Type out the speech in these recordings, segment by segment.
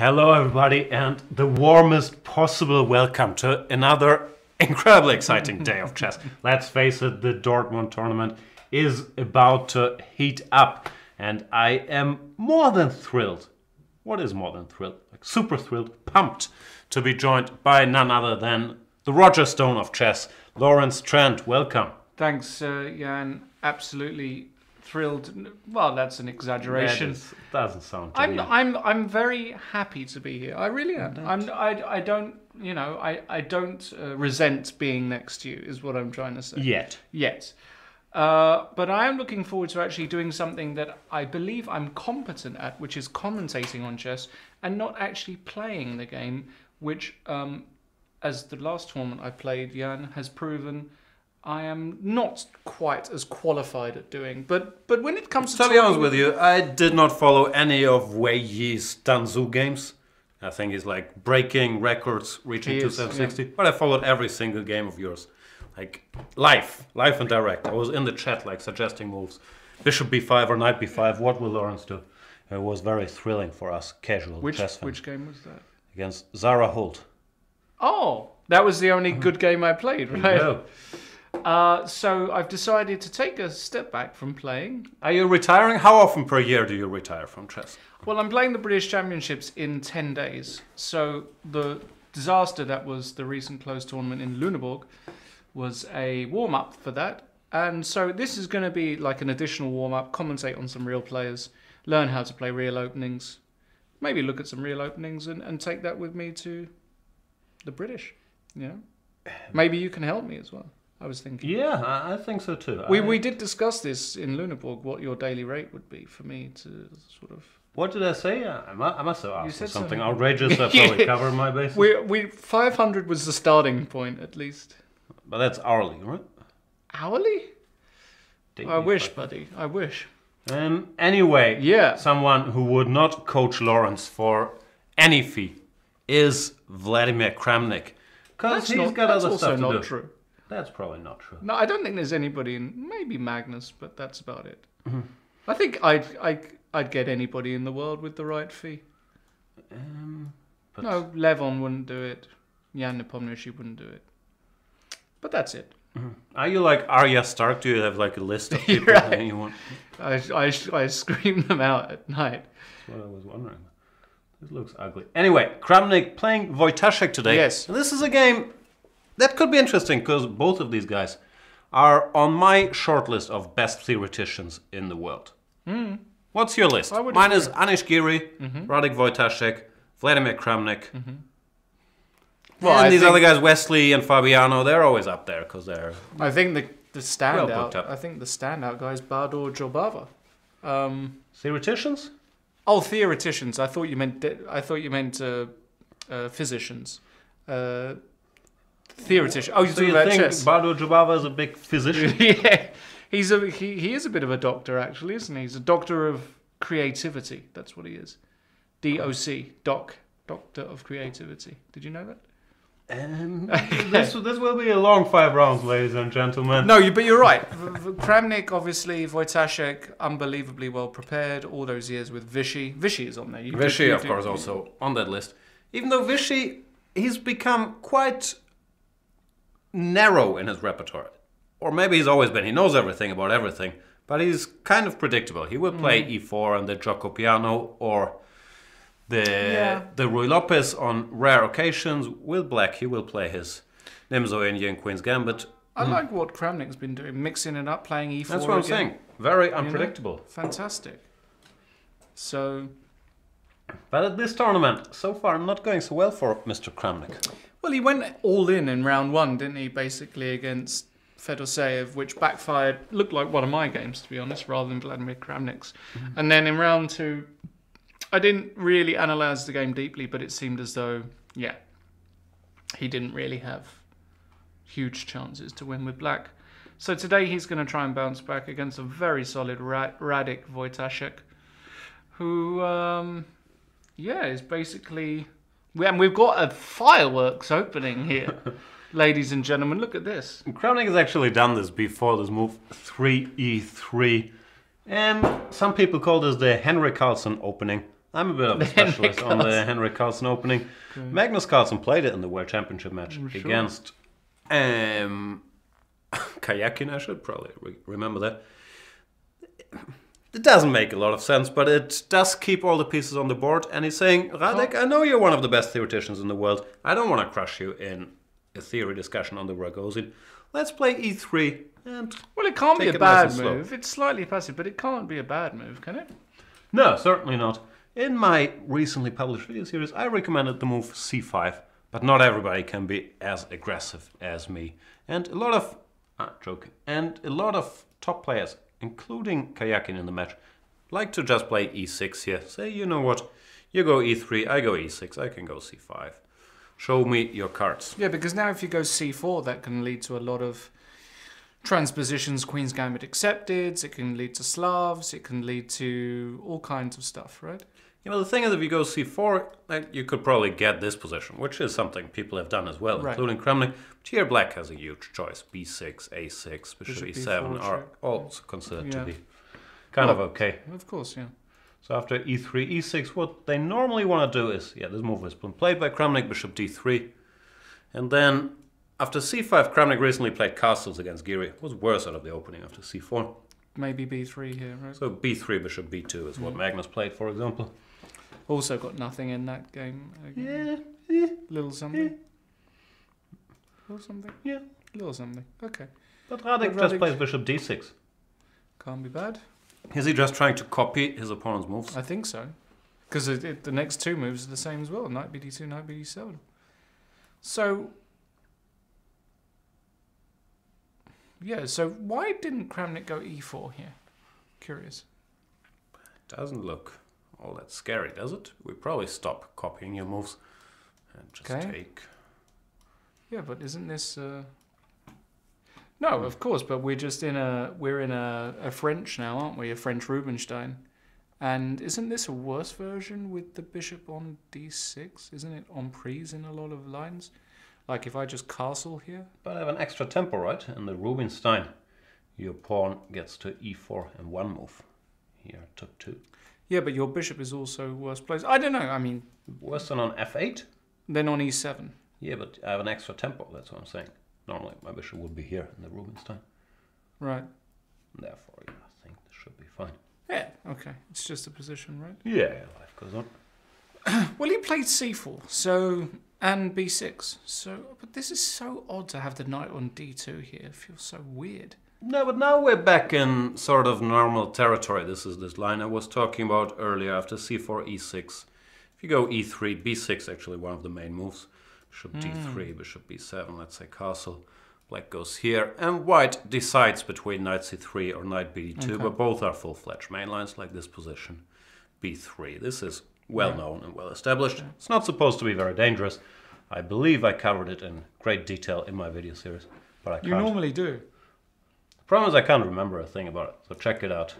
Hello everybody and the warmest possible welcome to another incredibly exciting day of chess. Let's face it, the Dortmund tournament is about to heat up and I am more than thrilled. What is more than thrilled? Like super thrilled, pumped to be joined by none other than the Roger Stone of chess, Lawrence Trent. Welcome. Thanks, Jan. Absolutely thrilled. Well, that's an exaggeration. Doesn't sound. I'm very happy to be here. I really am. I don't resent being next to you. Is what I'm trying to say. Yet. But I am looking forward to actually doing something that I believe I'm competent at, which is commentating on chess and not actually playing the game, which, as the last tournament I played, Jan, has proven I am not quite as qualified at doing. But when it comes to be honest with you, I did not follow any of Vachier-Lagrav's Danzu games. I think he's like breaking records, reaching 2760. Yeah. But I followed every single game of yours. Like live and direct. I was in the chat like suggesting moves. Bishop b5 or knight b5. What will Lawrence do? It was very thrilling for us casual chess fans. Which game was that? Against Zara Holt. Oh, that was the only good game I played, right? No. So I've decided to take a step back from playing. Are you retiring? How often per year do you retire from chess? Well, I'm playing the British Championships in 10 days. So the disaster that was the recent closed tournament in Lüneburg was a warm-up for that. And so this is going to be like an additional warm-up, commentate on some real players, learn how to play real openings, maybe look at some real openings and take that with me to the British. Yeah. Maybe you can help me as well. I was thinking. Yeah, I think so too. We did discuss this in Lüneburg, what your daily rate would be for me to sort of... What did I say? I must have asked for something outrageous. I probably covered my bases. 500 was the starting point, at least. But that's hourly, right? Hourly? I wish, buddy. I wish. Anyway, yeah. Someone who would not coach Lawrence for any fee is Vladimir Kramnik. Because he's got other stuff to do. That's also not true. That's probably not true. No, I don't think there's anybody in... Maybe Magnus, but that's about it. Mm-hmm. I think I'd get anybody in the world with the right fee. No, Levon wouldn't do it. Jan Nepomniachtchi wouldn't do it. But that's it. Mm-hmm. Are you like Arya Stark? Do you have like a list of people that you want? I scream them out at night. That's what I was wondering. This looks ugly. Anyway, Kramnik playing Wojtaszek today. Yes. And this is a game that could be interesting because both of these guys are on my shortlist of best theoreticians in the world. Mm. What's your list? Mine is Anish Giri, Radek Wojtaszek, Vladimir Kramnik. Mm-hmm. Well, and these other guys, Wesley and Fabiano, they're always up there because they're. I think the standout. Well, I think the standout guy is Bador Jobava. Theoreticians? Oh, theoreticians. I thought you meant physicians. Theoretician. Oh, you're talking about chess. Bador Jobava is a big physician? Yeah, he is a bit of a doctor, actually, isn't he? He's a doctor of creativity. That's what he is. DOC, Doctor of Creativity. Did you know that? This will be a long 5 rounds, ladies and gentlemen. No, but you're right. Kramnik, obviously, Wojtaszek, unbelievably well prepared. All those years with Vichy. Vichy is on there. Vichy, of course, also on that list. Even though Vichy, he's become quite narrow in his repertoire. Or maybe he's always been. He knows everything about everything. But he's kind of predictable. He will play e4 and the Gioco Piano or the Ruy Lopez on rare occasions. With black, he will play his Nimzo Indian Queen's Gambit. I like what Kramnik's been doing, mixing it up, playing e4 That's what I'm saying. Very unpredictable. Fantastic. So... But at this tournament, so far, not going so well for Mr. Kramnik. Well, he went all in round 1, didn't he, basically, against Fedoseev, which backfired, looked like one of my games, to be honest, rather than Vladimir Kramnik's. Mm-hmm. And then in round 2, I didn't really analyse the game deeply, but it seemed as though, he didn't really have huge chances to win with black. So today he's going to try and bounce back against a very solid Radek Wojtaszek, who, is basically... And we've got a fireworks opening here, ladies and gentlemen. Look at this. Kramnik has actually done this before, this move 3e3. Some people call this the Henry Carlson opening. I'm a bit of a specialist on the Henrik Carlsen opening. Okay. Magnus Carlsen played it in the World Championship match against Kayakin. I should probably remember that. It doesn't make a lot of sense, but it does keep all the pieces on the board. And he's saying, Radek, I know you're one of the best theoreticians in the world. I don't want to crush you in a theory discussion on the Rogozin. Let's play e3 and well, it can't be a bad move. It's slightly passive, but it can't be a bad move, can it? No, certainly not. In my recently published video series, I recommended the move c5, but not everybody can be as aggressive as me. And a lot of top players, including Kayakin in the match, like to just play e6 here. Say, you know what, you go e3, I go e6, I can go c5. Show me your cards. Yeah, because now if you go c4, that can lead to a lot of transpositions, Queen's Gambit accepted, it can lead to Slavs, it can lead to all kinds of stuff, right? You know, the thing is, if you go c4, you could probably get this position, which is something people have done as well, right, including Kramnik. But here black has a huge choice. b6, a6, bishop e7 are also considered to be kind of okay. Of course, yeah. So after e3, e6, what they normally want to do is, this move has been played by Kramnik, bishop d3. And then after c5, Kramnik recently played castles against Giri. It was worse out of the opening after c4. Maybe b3 here, right? So b3, bishop b2 is what Magnus played, for example. Also got nothing in that game. Little something. Little something? Yeah. Little something. Okay. But Radek just plays bishop d6. Can't be bad. Is he just trying to copy his opponent's moves? I think so. Because the next two moves are the same as well. Knight bd2, knight bd7. So... yeah, so why didn't Kramnik go e4 here? Curious. It doesn't look all that scary, does it? We probably stop copying your moves and just take... yeah, but isn't this... no, of course, but we're in a French now, aren't we? A French Rubinstein. And isn't this a worse version with the bishop on d6? Isn't it en prise in a lot of lines? Like if I just castle here? But I have an extra tempo, right? In the Rubinstein, your pawn gets to e4 in one move. Here it took two. Yeah, but your bishop is also worse placed. I don't know, I mean... worse than on f8? Then on e7. Yeah, but I have an extra tempo, that's what I'm saying. Normally my bishop would be here in the Rubinstein. Right. Therefore, I think this should be fine. Yeah, okay. It's just a position, right? Yeah, life goes on. Well, he played c4, so... and b6. So, but this is so odd to have the knight on d2 here. It feels so weird. No, but now we're back in sort of normal territory. This is this line I was talking about earlier after c4, e6. If you go e3, b6 actually one of the main moves. Bishop d3, bishop b7, let's say castle. Black goes here, and white decides between knight c3 or knight bd2, but both are full-fledged main lines like this position. b3, this is well known and well established. Yeah. It's not supposed to be very dangerous. I believe I covered it in great detail in my video series, but I can't. You normally do. The problem is I can't remember a thing about it, so check it out.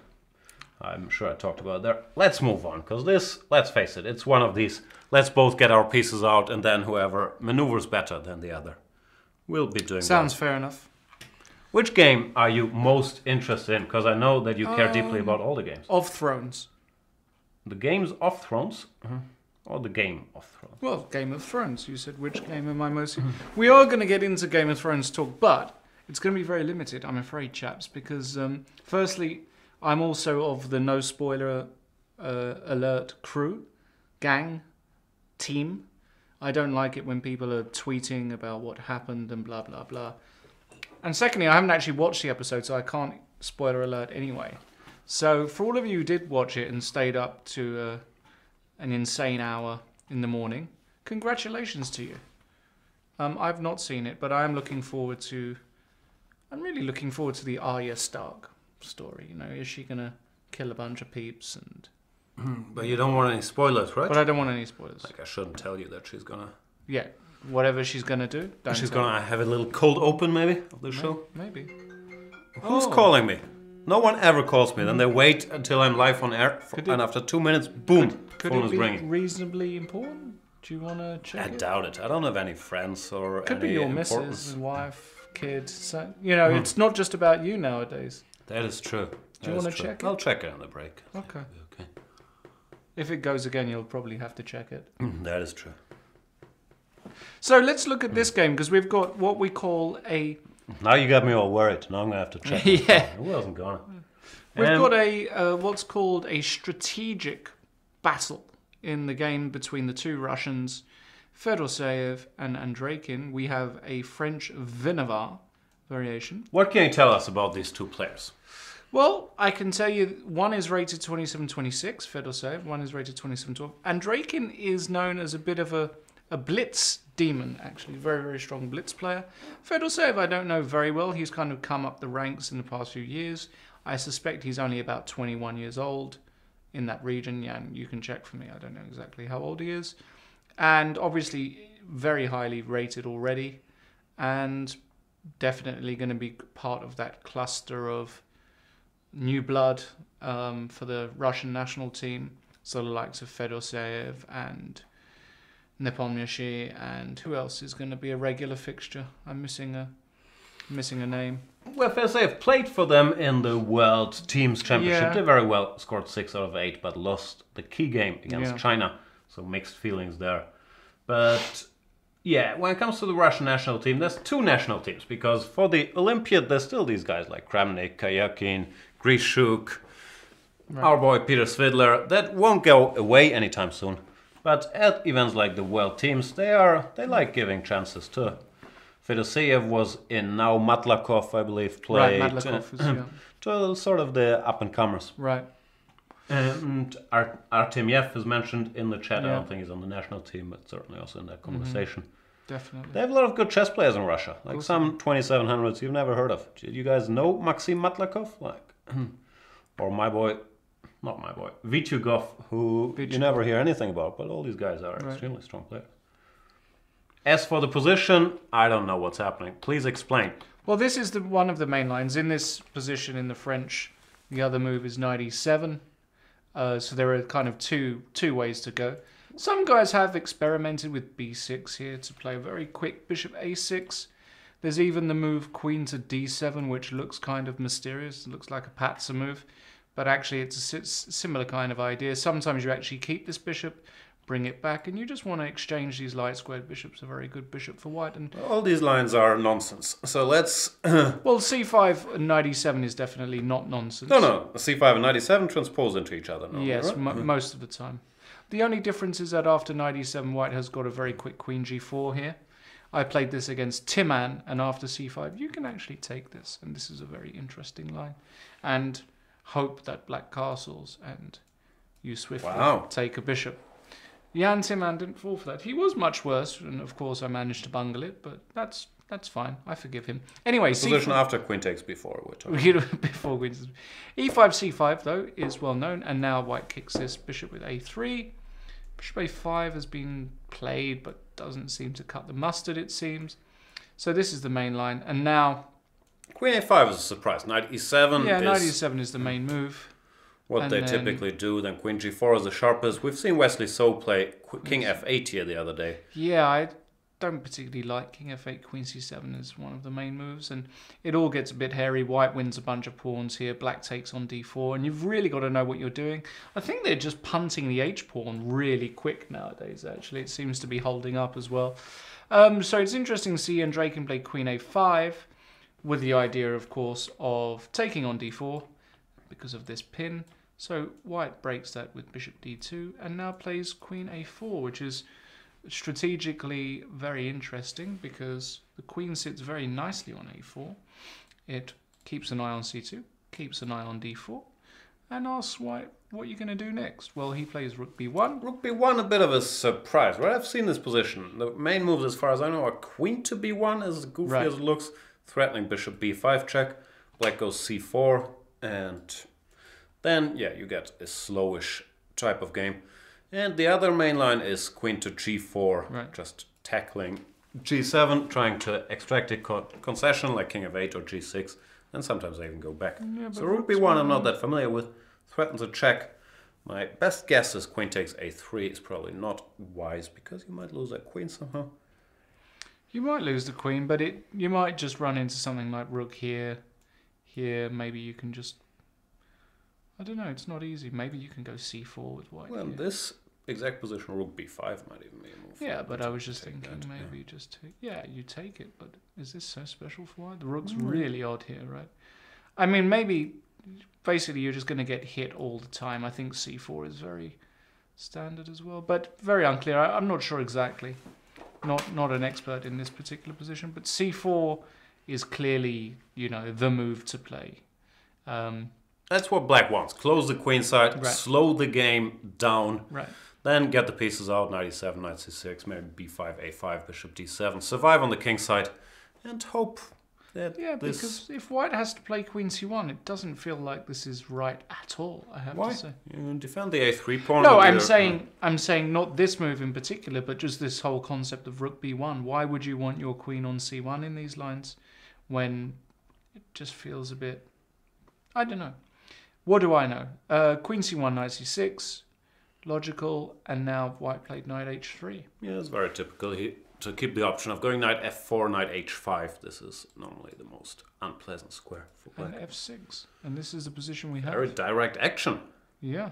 I'm sure I talked about it there. Let's move on, because this, let's face it, it's one of these, let's both get our pieces out and then whoever maneuvers better than the other will be doing Sounds fair enough. Which game are you most interested in? Because I know that you care deeply about all the games. Of Thrones. The games of Thrones? Or the Game of Thrones? Well, Game of Thrones. You said which game am I most... we are going to get into Game of Thrones talk, but it's going to be very limited, I'm afraid, chaps, because firstly, I'm also of the no spoiler alert crew, gang, team. I don't like it when people are tweeting about what happened and blah, blah, blah. And secondly, I haven't actually watched the episode, so I can't spoiler alert anyway. So for all of you who did watch it and stayed up to an insane hour in the morning, congratulations to you. I've not seen it, but I am looking forward to... I'm really looking forward to the Arya Stark story. You know, is she going to kill a bunch of peeps? And but you don't want any spoilers, right? But I don't want any spoilers. Like, I shouldn't tell you that she's going to... Yeah, whatever she's going to do. She's going to have a little cold open, maybe, of the show? Maybe. Who's calling me? No one ever calls me. Then they wait until I'm live on air, and after 2 minutes, boom, phone is ringing. Reasonably important? Do you want to check it? I doubt it. I don't have any friends or Could be your missus, wife, kid, son. You know, it's not just about you nowadays. That is true. Do you want to check it? I'll check it on the break. Okay. If it goes again, you'll probably have to check it. That is true. So let's look at this game, because we've got what we call a... Now you got me all worried. Now I'm going to have to check. Yeah. It wasn't going to. We've got a what's called a strategic battle in the game between the two Russians, Fedoseev and Andreikin. We have a French Vinavar variation. What can you tell us about these two players? Well, I can tell you one is rated 27-26, Fedoseev, one is rated 27-12. Andreikin is known as a bit of a blitz demon, actually. Very, very strong blitz player. Fedoseev I don't know very well. He's kind of come up the ranks in the past few years. I suspect he's only about 21 years old in that region. Yeah, and you can check for me. I don't know exactly how old he is. And obviously very highly rated already. And definitely going to be part of that cluster of new blood for the Russian national team. So the likes of Fedoseev and Nepomniachtchi, and who else is going to be a regular fixture? I'm missing a name. Well, Fedoseev played for them in the World Teams Championship. Yeah. Did very well, scored 6 out of 8, but lost the key game against China. So mixed feelings there. But yeah, when it comes to the Russian national team, there's two national teams, because for the Olympiad, there's still these guys like Kramnik, Kayakin, Grishuk, our boy Peter Svidler. That won't go away anytime soon. But at events like the World Teams, they like giving chances to. Fedoseev was in, now Matlakov, I believe, played. Right, Matlakov is, to sort of the up-and-comers. Right. And Artemyev is mentioned in the chat. I don't think he's on the national team, but certainly also in that conversation. Definitely. They have a lot of good chess players in Russia, like some 2700s you've never heard of. Did you guys know Maxim Matlakov? Or my boy, not my boy, Vityugov, who you never hear anything about, but all these guys are extremely strong players. As for the position, I don't know what's happening. Please explain. Well, this is one of the main lines. In this position in the French, the other move is knight e7. So there are kind of two ways to go. Some guys have experimented with b6 here to play a very quick bishop a6. There's even the move queen to d7, which looks kind of mysterious. It looks like a Patzer move, but actually it's a similar kind of idea. Sometimes you actually keep this bishop, bring it back, and you just want to exchange these light squared bishops. A very good bishop for white. And all these lines are nonsense. So let's... well, c5 and knight e7 is definitely not nonsense. No. c5 and knight e7 transpose into each other. Yes, right? Most of the time. The only difference is that after knight e7, white has got a very quick queen g4 here. I played this against Timan, and after c5, you can actually take this. And this is a very interesting line. And hope that black castles, and you swiftly take a bishop. Jan Timan didn't fall for that. He was much worse, and of course I managed to bungle it, but that's fine. I forgive him. Anyway, position after queen takes before we're talking. Before queen. E5, c5 though is well known, and now white kicks this bishop with a3. Bishop a5 has been played, but doesn't seem to cut the mustard, it seems. So this is the main line, and now queen a5 is a surprise. Knight e7. Yeah, knight e7 is the main move. What they typically do, then queen g4 is the sharpest. We've seen Wesley So play king f8 here the other day. Yeah, I don't particularly like king f8, queen c7 is one of the main moves, and it all gets a bit hairy. White wins a bunch of pawns here, black takes on d4, and you've really got to know what you're doing. I think they're just punting the h-pawn really quick nowadays, actually. It seems to be holding up as well. So it's interesting to see Andreikin play queen a5, with the idea, of course, of taking on d4 because of this pin. So white breaks that with bishop d2 and now plays queen a4, which is strategically very interesting because the queen sits very nicely on a4. It keeps an eye on c2, keeps an eye on d4, and asks white, what are you going to do next? Well, he plays rook b1. Rook b1, a bit of a surprise, right? I've seen this position. The main moves, as far as I know, are queen to b1, as goofy as it looks, threatening bishop b5 check. Black goes c4, and then, yeah, you get a slowish type of game. And the other main line is queen to g4, just tackling g7, trying to extract a concession like king of 8 or g6, and sometimes they even go back. Yeah, so rook b1 I'm not that familiar with, threatens a check. My best guess is queen takes a3 is probably not wise, because you might lose that queen somehow. You might lose the queen, but you might just run into something like rook here, maybe you can just... I don't know. It's not easy. Maybe you can go c4 with white. Well, here. this exact position, rook b5 might even be a move. Yeah, but I was just thinking maybe just take... Yeah, you take it, but is this so special for white? The rook's really odd here, right? I mean, maybe... Basically, you're just going to get hit all the time. I think c4 is very standard as well, but very unclear. I'm not sure exactly. Not an expert in this particular position, but c4 is clearly, you know, the move to play. That's what black wants. Close the queen side, slow the game down, then get the pieces out, knight e7, knight c6, maybe b5, a5, bishop d7, survive on the king side, and hope that because if white has to play queen c1, it doesn't feel like this is right at all, I have to say. You defend the a3 pawn. No, I'm saying not this move in particular, but just this whole concept of rook b1. Why would you want your queen on c1 in these lines when it just feels a bit... I don't know. What do I know? Queen c1, knight c6, logical, and now white played knight h3. Yeah, it's very typical to keep the option of going knight f4, knight h5. This is normally the most unpleasant square for black. And f6. And this is the position we have. Very direct action. Yeah.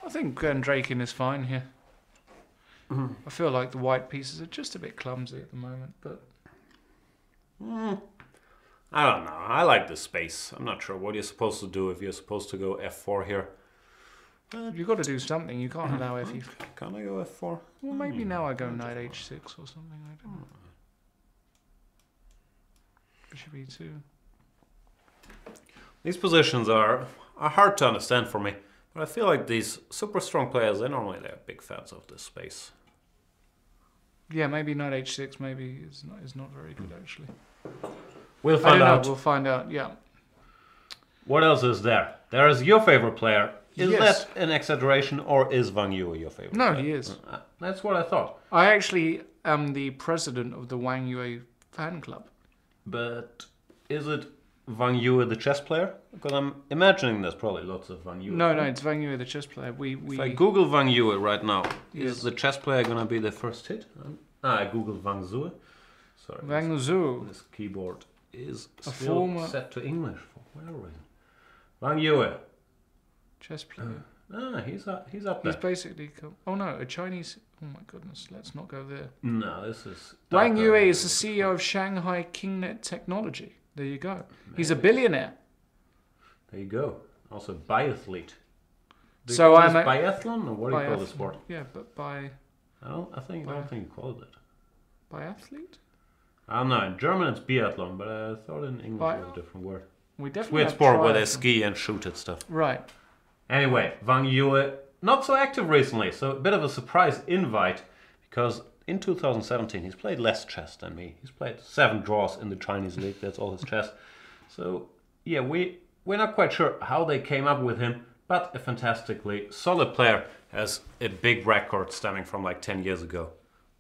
I think Draken is fine here. I feel like the white pieces are just a bit clumsy at the moment, but... I don't know. I like the space. I'm not sure what you're supposed to do if you're supposed to go f4 here. You've got to do something. You can't allow f4. Can I go f4? Well, maybe now I go knight h6 or something. I don't know. Bishop e2. These positions are hard to understand for me, but I feel like these super strong players, they're big fans of this space. Yeah, maybe knight h6 maybe is not very good actually. We'll find out. We'll find out, yeah. What else is there? There is your favorite player. Is that an exaggeration, or is Wang Yue your favorite player? No, he is. That's what I thought. I actually am the president of the Wang Yue fan club. But is it Wang Yue the chess player? Because I'm imagining there's probably lots of Wang Yue. No, it's Wang Yue the chess player. If I Google Wang Yue right now, is the chess player going to be the first hit? I Googled Wang Zhou. Sorry. Wang Zhou. This keyboard is still set to English for whatever reason. Wang Yue. Chess player. He's up there. He's basically... Oh no, a Chinese... Oh my goodness, let's not go there. No, this is... Wang Yue is the CEO of Shanghai KingNet Technology. There you go. He's a billionaire. There you go. Also biathlete. So I'm a... Biathlon, or what do you call the sport? Yeah, but by... I don't think you call it that. Biathlete? I don't know. In German it's biathlon, but I thought in English it was a different word. We definitely weird sport where they ski and shoot at stuff. Right. Anyway, Wang Yue, not so active recently, so a bit of a surprise invite, because in 2017 he's played less chess than me. He's played 7 draws in the Chinese league, that's all his chess. So, yeah, we're not quite sure how they came up with him, but a fantastically solid player, has a big record stemming from like 10 years ago,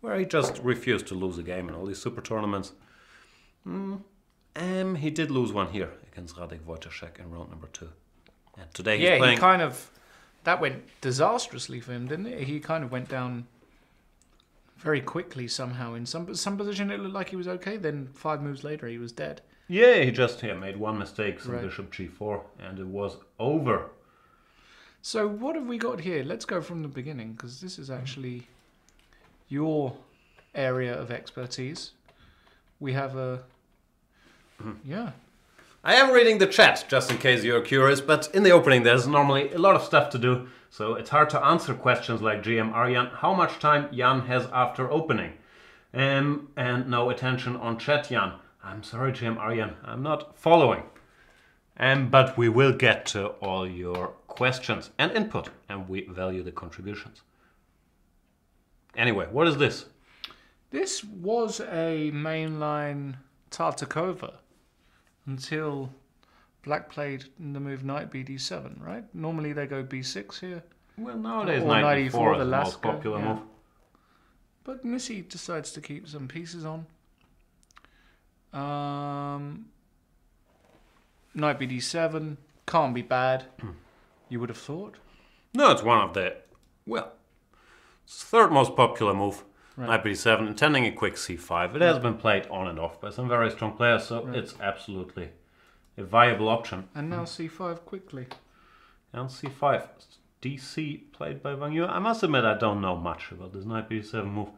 where he just refused to lose a game in all these super tournaments. He did lose one here against Radek Wojciech in round number 2. And today he's playing... he kind of... That went disastrously for him, didn't it? He kind of went down very quickly somehow. In some position it looked like he was okay, then 5 moves later he was dead. Yeah, he just made one mistake, some bishop g4, and it was over. So what have we got here? Let's go from the beginning, because this is actually your area of expertise. We have a... Yeah. I am reading the chat, just in case you're curious, but in the opening there's normally a lot of stuff to do, so it's hard to answer questions like GM Aryan, how much time Jan has after opening. And no attention on chat, Jan. I'm sorry, GM Aryan, I'm not following. But we will get to all your questions and input, and we value the contributions. Anyway, what is this? This was a mainline Tartakova until black played in the move knight bd7, right? Normally they go b6 here. Well, nowadays knight e4 is the most popular move. But Missy decides to keep some pieces on. Knight bd7 can't be bad, you would have thought. No, it's one of the, well, it's the third most popular move. Knight bd7, intending a quick c5. It has been played on and off by some very strong players, so it's absolutely a viable option. And now c5 quickly. And c5. DC played by Vachier. I must admit I don't know much about this knight b7 move.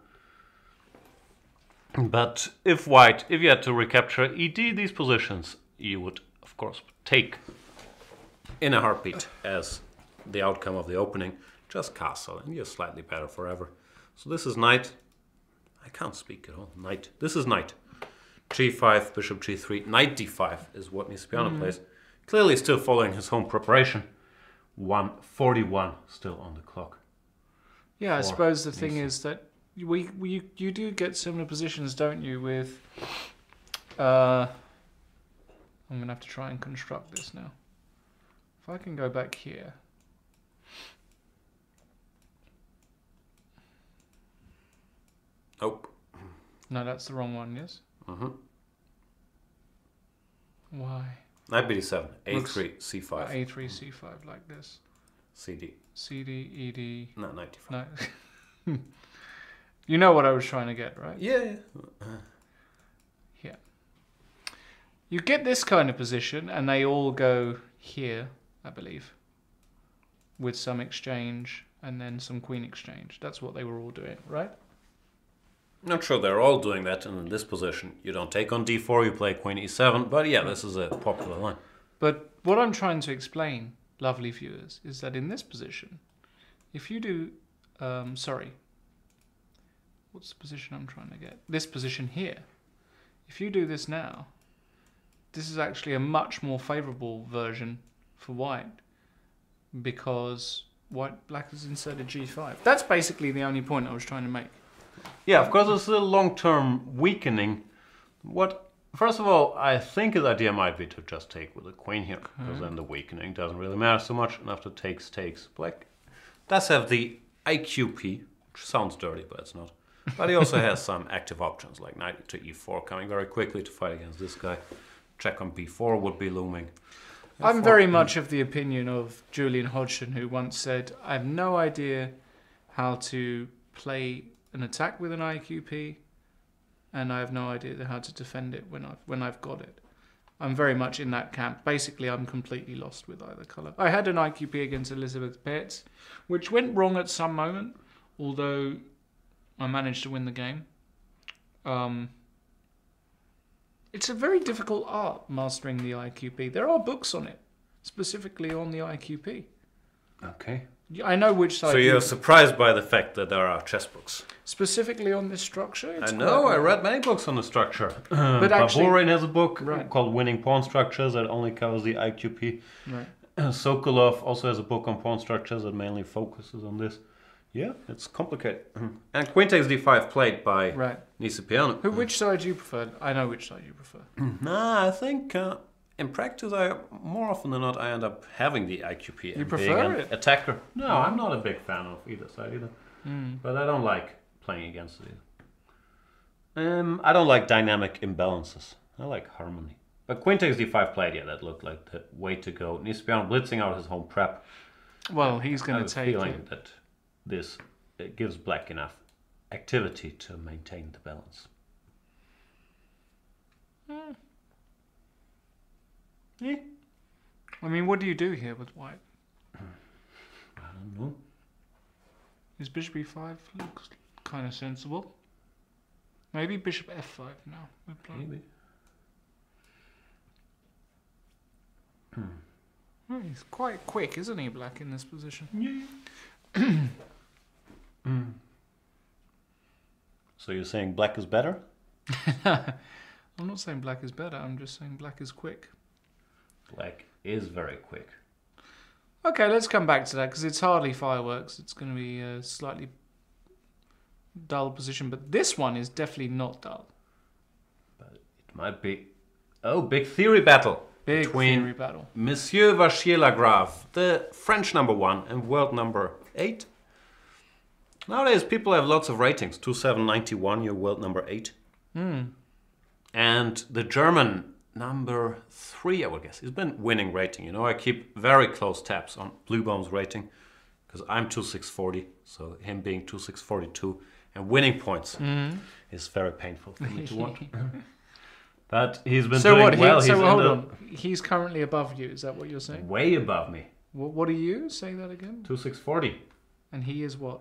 But if you had to recapture ED these positions, you would of course take in a heartbeat as the outcome of the opening, just castle, and you're slightly better forever. So this is knight. I can't speak at all. Knight. This is knight. G5, bishop G3, knight D5 is what Nicepiano plays. Clearly still following his home preparation. 1:41 still on the clock. Yeah, I suppose the thing is that you do get similar positions, don't you, with... I'm going to have to try and construct this now. If I can go back here... Oh. No, that's the wrong one, yes? Why? Knight b7, a3, c5. A3, c5, like this. CD. CD, ED... No, knight d5. No. You know what I was trying to get, right? Yeah. Yeah. You get this kind of position, and they all go here, I believe, with some exchange and then some queen exchange. That's what they were all doing, right? Not sure they're all doing that in this position. You don't take on d4, you play queen e7, but yeah, this is a popular line. But what I'm trying to explain, lovely viewers, is that in this position, if you do... what's the position I'm trying to get? This position here. If you do this now, this is actually a much more favourable version for white, because black has inserted g5. That's basically the only point I was trying to make. Yeah, of course it's a long-term weakening. First of all, I think his idea might be to just take with a queen here, because then the weakening doesn't really matter so much, and after takes. Black does have the IQP, which sounds dirty, but it's not. But he also has some active options, like knight to e4 coming very quickly to fight against this guy. Check on b4 would be looming. I'm very much of the opinion of Julian Hodgson, who once said, I have no idea how to play an attack with an IQP, and I have no idea how to defend it when I've got it. I'm very much in that camp. Basically, I'm completely lost with either colour. I had an IQP against Elizabeth Petz, which went wrong at some moment, although I managed to win the game. It's a very difficult art, mastering the IQP. There are books on it, specifically on the IQP. Okay. I know which side. So you're surprised by the fact that there are chess books? Specifically on this structure? I know, I read many books on the structure. But actually, Baburin has a book called Winning Pawn Structures that only covers the IQP. Right. Sokolov also has a book on pawn structures that mainly focuses on this. Yeah, it's complicated. And queen takes d5 played by Nicepiano. Which side do you prefer? I know which side you prefer. Nah, I think in practice, more often than not, I end up having the IQP. You and prefer being an attacker. No, I'm not a big fan of either side either. But I don't like playing against it either. I don't like dynamic imbalances. I like harmony. But queen takes d5 played, yeah, that looked like the way to go. Nicepiano blitzing out his home prep. Well, he's going to take it. I have a feeling that this gives black enough activity to maintain the balance. Yeah. I mean, what do you do here with white? I don't know. His bishop e5 looks kind of sensible. Maybe bishop f5 now. Maybe. He's quite quick, isn't he, black, in this position? Yeah. So you're saying black is better? I'm not saying black is better, I'm just saying black is quick. Black is very quick. Okay, let's come back to that, because it's hardly fireworks. It's going to be a slightly dull position, but this one is definitely not dull. But it might be... Oh, big theory battle. Big between theory battle. Monsieur Vachier-Lagrave, the French #1 and world #8. Nowadays, people have lots of ratings. 2791, you're world #8. And the German #3, I would guess. He's been winning rating. You know, I keep very close tabs on Bluebomb's rating because I'm 2640. So him being 2642 and winning points is very painful for me to watch. But he's been doing well. So hold on. He's currently above you. Is that what you're saying? Way above me. What are you? Say that again. 2-6-40. And he is what?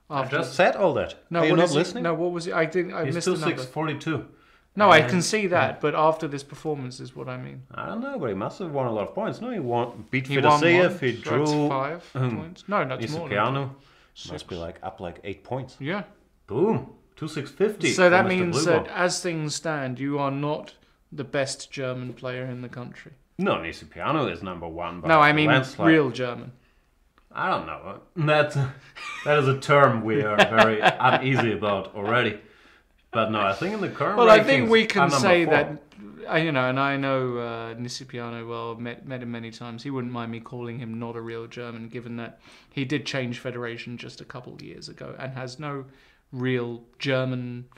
I just said all that. No, are you not listening? No, what was it? I missed the number. 2-6-42. No, I can see that, but after this performance is what I mean. I don't know, but he must have won a lot of points. No, he beat He won Fedosseev, he that's drew 5 points. No, that's more. Nisipiano. Must be up 8 points. Yeah. Boom. 2-6-50. So that means that as things stand, you are not the best German player in the country. No, Nisipiano is number 1. No, I mean real German. I don't know. That is a term we are very uneasy about already. But no, I think in the current Well, rankings, I think we can say 4. that, and I know Nisipiano well, met him many times. He wouldn't mind me calling him not a real German, given that he did change federation just a couple of years ago and has no real German-ness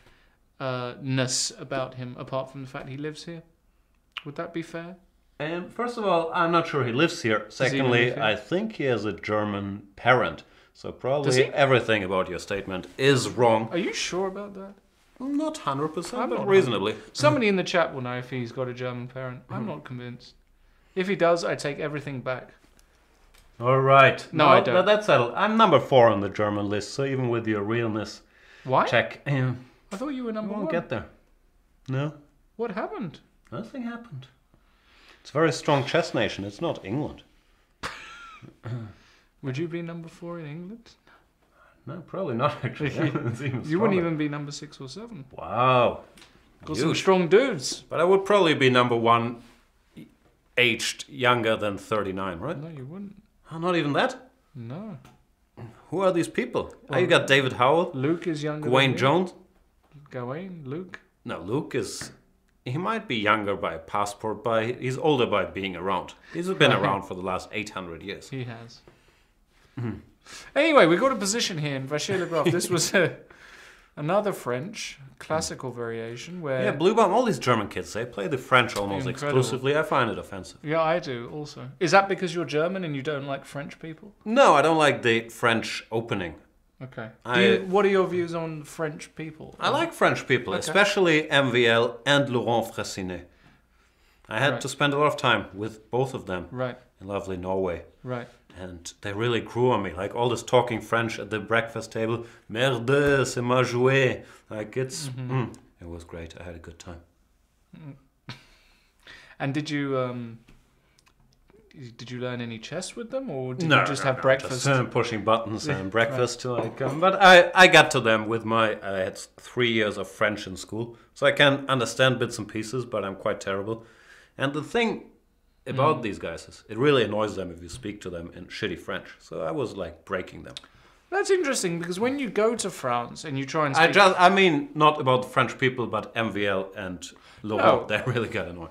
about him, apart from the fact he lives here. Would that be fair? First of all, I'm not sure he lives here. Secondly, I think he has a German parent. So probably everything about your statement is wrong. Are you sure about that? Not 100%, but reasonably. Somebody in the chat will know if he's got a German parent. I'm not convinced. If he does, I take everything back. All right. No, I don't. That's settled. I'm number 4 on the German list, so even with your realness check. I thought you were number 1. Won't get there. No. What happened? Nothing happened. It's a very strong chess nation. It's not England. Would you be number 4 in England? No, probably not, actually. You wouldn't even be number 6 or 7. Wow. Got some strong dudes. But I would probably be number 1 aged younger than 39, right? No, you wouldn't. Oh, not even that? No. Who are these people? You got David Howell. Luke is younger Gawain Jones. Gawain? Luke? No, Luke is... He might be younger by passport, but he's older by being around. He's been around for the last 800 years. He has. Anyway, we got a position here in Vachier-Lagrave. This was another French classical variation where... Yeah, Blue Bomb, all these German kids, they play the French almost exclusively. I find it offensive. Yeah, I do also. Is that because you're German and you don't like French people? No, I don't like the French opening. Okay. What are your views on French people? I like French people, especially MVL and Laurent Fressinet. I had to spend a lot of time with both of them in lovely Norway. Right. And they really grew on me. Like all this talking French at the breakfast table. Merde, c'est ma jouet. Like it was great. I had a good time. And did you learn any chess with them, or did you just have breakfast? Just pushing buttons and breakfast till I come. But I got to them with I had 3 years of French in school, so I can understand bits and pieces, but I'm quite terrible. And the thing about these guys is it really annoys them if you speak to them in shitty French. So I was like breaking them. That's interesting, because when you go to France and you try and speak... I mean, not about French people, but MVL and Laurent, they really got annoyed.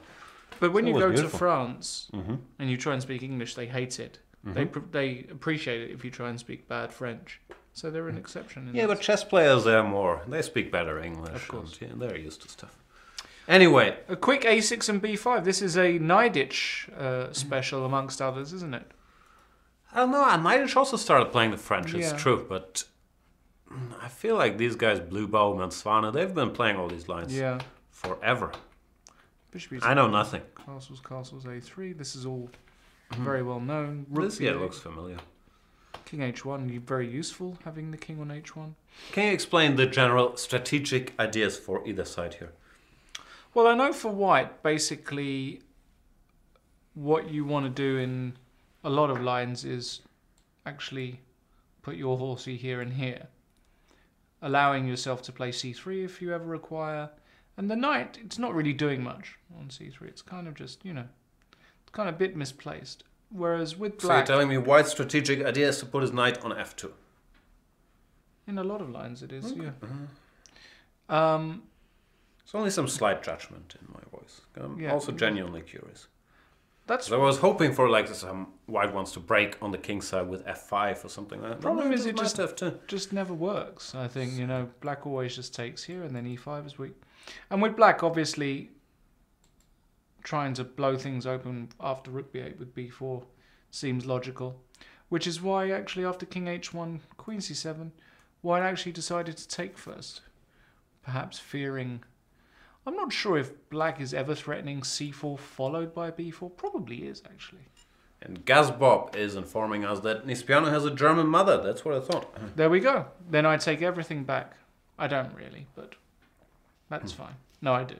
But when you go to France and you try and speak English, they hate it. They appreciate it if you try and speak bad French. So they're an exception. But chess players, they speak better English. Of course. And, they're used to stuff. Anyway. A quick A6 and B5. This is a Neidich special, amongst others, isn't it? I don't know. Neidich also started playing the French, it's true. But I feel like these guys, Blue Baum and Svane, they've been playing all these lines forever. I know nothing. Castles, A3. This is all very well known. This looks familiar. King H1, very useful having the king on H1. Can you explain the general strategic ideas for either side here? Well, I know for white, basically, what you want to do in a lot of lines is actually put your horsey here and here, allowing yourself to play C3 if you ever require. And the knight, it's not really doing much on C3. It's kind of just, it's kind of a bit misplaced. Whereas with black... So you're telling me white's strategic idea is to put his knight on F2? In a lot of lines it is, It's only some slight judgment in my voice. I'm also genuinely curious. I was hoping for some white wants to break on the king side with F5 or something like that. Problem is it just never works. I think, black always just takes here and then E5 is weak. And with black, obviously, trying to blow things open after rook b8 with b4 seems logical. Which is why, actually, after king h1, queen c7, white actually decided to take first. Perhaps fearing... I'm not sure if black is ever threatening c4 followed by b4. Probably is, actually. And Gazbob is informing us that Nispiano has a German mother. That's what I thought. There we go. Then I take everything back. I don't really, but that's fine. No, I do.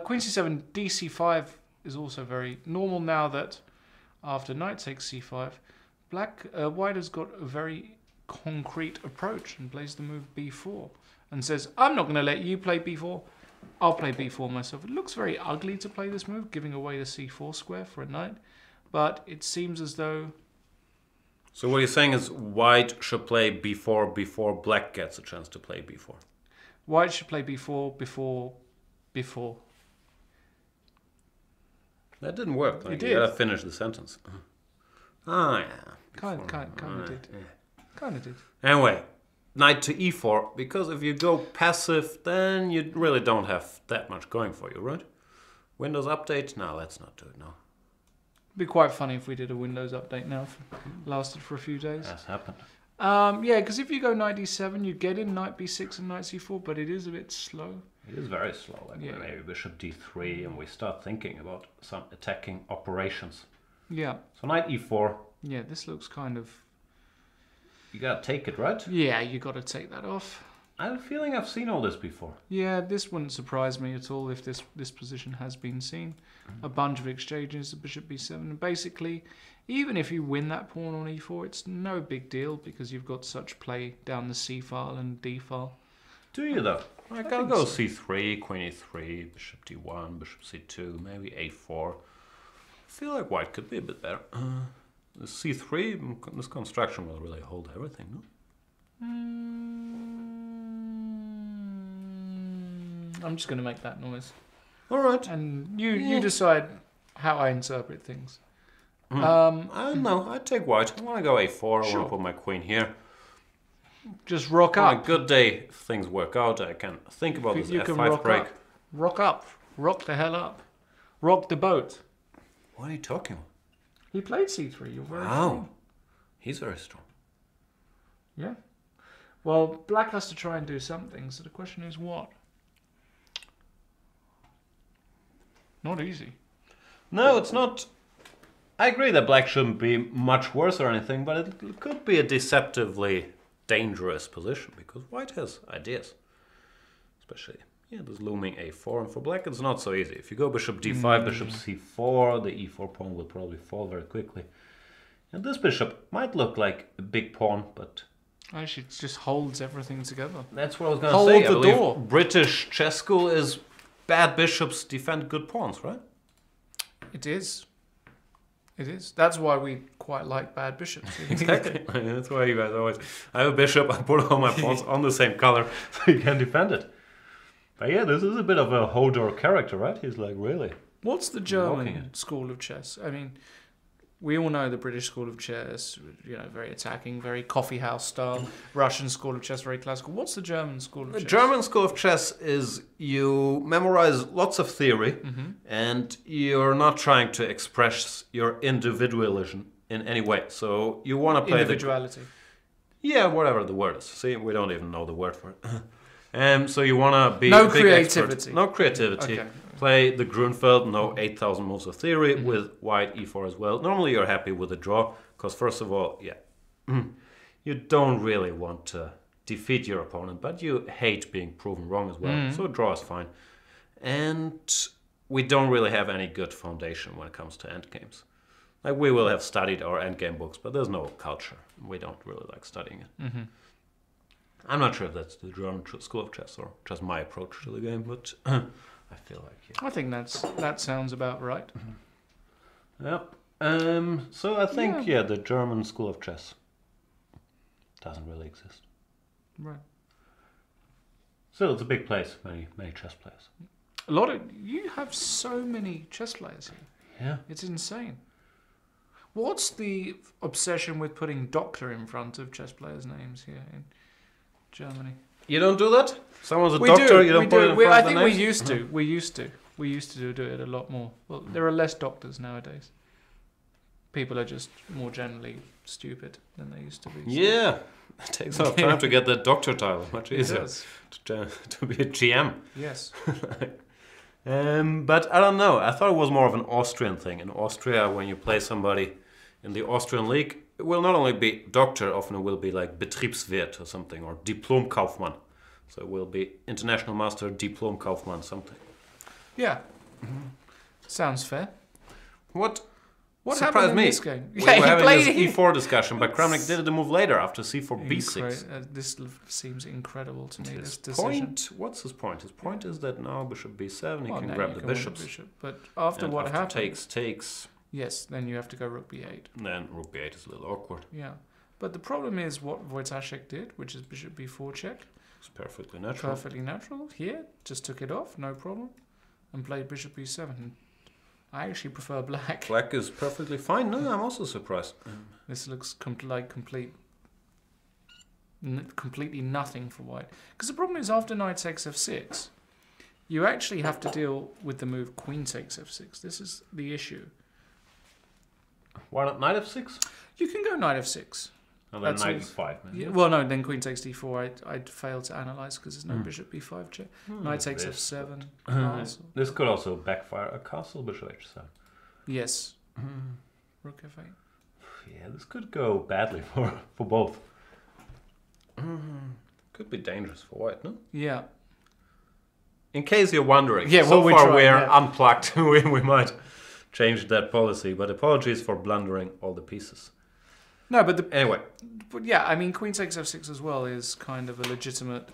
Queen c7, dc5 is also very normal now that after knight takes c5, white has got a very concrete approach and plays the move b4 and says, I'm not going to let you play b4. I'll play b4 myself. It looks very ugly to play this move, giving away the c4 square for a knight. But it seems as though... So what you're saying is white should play b4 before black gets a chance to play b4. White should play b4 before. That didn't work. Like, it did. You gotta finish the sentence. Ah, yeah. Kind of did. Yeah. Kind of did. Anyway, knight to e4, because if you go passive, then you really don't have that much going for you, right? Windows update? No, let's not do it now. It'd be quite funny if we did a Windows update now. Lasted for a few days. That's happened. Yeah, because if you go knight d7, you get in knight b6 and knight c4, but it is a bit slow. It is very slow. Like maybe bishop d3, and we start thinking about some attacking operations. Yeah. So knight e4. Yeah, this looks kind of... You gotta take it, right? Yeah, you got to take that off. I have a feeling I've seen all this before. Yeah, this wouldn't surprise me at all if this position has been seen. A bunch of exchanges, the bishop b7, and basically, even if you win that pawn on e4, it's no big deal because you've got such play down the c file and d file. Do you though? Like I'll go c3, queen e3, bishop d1, bishop c2, maybe a4. I feel like white could be a bit better. The c3, this construction will really hold everything, no? I'm just going to make that noise. All right. And you decide how I interpret things. I don't know. I take white. I want to go a4. I want to put my queen here. Just rock up. On a good day, if things work out, I can think about this f5 break. Rock up. Rock the hell up. Rock the boat. What are you talking about? He played c3. You're very strong. He's very strong. Yeah. Well, black has to try and do something, so the question is what? Not easy. No, it's not. I agree that black shouldn't be much worse or anything, but it could be a deceptively dangerous position because white has ideas. Especially, there's looming a4, and for black it's not so easy. If you go bishop d5, bishop c4, the e4 pawn will probably fall very quickly. And this bishop might look like a big pawn, but... Actually, it just holds everything together. That's what I was going to say. I believe British chess school is bad bishops defend good pawns, right? It is. It is. That's why we quite like bad bishops. Exactly. That's why you guys always... I have a bishop, I put all my pawns on the same color so you can defend it. But yeah, this is a bit of a Hodor character, right? He's like, really... What's the German school of chess? I mean... We all know the British school of chess, very attacking, very coffee house style. Russian school of chess, very classical. What's the German school of chess? The German school of chess is you memorize lots of theory and you're not trying to express your individualism in any way. So you want to play individuality. Yeah, whatever the word is. See, we don't even know the word for it. So you want to be no a big creativity. Expert. No creativity. Okay. Play the Grunfeld, no 8,000 moves of theory with white e4 as well. Normally you're happy with a draw, because first of all, you don't really want to defeat your opponent, but you hate being proven wrong as well, so a draw is fine. And we don't really have any good foundation when it comes to endgames. Like we will have studied our endgame books, but there's no culture. We don't really like studying it. I'm not sure if that's the German school of chess or just my approach to the game, but... I feel like I think that sounds about right. Yep. So I think the German school of chess doesn't really exist. Right. Still, it's a big place. Many chess players. You have so many chess players here. Yeah. It's insane. What's the obsession with putting doctor in front of chess players' names here in Germany? You don't do that? Someone's a doctor, you don't put it in front I of the think names? we used to. We used to do it a lot more. Well, there are less doctors nowadays. People are just more generally stupid than they used to be. So. Yeah. It takes a lot of time to get that doctor title. Much easier to be a GM. Yes. But I don't know. I thought it was more of an Austrian thing. In Austria, when you play somebody in the Austrian league, it will not only be doctor, often it will be like Betriebswirt or something, or Diplom-Kaufmann. So it will be International Master, Diplom-Kaufmann, something. Yeah. Sounds fair. What happened surprised in me? this game? We Yeah, were he having played this E4 discussion, but Kramnik did the move later after C4 B6. This seems incredible to me, this decision. Point, what's his point? His point is that now bishop B7, he Well, can now grab you the can win bishops. bishop, but after And what after happened... takes, Yes, then you have to go rook B8. then rook B8 is a little awkward. Yeah. But the problem is what Wojciech did, which is bishop B4 check. It's perfectly natural. Perfectly natural. Here, just took it off, no problem. And played bishop B7. I actually prefer black. Black is perfectly fine. No, I'm also surprised. This looks like completely nothing for white. Because the problem is after knight takes f6, you actually have to deal with the move queen takes f6. This is the issue. Why not knight f6? You can go knight f6. And then knight e5. Yeah, well, no, then queen takes d4. I'd fail to analyze because there's no bishop b5 check. Knight takes f7. This could also backfire a castle, bishop h7. Yes. Rook f8. Yeah, this could go badly for both. Could be dangerous for white, no? Yeah. In case you're wondering, yeah, so well, far we're unplugged. we might change that policy, but apologies for blundering all the pieces. No, but anyway. But yeah, I mean, queen takes f6 as well is kind of a legitimate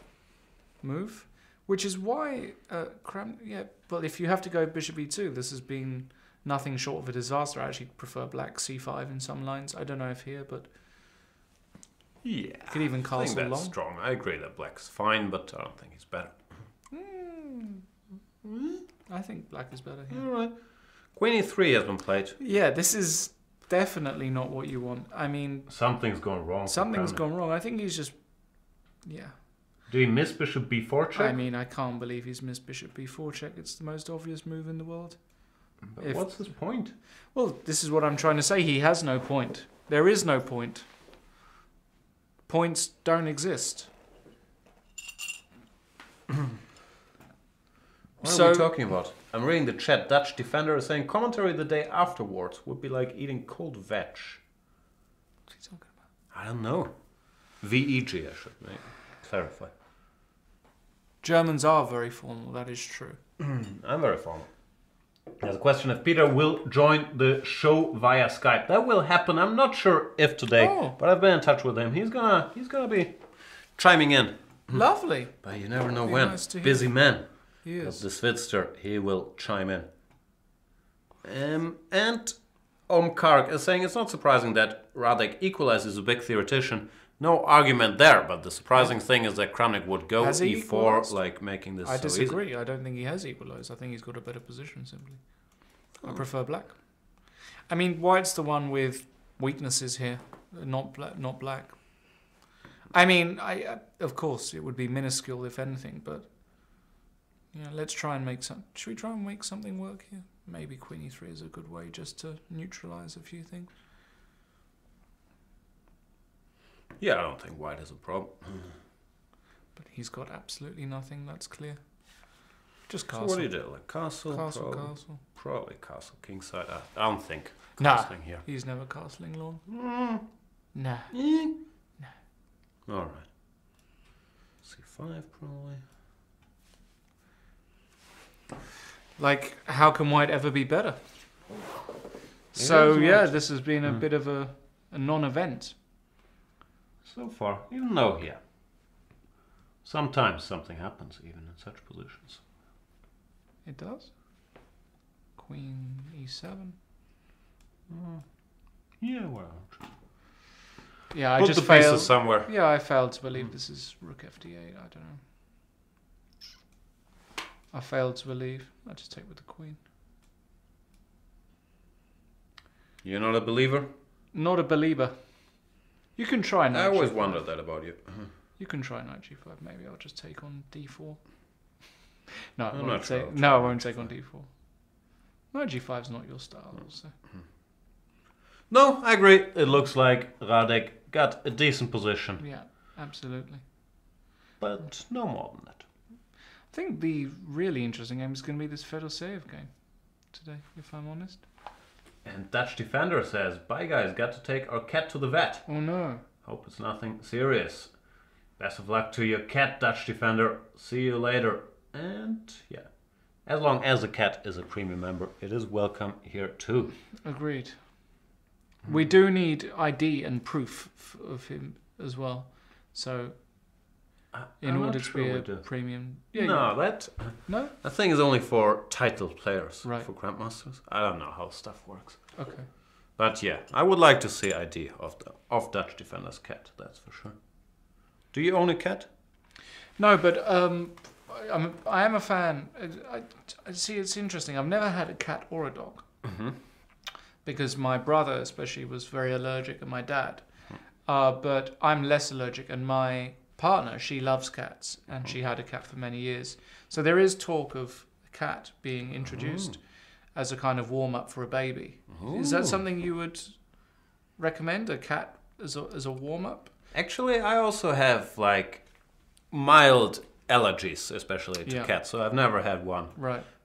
move, which is why but if you have to go bishop e2, this has been nothing short of a disaster. I actually prefer black c5 in some lines. I don't know if here, but yeah, you could even castle I think that's long. strong. I agree that black's fine, but I don't think he's better. I think black is better here. All right. Queen e3 has been played. Yeah, this is definitely not what you want. I mean... Something's gone wrong. Something's gone wrong. I think he's just... Yeah. Do he miss bishop b4 check? I mean, I can't believe he's missed bishop b4 check. It's the most obvious move in the world. But what's his point? Well, this is what I'm trying to say. He has no point. There is no point. Points don't exist. What are we talking about? I'm reading the chat. Dutch defender is saying commentary the day afterwards would be like eating cold veg. What's he talking about? I don't know. VEG, I should clarify. Germans are very formal, that is true. I'm very formal. There's a question if Peter will join the show via Skype. That will happen. I'm not sure if today, but I've been in touch with him. He's gonna be chiming in. Lovely. But you never know when. Nice to hear. Busy man. He is. The Svidster, he will chime in. And Karg is saying it's not surprising that Radek equalizes a big theoretician. No argument there, but the surprising thing is that Kramnik would go e4, like making this I so disagree. easy. I don't think he has equalized. I think he's got a better position, simply. I prefer black. I mean, white's the one with weaknesses here, not black. I mean, of course, it would be minuscule, if anything, but... Yeah, let's try and make some... Should we try and make something work here? Maybe queen e3 is a good way just to neutralize a few things. Yeah, I don't think white is a problem. But he's got absolutely nothing, that's clear. Just castle. So what do you do? Like castle? Castle. Probably castle, kingside. I don't think Nah, castling here. he's never castling long. Nah. No. Alright. C5 probably. Like, how can white ever be better? So, yeah, this has been a bit of a non-event. So far, even though here. Sometimes something happens even in such positions. It does. Queen e7. Yeah, well. Yeah, I Put just the failed. pieces somewhere. Yeah, I failed to believe this is rook fd8. I don't know. I failed to believe. I just take with the queen. You're not a believer? Not a believer. You can try knight I always g5. wondered that about you. You can try knight g5. Maybe I'll just take on d4. No, I I'm won't not sure take. I'll No, I try won't take on d4. Knight g5 is not your style, also. No, I agree. It looks like Radek got a decent position. Yeah, absolutely. But no more than that. I think the really interesting game is going to be this Fedoseev game today, if I'm honest. And Dutch Defender says, bye guys, got to take our cat to the vet. Oh no. Hope it's nothing serious. Best of luck to your cat, Dutch Defender. See you later. And yeah, as long as the cat is a premium member, it is welcome here too. Agreed. We do need ID and proof of him as well. So, in order to be a premium... Yeah, no? That thing is only for title players, right. For Grandmasters. I don't know how stuff works. Okay. But yeah, I would like to see ID of Dutch Defender's cat, that's for sure. Do you own a cat? No, but I am a fan. I see, it's interesting. I've never had a cat or a dog. Mm-hmm. Because my brother especially was very allergic, and my dad. But I'm less allergic, and my partner, she loves cats, and she had a cat for many years. So there is talk of a cat being introduced as a kind of warm-up for a baby. Is that something you would recommend, a cat as a warm-up? Actually, I also have like mild allergies, especially to cats, so I've never had one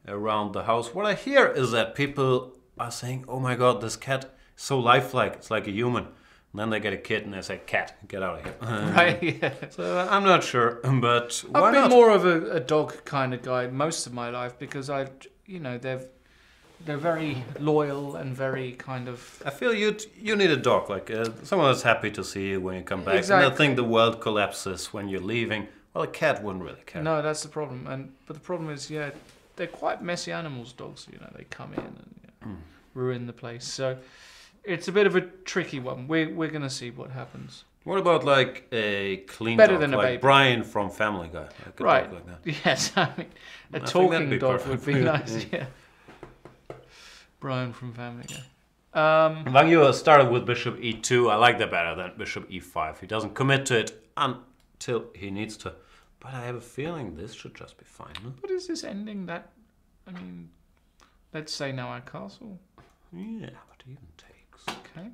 around the house. What I hear is that people are saying, oh my god, this cat is so lifelike, it's like a human. And then they get a kid and they say, cat, get out of here. Right, yeah. So I'm not sure, but why I've been more of a dog kind of guy most of my life because they're very loyal and very kind of... I feel you need a dog, like someone that's happy to see you when you come back. Exactly. And I think the world collapses when you're leaving. Well, a cat wouldn't really care. No, that's the problem. But the problem is, they're quite messy animals, dogs. They come in and ruin the place. So it's a bit of a tricky one. We're going to see what happens. What about like a clean Better dog, than a like baby. Brian from Family Guy? Like a Right. dog like that. Yes, I mean, a I think talking that'd be dog perfect. would be nice, yeah. Brian from Family Guy. When you started with Bishop E2, I like that better than Bishop E5. He doesn't commit to it until he needs to. But I have a feeling this should just be fine. No? What is this ending that... I mean, let's say now our castle. Yeah, but even takes. Okay.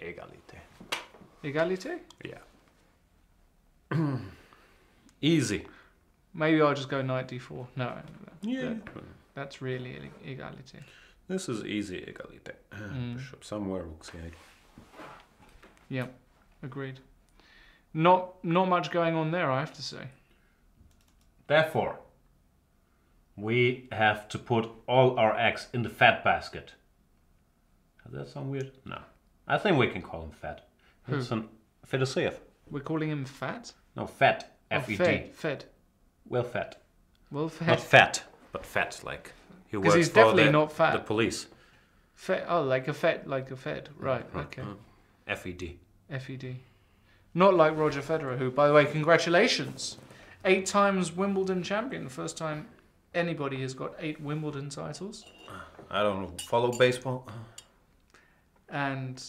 Egalite. Egalite? Yeah. Easy. Maybe I'll just go knight d4. No. Yeah. That's really egality. This is easy egalite. Bishop somewhere, rook c8. Yep, agreed. Not much going on there, I have to say. Therefore, we have to put all our eggs in the fat basket. Does that sound weird? No. I think we can call him fat. Who? It's an Fedoseev. We're calling him fat? No, fat. F-E-D. Fed. Well fat. Well fed. Not fat, but fat, like he works he's for definitely not fat. the police. Like a fed. Right, okay. F-E-D. F-E-D. Not like Roger Federer, who, by the way, congratulations. 8 times Wimbledon champion. The first time anybody has got 8 Wimbledon titles. I don't follow baseball. And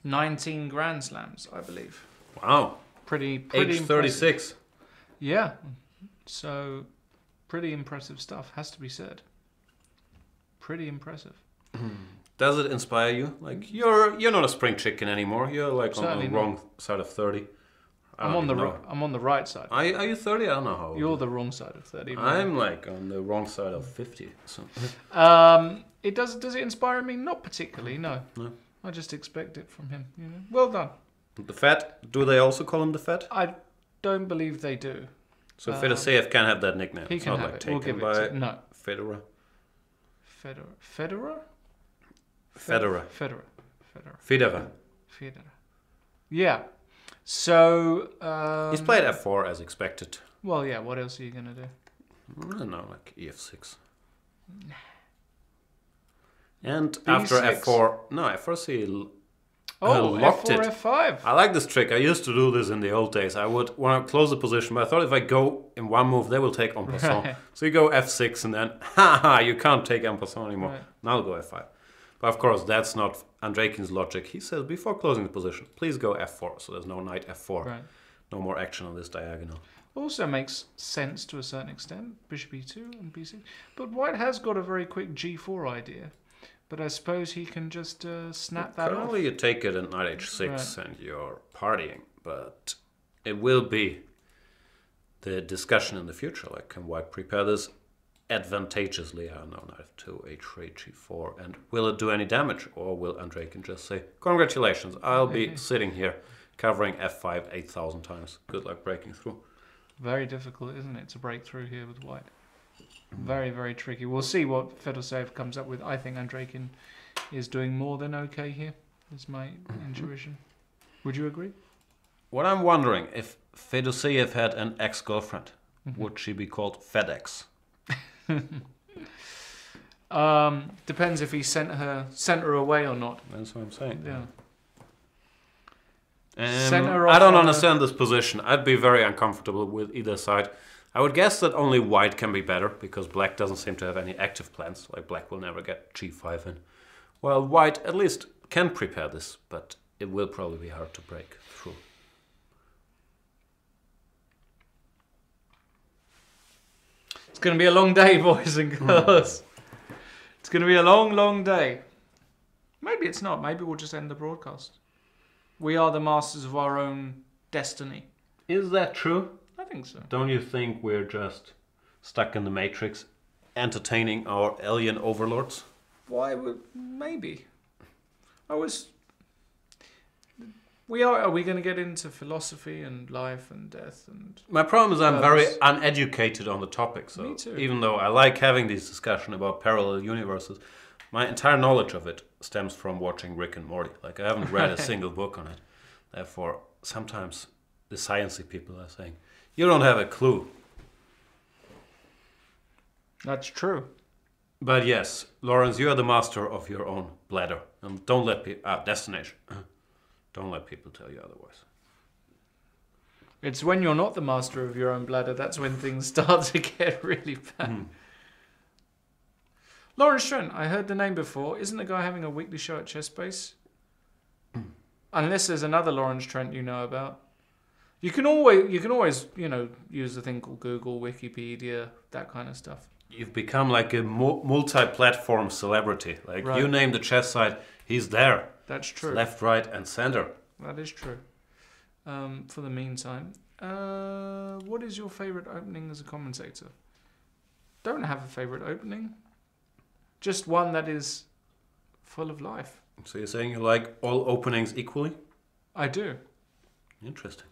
19 Grand Slams, I believe. Wow. Pretty Age 36. Yeah. So, pretty impressive stuff, has to be said. Pretty impressive. Does it inspire you? Like you're not a spring chicken anymore. You're like Certainly on the wrong side of 30. I'm on the right side. Are you 30? I don't know how old. You're the wrong side of 30. I'm like on the wrong side of 50. So. It does it inspire me? Not particularly, no. No. I just expect it from him. Well done. The Fat? Do they also call him the Fat? I don't believe they do. So Fedoseev can have that nickname. He it's can not have like it. We'll taken give by it to no. Federer. Federer? Federer. Yeah. So he's played f4 as expected. Well, yeah. What else are you gonna do? I don't know, like ef6. And B6. after f4, no, f4 he locked F4, it. F5. I like this trick. I used to do this in the old days. I would want to close the position, but I thought if I go in one move, they will take en passant. Right. So you go f6 and then, you can't take en passant anymore. Right. Now I'll go f5. But of course, that's not Andrekin's logic. He says, before closing the position, please go f4. So there's no knight f4. Right. No more action on this diagonal. Also makes sense to a certain extent. Bishop e2 and b6. But White has got a very quick g4 idea. But I suppose he can just snap that off. Currently you take it at knight h6 and you're partying. But it will be the discussion in the future. Like, can white prepare this advantageously? I don't know, knife 2, h3, g4, and will it do any damage? Or will Andrejkin just say, congratulations, I'll be sitting here covering f5 8,000 times. Good luck breaking through. Very difficult, isn't it, to break through here with white? Very, very tricky. We'll see what Fedoseev comes up with. I think Andrejkin is doing more than okay here, is my intuition. Would you agree? What I'm wondering, if Fedoseev had an ex-girlfriend, would she be called FedEx? Depends if he sent her away or not. That's what I'm saying. Yeah. I don't understand this position. I'd be very uncomfortable with either side. I would guess that only white can be better, because black doesn't seem to have any active plans. Like, black will never get g5 in. Well, white at least can prepare this, but it will probably be hard to break through. It's going to be a long day, boys and girls. It's going to be a long, long day. Maybe it's not. Maybe we'll just end the broadcast. We are the masters of our own destiny. Is that true? I think so. Don't you think we're just stuck in the Matrix, entertaining our alien overlords? Why would... Maybe. Are we going to get into philosophy and life and death and... My problem is I'm very uneducated on the topic. So me too. Even though I like having these discussions about parallel universes, my entire knowledge of it stems from watching Rick and Morty. Like, I haven't read a single book on it. Therefore, sometimes the sciencey people are saying, you don't have a clue. That's true. But yes, Lawrence, you are the master of your own bladder. And don't let people... destination. Don't let people tell you otherwise. It's when you're not the master of your own bladder, that's when things start to get really bad. Lawrence Trent, I heard the name before. Isn't the guy having a weekly show at Chessbase? Unless there's another Lawrence Trent you know about. You can always, use a thing called Google, Wikipedia, that kind of stuff. You've become like a multi-platform celebrity. Like, right. You name the chess site, he's there. That's true. Left, right, and center. That is true. For the meantime, what is your favorite opening as a commentator? Don't have a favorite opening. Just one that is full of life. So you're saying you like all openings equally? I do. Interesting.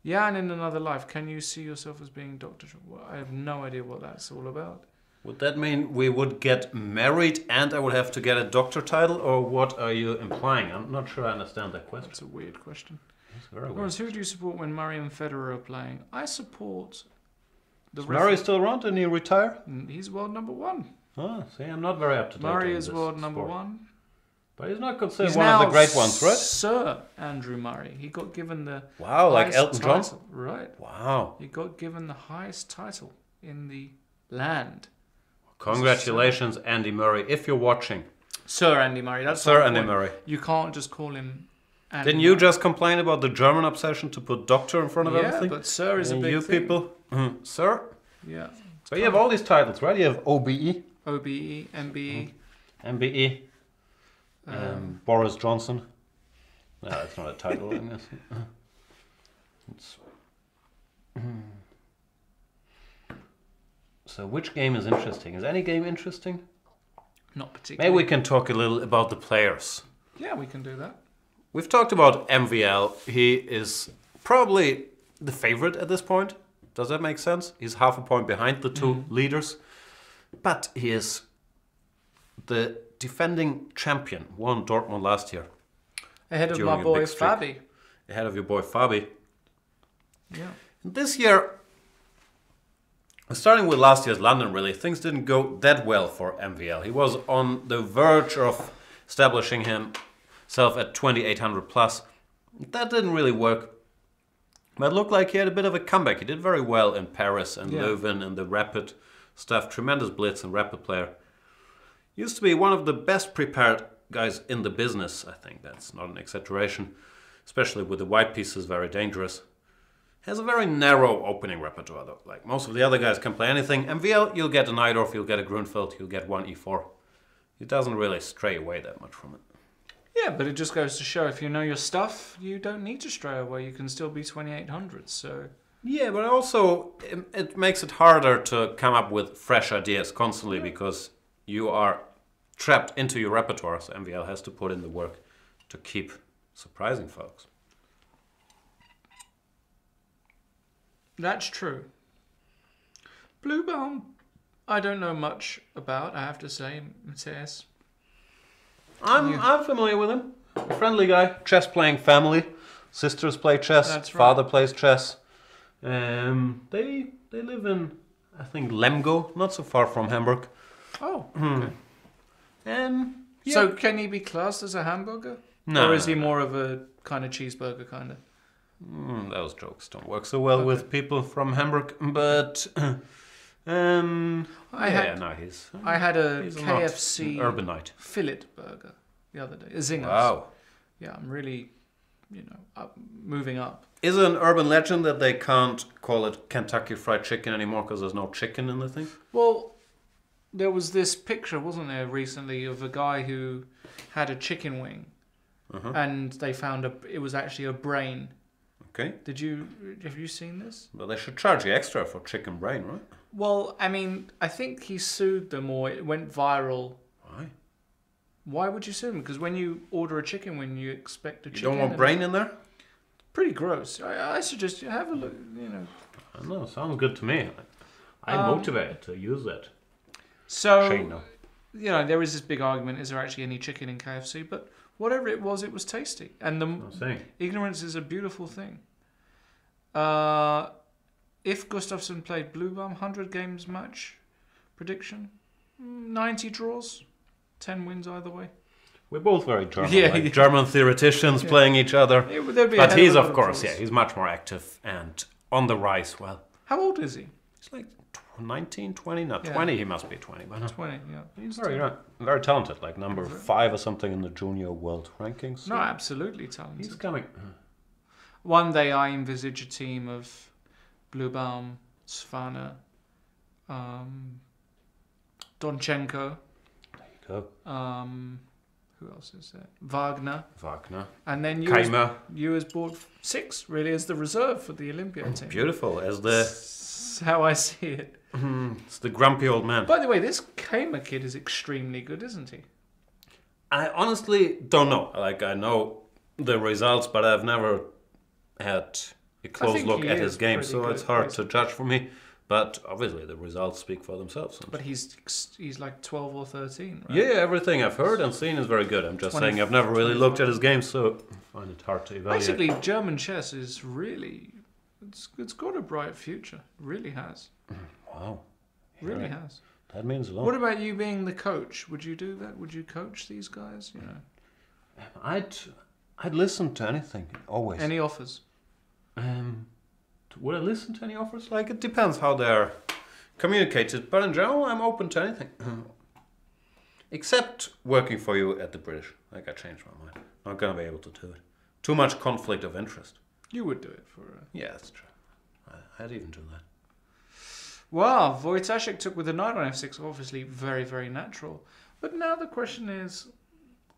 Yeah, and in another life, can you see yourself as being Dr. Well, I have no idea what that's all about. Would that mean we would get married and I would have to get a doctor title, or what are you implying? I'm not sure I understand that question. That's a weird question. That's very weird. Lawrence, who do you support when Murray and Federer are playing? I support... Is Murray still around? Didn't he retire? He's world number one. Oh, see, I'm not very up to date. Murray is world number one. But he's not considered one of the great ones, right? Sir Andrew Murray. He got given the like Elton John? title. Right. Wow. He got given the highest title in the land. Congratulations, Andy Murray, if you're watching. Sir Andy Murray. That's Sir Andy Murray. You can't just call him Andy Didn't you Murray. just complain about the German obsession to put doctor in front of everything? Yeah, but Sir is a big you thing. People, Sir? Yeah. So you have all these titles, right? You have OBE. OBE, MBE. MBE. Boris Johnson. No, that's not a title, I guess. So which game is interesting? Is any game interesting? Not particularly. Maybe we can talk a little about the players. Yeah, we can do that. We've talked about MVL. He is probably the favorite at this point. Does that make sense? He's half a point behind the two leaders. But he is the defending champion. Won Dortmund last year. Ahead of my boy Fabi. Ahead of your boy Fabi. Yeah. This year, starting with last year's London, really, things didn't go that well for MVL. He was on the verge of establishing himself at 2,800 plus. That didn't really work. But it looked like he had a bit of a comeback. He did very well in Paris and Leuven and the rapid stuff. Tremendous blitz and rapid player. Used to be one of the best prepared guys in the business, I think. That's not an exaggeration. Especially with the white pieces, very dangerous. Has a very narrow opening repertoire, though. Like, most of the other guys can play anything. MVL, you'll get a Najdorf, you'll get a Grunfeld, you'll get one E4. He doesn't really stray away that much from it. Yeah, but it just goes to show if you know your stuff, you don't need to stray away. You can still be 2800. So yeah, but also it makes it harder to come up with fresh ideas constantly because you are trapped into your repertoire. So MVL has to put in the work to keep surprising folks. That's true. Bluebaum, I don't know much about, I have to say, Matthias. I'm familiar with him. A friendly guy, chess-playing family. Sisters play chess. That's right. Father plays chess. They live in, I think, Lemgo, not so far from Hamburg. Oh, okay. Yeah. So can he be classed as a hamburger? No. Or is he more of a kind of cheeseburger kind of? Those jokes don't work so well with people from Hamburg, but I had a he's KFC not an urbanite fillet burger the other day. A Zingers. Wow. Yeah, I'm really, moving up. Is it an urban legend that they can't call it Kentucky Fried Chicken anymore because there's no chicken in the thing? Well, there was this picture, wasn't there, recently of a guy who had a chicken wing, and they found it was actually a brain. Okay. Have you seen this? Well, they should charge you extra for chicken brain, right? Well, I mean, I think he sued them or it went viral. Why? Why would you sue them? Because when you order a chicken wing, you expect a chicken. You don't want brain in there? Pretty gross. I suggest you have a look, I don't know, sounds good to me. I'm motivated to use that. So, Shane, no. There is this big argument, is there actually any chicken in KFC? But whatever it was tasty. And ignorance is a beautiful thing. If Gustafsson played Bluebaum, 100 games match prediction, 90 draws, 10 wins either way. We're both very German, German theoreticians playing each other. But he's, of course, he's much more active and on the rise. Well, how old is he? He's like 19, 20, not 20. He must be 20 by now. 20, yeah. He's very talented, like number 5 or something in the junior world rankings. So no, absolutely talented. He's coming. One day I envisage a team of Bluebaum, Svana, Donchenko. There you go. Who else is there? Wagner. And then you as bought 6, really, as the reserve for the Olympia team. Beautiful, That's how I see it. It's the grumpy old man. By the way, this Kamer kid is extremely good, isn't he? I honestly don't know. Like, I know the results, but I've never had a close look at his game, so it's hard to judge for me. But obviously, the results speak for themselves. But he's like 12 or 13, right? Yeah, everything I've heard and seen is very good. I'm just saying I've never really looked at his game, so I find it hard to evaluate. Basically, German chess is really... It's got a bright future. It really has. Wow. Really has. That means a lot. What about you being the coach? Would you do that? Would you coach these guys? I'd listen to anything, always. Any offers? Would I listen to any offers? Like, it depends how they're communicated, but in general, I'm open to anything. Except working for you at the British. Like, I changed my mind. Not gonna be able to do it. Too much conflict of interest. You would do it for... Yeah, that's true. I'd even do that. Wow, Wojtaszek took with the knight on f6, obviously very, very natural. But now the question is,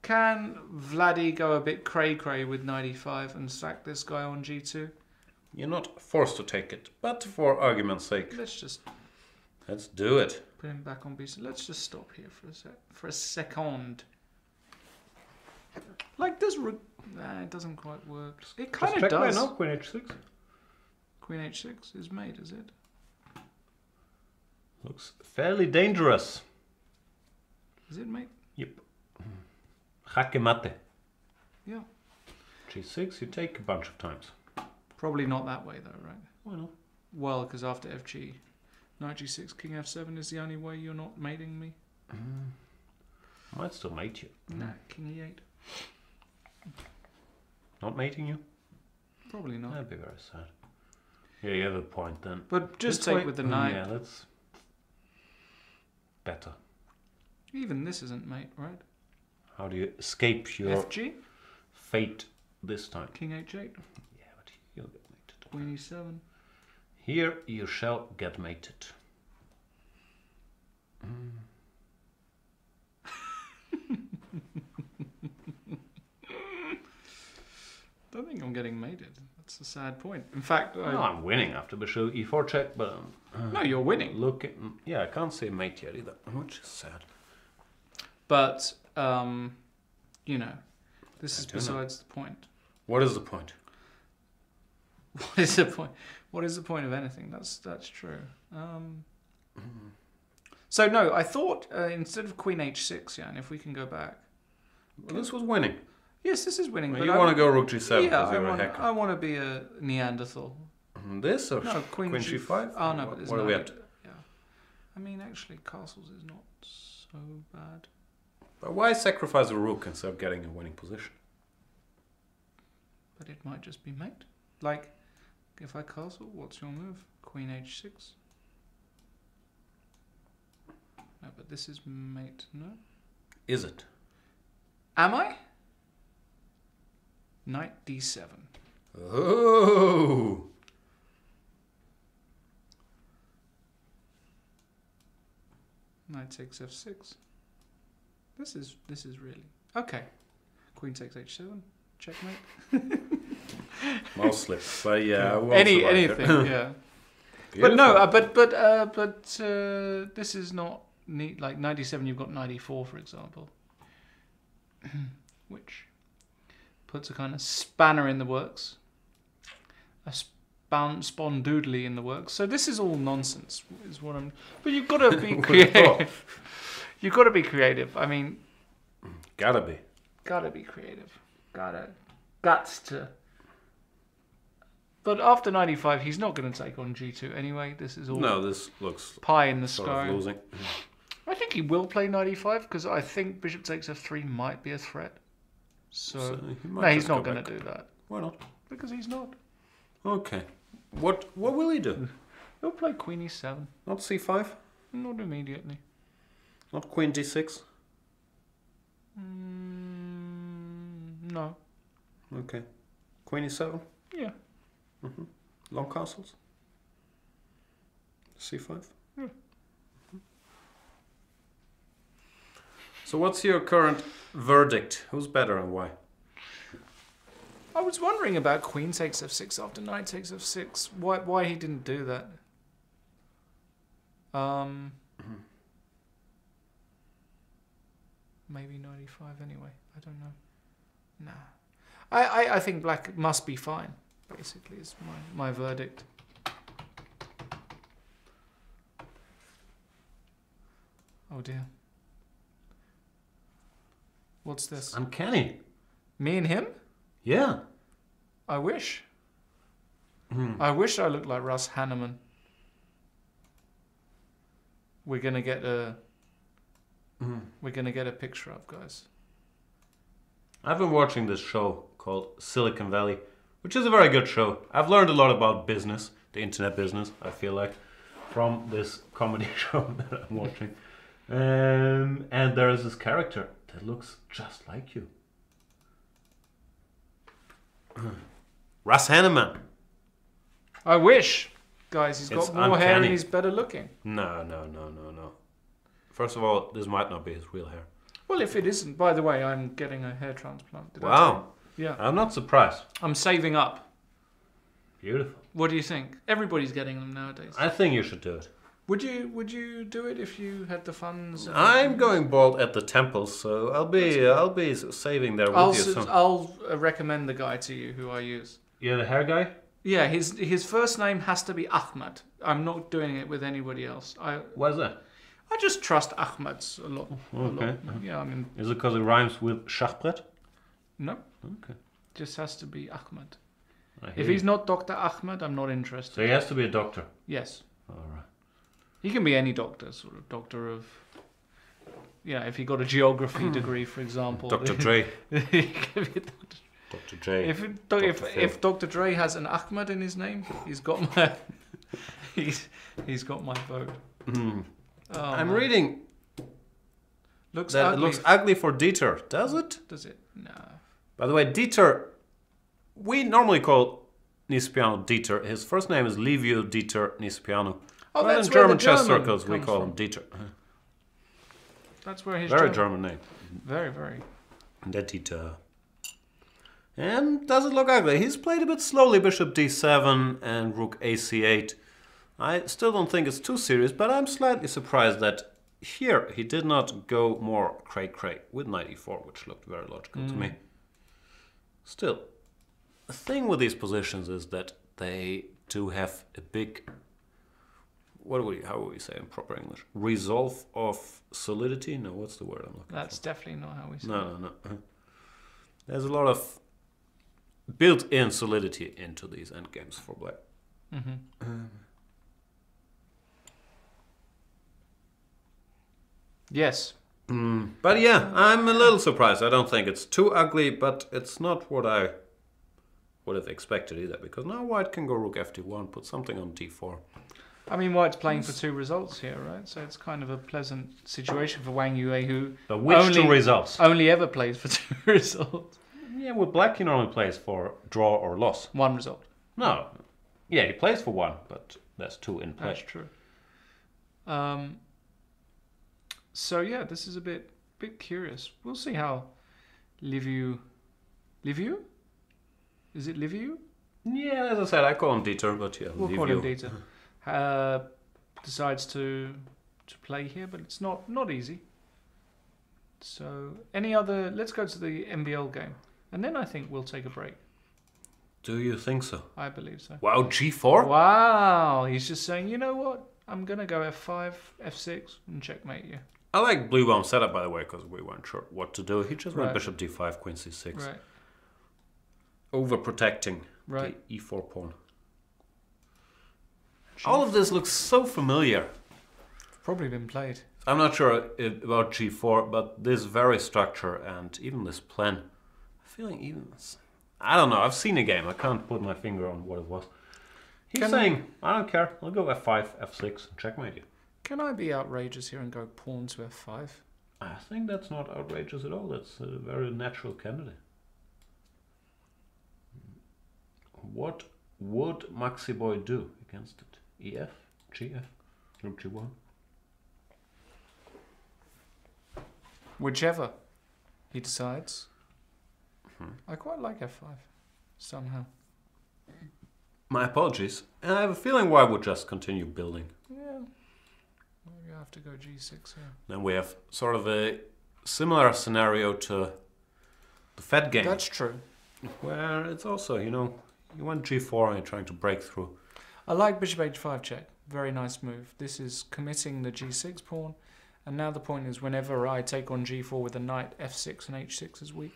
can Vladdy go a bit cray-cray with knight e5 and sack this guy on g2? You're not forced to take it, but for argument's sake. Let's do it. Put him back on b6. Let's just stop here for a second. Like this... Nah, it doesn't quite work. It kind of does. No, Queen h6. Queen h6 is mate, is it? Looks fairly dangerous. Is it mate? Yep. Jaque mate. Yeah. g6 you take a bunch of times. Probably not that way though, right? Why not? Well, because after fg, knight g6, king f7 is the only way you're not mating me. I might still mate you. Nah, king e8. Not mating you? Probably not. That'd be very sad. Yeah, you have a point then. But just take with the knight. Yeah, that's better. Even this isn't mate, right? How do you escape your FG? Fate this time? King h8. Yeah, but you'll get mated. Queen e7. Here you shall get mated. don't think I'm getting mated. That's a sad point. In fact, I'm winning after Bishop E4 check, but no, you're winning. Yeah, I can't see a mate yet either, which is sad. But you know, this is besides the point. What is the point? What is the point? What is the point of anything? That's true. So no, I thought instead of Queen H6, Jan, if we can go back. Well, this was winning. Yes, this is winning. Well, you want to go Rook G7 because you're a hacker. I want to be a Neanderthal. This or no, Queen G5? Oh no, but there's what no. Are we at? Yeah, I mean actually, castles is not so bad. But why sacrifice a rook instead of getting a winning position? But it might just be mate. Like, if I castle, what's your move? Queen H6. No, but this is mate. No. Is it? Am I? Knight D7. Oh. Knight takes F6. This is really okay. Queen takes H7. Checkmate. Mouse slip. But yeah, anything. Yeah. But no. But this is not neat. Like 97, you've got 94, for example, which puts a kind of spanner in the works, a spondoodly in the works. So this is all nonsense, is what I'm. But you've got to be creative. You've got to be creative. I mean, gotta be creative. Guts to. But after 95, he's not going to take on G2 anyway. This is all. No, this looks pie in the sort sky. Of losing. I think he will play 95 because I think Bishop takes F3 might be a threat. So he's not going to do that. Why not? Because he's not. Okay. What will he do? He'll play Queen E7. Not C5? Not immediately. Not Queen D6? No. Okay. Queen E7? Yeah. Long castles? C5? Yeah. So what's your current verdict? Who's better and why? I was wondering about Queen takes F6 after Knight takes F6. Why he didn't do that? Maybe 95 anyway. I don't know. Nah. I think black must be fine, basically, is my verdict. Oh dear. What's this? Uncanny. Me and him? Yeah. I wish. I wish I looked like Russ Hanneman. We're gonna get a picture up, guys. I've been watching this show called Silicon Valley, which is a very good show. I've learned a lot about business, the internet business, I feel like, from this comedy show that I'm watching. And there is this character that looks just like you. Russ Hanneman. I wish. Guys, he's got more hair and uncanny. he's better looking. No. First of all, this might not be his real hair. Well, if it isn't, by the way, I'm getting a hair transplant. Did I tell Wow. you? Yeah. I'm not surprised. I'm saving up. Beautiful. What do you think? Everybody's getting them nowadays. I think you should do it. Would you do it if you had the funds? I'm going bald at the temples, so I'll be saving there with you soon. I'll recommend the guy to you who I use. Yeah, the hair guy? Yeah, his first name has to be Ahmed. I'm not doing it with anybody else. Why's that? I just trust Ahmeds a lot. Okay. Yeah, I mean. Is it because it rhymes with Schachbrett? No. Okay. Just has to be Ahmed. If he's not Dr. Ahmed, I'm not interested. So he has to be a doctor? Yes. All right. He can be any doctor, sort of doctor of. Yeah, if he got a geography degree, for example. Dr. Dre. He can be Dr. J. If Dr. Dre has an Ahmed in his name, he's got my he's got my vote. Oh, I'm reading looks that ugly. it looks ugly for Dieter. Does it? Does it? No. By the way, Dieter, we normally call Nispiano Dieter. His first name is Livio Dieter Nispiano. Oh, but that's in where German the chess German circles, we comes call from. him Dieter. That's where his Very German name. Very, very. Der Dieter. And does it look ugly? He's played a bit slowly, bishop d7 and rook ac8. I still don't think it's too serious, but I'm slightly surprised that here he did not go more cray-cray with knight e4, which looked very logical to me. Still, the thing with these positions is that they do have a big, how would we say in proper English? Resolve of solidity? No, what's the word I'm looking for? That's definitely not how we say it. No. There's a lot of built-in solidity into these endgames for black. Yes. But yeah, I'm a little surprised. I don't think it's too ugly, but it's not what I would have expected either, because now white can go rook fd1, put something on d4. I mean, white's playing for 2 results here, right? So it's kind of a pleasant situation for Wang Yue, who But which 2 results? Only ever plays for 2 results. Yeah, with black he normally plays for draw or loss. 1 result. No. Yeah, he plays for 1, but there's 2 in play. That's true. So yeah, this is a bit curious. We'll see how Liviu? Is it Liviu? Yeah, as I said, I call him Dieter, but yeah, we'll call him Dieter. Decides to play here, but it's not easy. So let's go to the MBL game, and then I think we'll take a break. Do you think so? I believe so. Wow, g4? Wow, he's just saying, you know what? I'm gonna go f5, f6, and checkmate you. I like blue bomb setup, by the way, because we weren't sure what to do. He just went bishop d5, queen c6. Right. Overprotecting the e4 pawn. All of this looks so familiar. Probably been played. I'm not sure about g4, but this very structure and even this plan, I'm feeling I don't know, I've seen a game. I can't put my finger on what it was. He's saying, I don't care, I'll go f5, f6, and checkmate you. Can I be outrageous here and go pawn to f5? I think that's not outrageous at all. That's a very natural candidate. What would Maxi Boy do against it? EF? GF? Rook g1? Whichever he decides. I quite like f5, somehow. My apologies. I have a feeling why would just continue building. Yeah. Maybe I have to go g6 here. Then we have sort of a similar scenario to the Fed game. That's true. Where it's also, you went g4 and you're trying to break through. I like bishop h5 check. Very nice move. This is committing the g6 pawn. And now the point is, whenever I take on g4 with a knight, f6 and h6 is weak.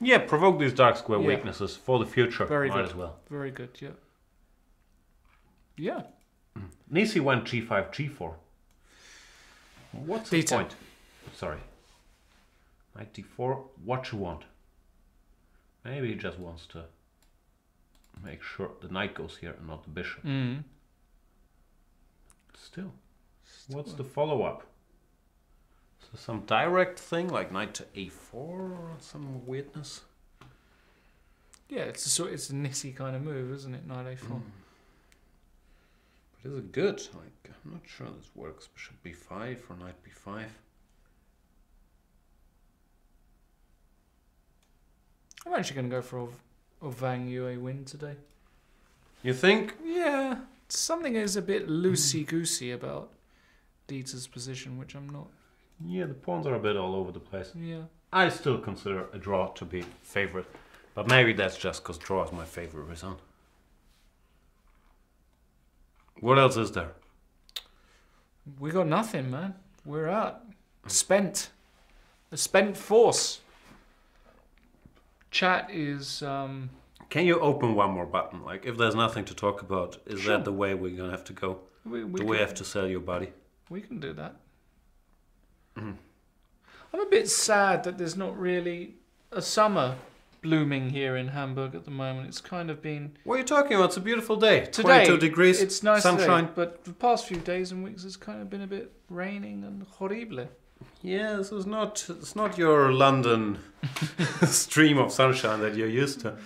Yeah, provoke these dark square weaknesses for the future. Very Might good. as well. Very good, yeah. Yeah. Nisi went g5, g4. What's the point? Sorry. Knight d4, what you want. Maybe he just wants to make sure the knight goes here and not the bishop. Still, what's the follow-up? So some direct thing like knight to a4 or some weirdness? Yeah, it's a Nisi kind of move, isn't it? Knight a4. But is it good? Like, I'm not sure this works. Bishop b5 or knight b5. I'm actually going to go for a Wang Yue win today. You think? Yeah. Something is a bit loosey-goosey about Dieter's position, which I'm not. Yeah, the pawns are a bit all over the place. Yeah. I still consider a draw to be favorite. But maybe that's just because draw is my favorite result. What else is there? We got nothing, man. We're out. Spent. A spent force. Chat is... Can you open one more button? Like, if there's nothing to talk about, is that the way we're going to have to go? Do we have to sell your body? We can do that. I'm a bit sad that there's not really a summer blooming here in Hamburg at the moment. It's kind of been... What are you talking about? It's a beautiful day. Today, 22 degrees, it's nice sunshine. Today, but the past few days and weeks it's kind of been a bit raining and horrible. Yeah, this is it's not your London stream of sunshine that you're used to.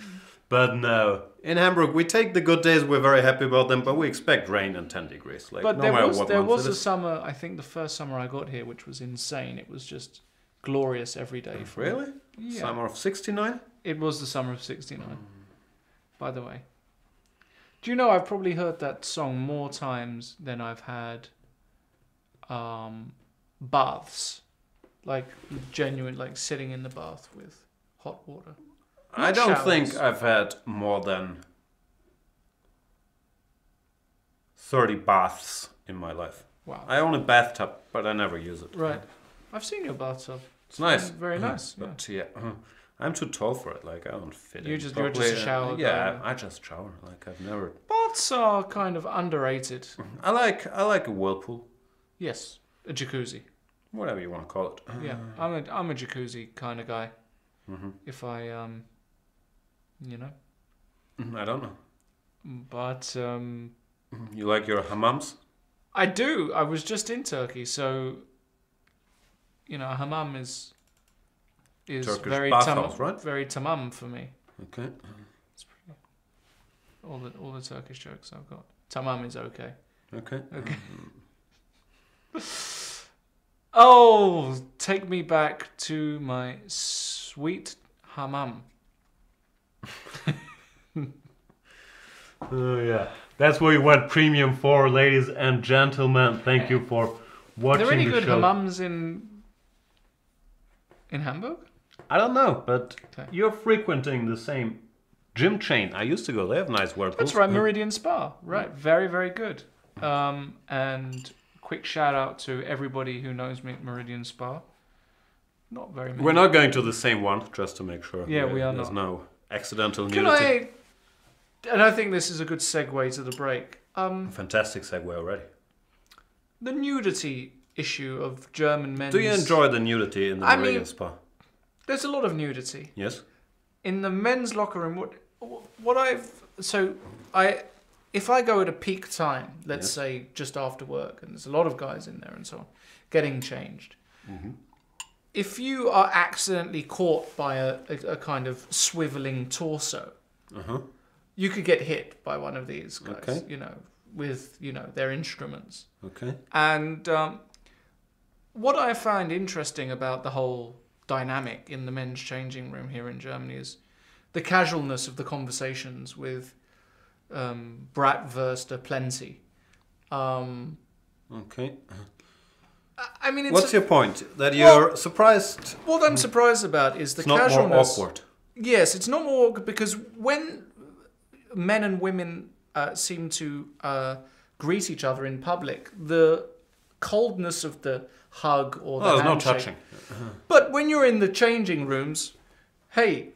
But no, in Hamburg we take the good days, we're very happy about them, but we expect rain and 10 degrees. Like, but no there was a summer, I think the first summer I got here, which was insane. It was just glorious every day. Really? Yeah. Summer of 69? It was the summer of '69. By the way, do you know I've probably heard that song more times than I've had baths, like genuine, like sitting in the bath with hot water. I don't think I've had more than 30 baths in my life. Wow. I own a bathtub, but I never use it. Right. I've seen your bathtub. It's nice. Very nice. Yeah. But yeah, I'm too tall for it. Like I don't fit You're in. just a shower Yeah, guy. I just shower. Like I've never. Baths are kind of underrated. I like a whirlpool. Yes, a jacuzzi. Whatever you want to call it. Yeah, I'm a jacuzzi kind of guy. Mm-hmm. If I you know. I don't know. But You like your hammams? I do. I was just in Turkey, so you know, a hammam is Turkish very bathhouse, right? Very tamam for me. Okay. It's pretty. All the Turkish jokes I've got. Tamam is okay. Okay. Okay. Oh, take me back to my sweet hammam. Oh yeah, that's what you went premium for, ladies and gentlemen. Thank you for watching Are there any the good show. hammams in Hamburg? I don't know, but Okay. you're frequenting the same gym chain. I used to go. They have nice whirlpools. That's right, Meridian Spa. Right, very, very good. And quick shout out to everybody who knows me at Meridian Spa. Not very many. We're not going to the same one, just to make sure. Yeah, we are There's not. no accidental Can nudity. and I think this is a good segue to the break. Fantastic segue already. The nudity issue of German men's... Do you enjoy the nudity in the I Meridian mean- Spa? There's a lot of nudity. Yes. In the men's locker room, if I go at a peak time, let's Yes. say just after work, and there's a lot of guys in there and so on, getting changed. Mm-hmm. If you are accidentally caught by a kind of swiveling torso, Uh-huh. you could get hit by one of these guys, Okay. you know, with, you know, their instruments. Okay. And what I find interesting about the whole dynamic in the men's changing room here in Germany is the casualness of the conversations with Bratwurst plenty. Okay. I mean, What's your point? That you're surprised? What I'm surprised about is the It's not more casualness. awkward. Yes, it's not more awkward because when men and women seem to greet each other in public, the coldness of the hug or the Oh, there's no handshake. touching. But when you're in the changing rooms, hey,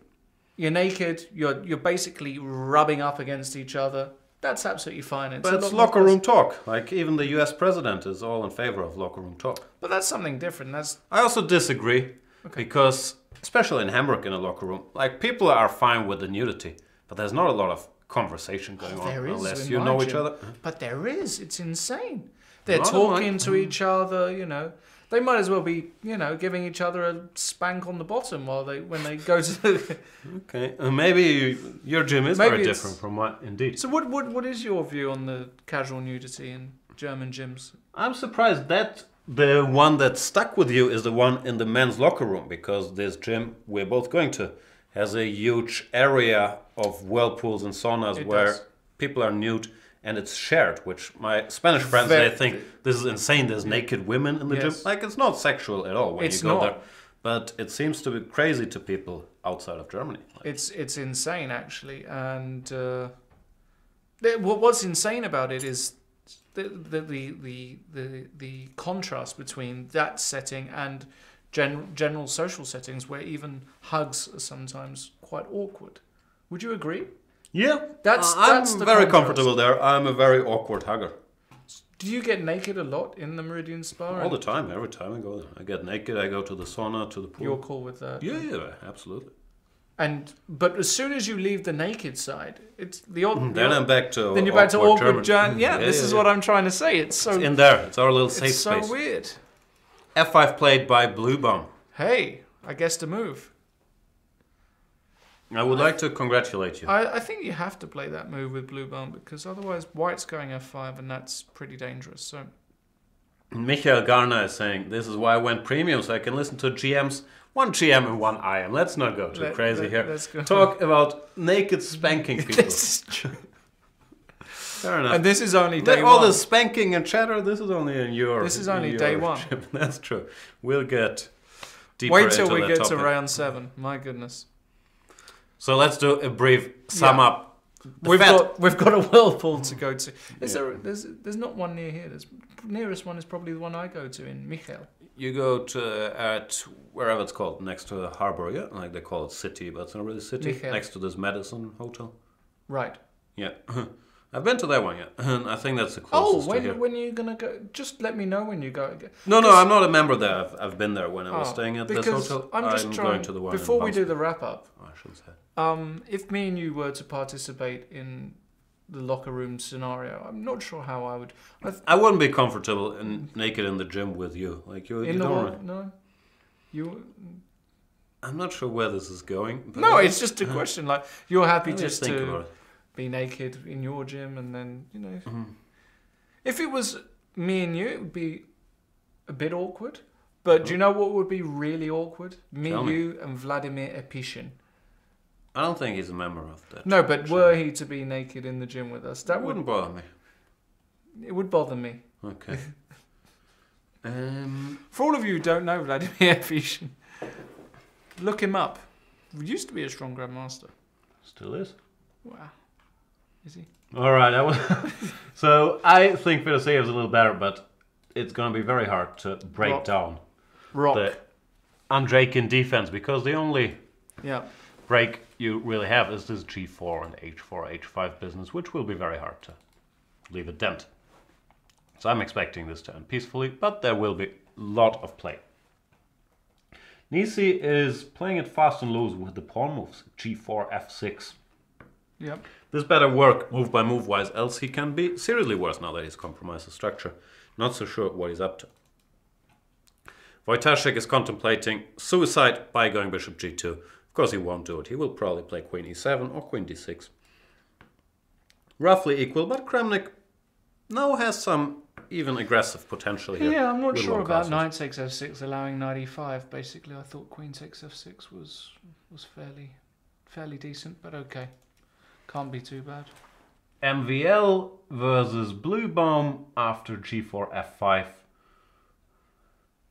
you're naked, you're basically rubbing up against each other. That's absolutely fine. But a it's lot more locker room talk. Like even the U.S. president is all in favor of locker room talk. But that's something different. I also disagree because, especially in Hamburg in a locker room, like people are fine with the nudity, but there's not a lot of conversation going on there is unless in you my know each gym. other. But there is. It's insane. They're Not talking mine. to each other, you know. They might as well be, you know, giving each other a spank on the bottom when they go to the... Okay, maybe your gym is Maybe very it's- different from mine, indeed. So what is your view on the casual nudity in German gyms? I'm surprised that the one that stuck with you is the one in the men's locker room, because this gym we're both going to has a huge area of whirlpools and saunas It where does. people are nude and it's shared, which my Spanish friends, they think this is insane. There's naked women in the gym. Yes. like it's not sexual at all when It's you go not. there. But it seems to be crazy to people outside of Germany. Like, It's insane, actually. And what's insane about it is the contrast between that setting and general social settings where even hugs are sometimes quite awkward. Would you agree? yeah, That's I'm the very contrast. comfortable there. I'm a very awkward hugger. Do you get naked a lot in the Meridian Spa? All the time, every time I go there. I get naked, I go to the sauna, to the pool. You're cool with that? Yeah, absolutely. But as soon as you leave the naked side, it's the odd. Then I'm back to Then you're back to awkward German. Yeah, Yeah, this is what I'm trying to say. It's so It's in there. It's our little safe it's so space. weird. F5 played by Blue Bomb. Hey, I guessed a move. I would like to congratulate you. I think you have to play that move with Blue Bomb because otherwise White's going F5 and that's pretty dangerous. So Michael Garner is saying, this is why I went premium, so I can listen to GMs, one GM and one IM. Let's not go too crazy here. Let's go. Talk about naked spanking people. This is true. Fair enough. And this is only day all one. the spanking and chatter, this is only in your... This is only day one. That's true. We'll get deeper Wait till into we that get topic. to round 7. My goodness. So let's do a brief sum up. We've got a whirlpool to go to. There's not one near here. Nearest one is probably the one I go to in Michael. You go to at wherever it's called, next to the harbour, yeah? Like they call it city, but it's not really city. Michael. Next to this medicine hotel. Right. Yeah. I've been to that one, yeah. And I think that's the closest to here. When are you going to go? Just let me know when you go. No, I'm not a member there. I've been there when I was staying at this hotel. I'm just trying, going to the one before in we do the wrap-up, I should say. if me and you were to participate in the locker room scenario, I'm not sure how I would. I wouldn't be comfortable naked in the gym with you. Like you In the don't. what? No. You. I'm not sure where this is going. But No, it's just a question. Like you're happy just think to about it. be naked in your gym, and then if it was me and you, it would be a bit awkward. But do you know what would be really awkward? Tell me. You, and Vladimir Epishin. I don't think he's a member of that. No, but were he to be naked in the gym with us, that wouldn't bother me. It would bother me. Okay. For all of you who don't know Vladimir Epishin, look him up. He used to be a strong Grandmaster. Still is. Wow. Is he? All right. So I think Peter Svidler is a little better, but it's going to be very hard to break down the Andrakin defense, because the only break you really have is this G4 and H4, H5 business, which will be very hard to leave a dent. So I'm expecting this to end peacefully, but there will be a lot of play. Nisi is playing it fast and loose with the pawn moves, G4, F6. Yep. This better work move by move wise, else he can be seriously worse now that he's compromised the structure. Not so sure what he's up to. Wojtaszek is contemplating suicide by going bishop G2. Of course he won't do it. He will probably play queen E7 or queen D6. Roughly equal, but Kramnik now has some even aggressive potential here. Yeah, I'm not with sure long about castles. knight takes f6 allowing knight e5. Basically, I thought queen takes f6 was fairly decent, but okay. Can't be too bad. MVL versus Blue Bomb after G4, F5.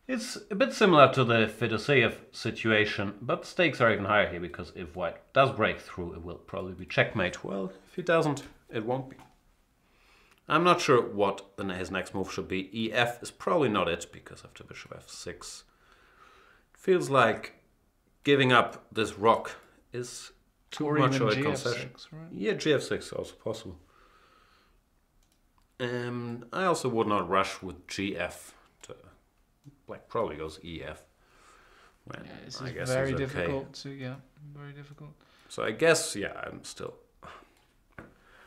It's a bit similar to the Fedoseev situation, but stakes are even higher here, because if white does break through, it will probably be checkmate. Well, if he doesn't, it won't be. I'm not sure what his next move should be. EF is probably not it, because after bishop F6, it feels like giving up this rock is too much of a concession. Right? Yeah, GF6 is also possible. I also would not rush with GF. Black probably goes EF. When Yeah, this I is guess very it's difficult to, very difficult. So I guess, I'm still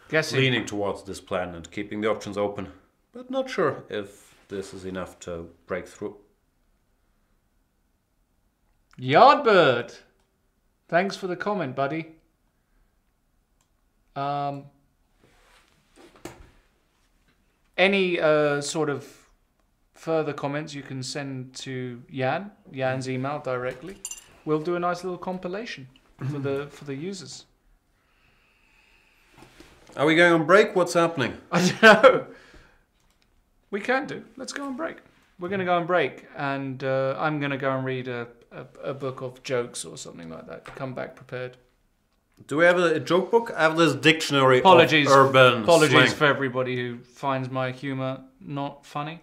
Guessing. leaning towards this plan and keeping the options open, but not sure if this is enough to break through. Yardbird! Thanks for the comment, buddy. Any sort of further comments you can send to Jan's email directly. We'll do a nice little compilation for the users. Are we going on break? What's happening? I don't know. We can do. Let's go on break. We're going to go on break, and I'm going to go and read a book of jokes or something like that. Come back prepared. Do we have a joke book? I have this dictionary Apologies, of urban apologies slang. for everybody who finds my humour not funny.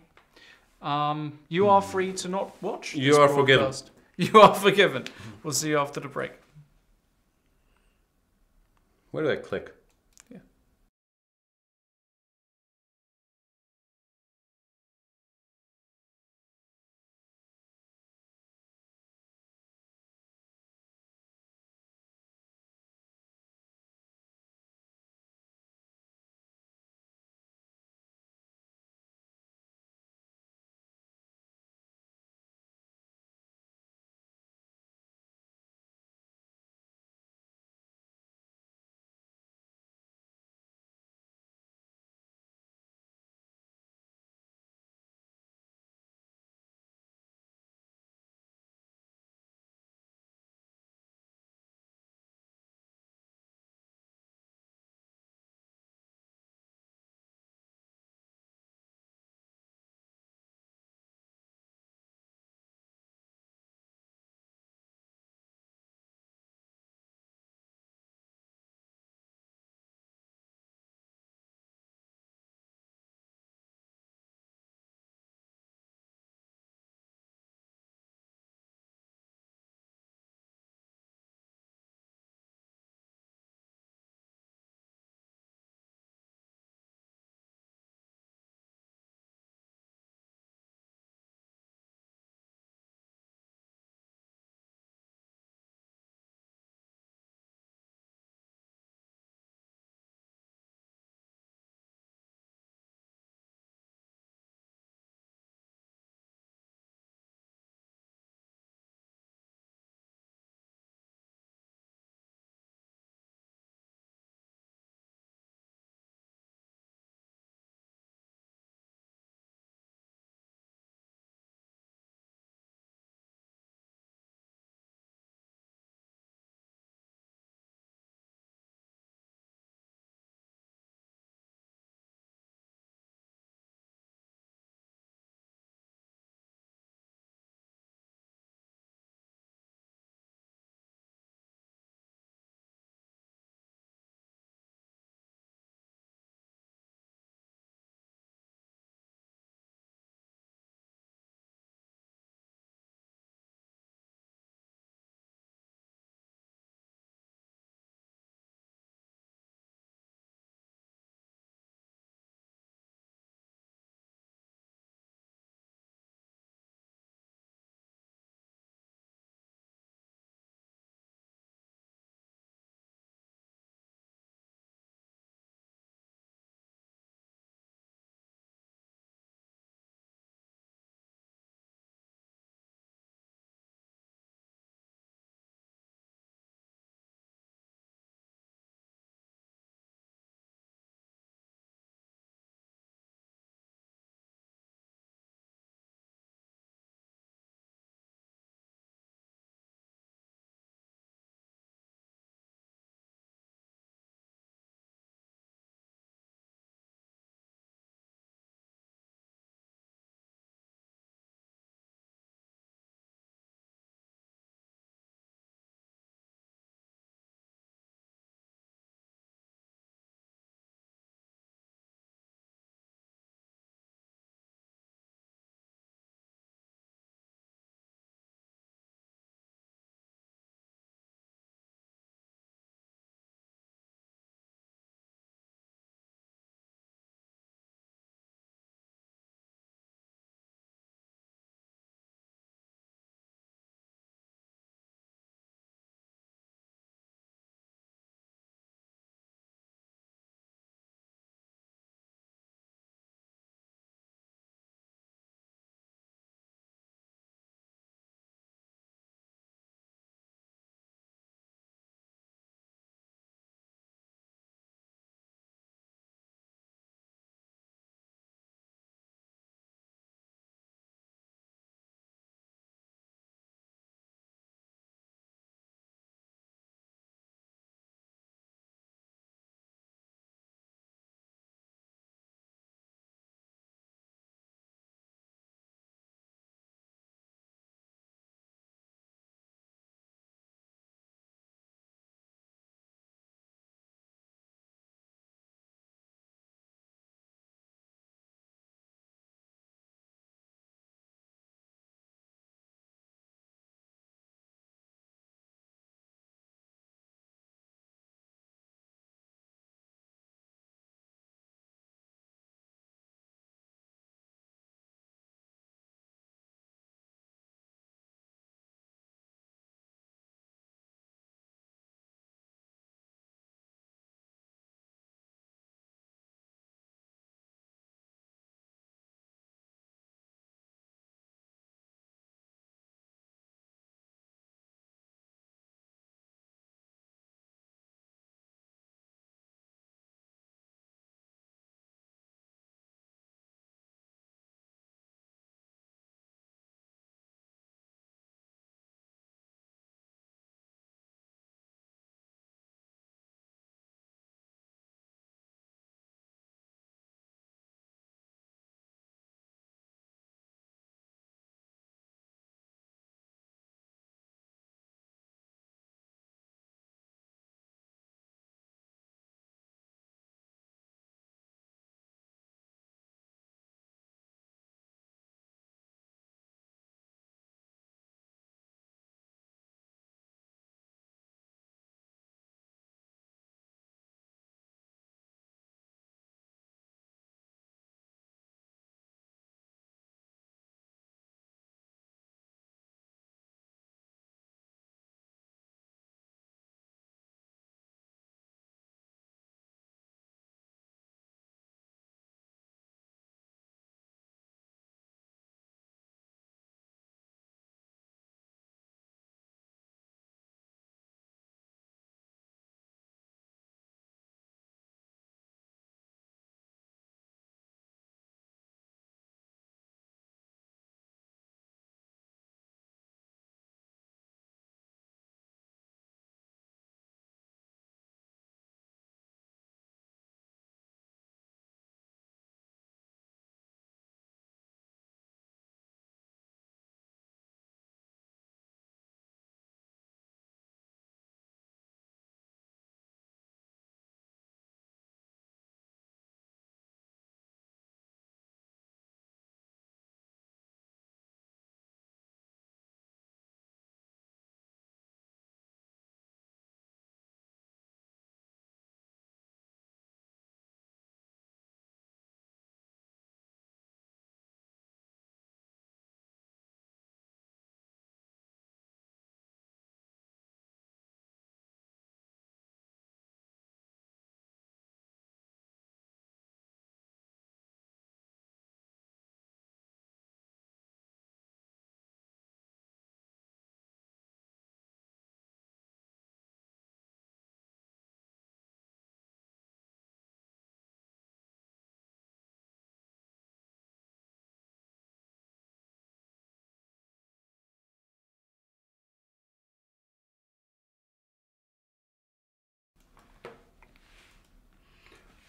You are free to not watch. You this are forgiven. broadcast. You are forgiven. We'll see you after the break. Where do I click?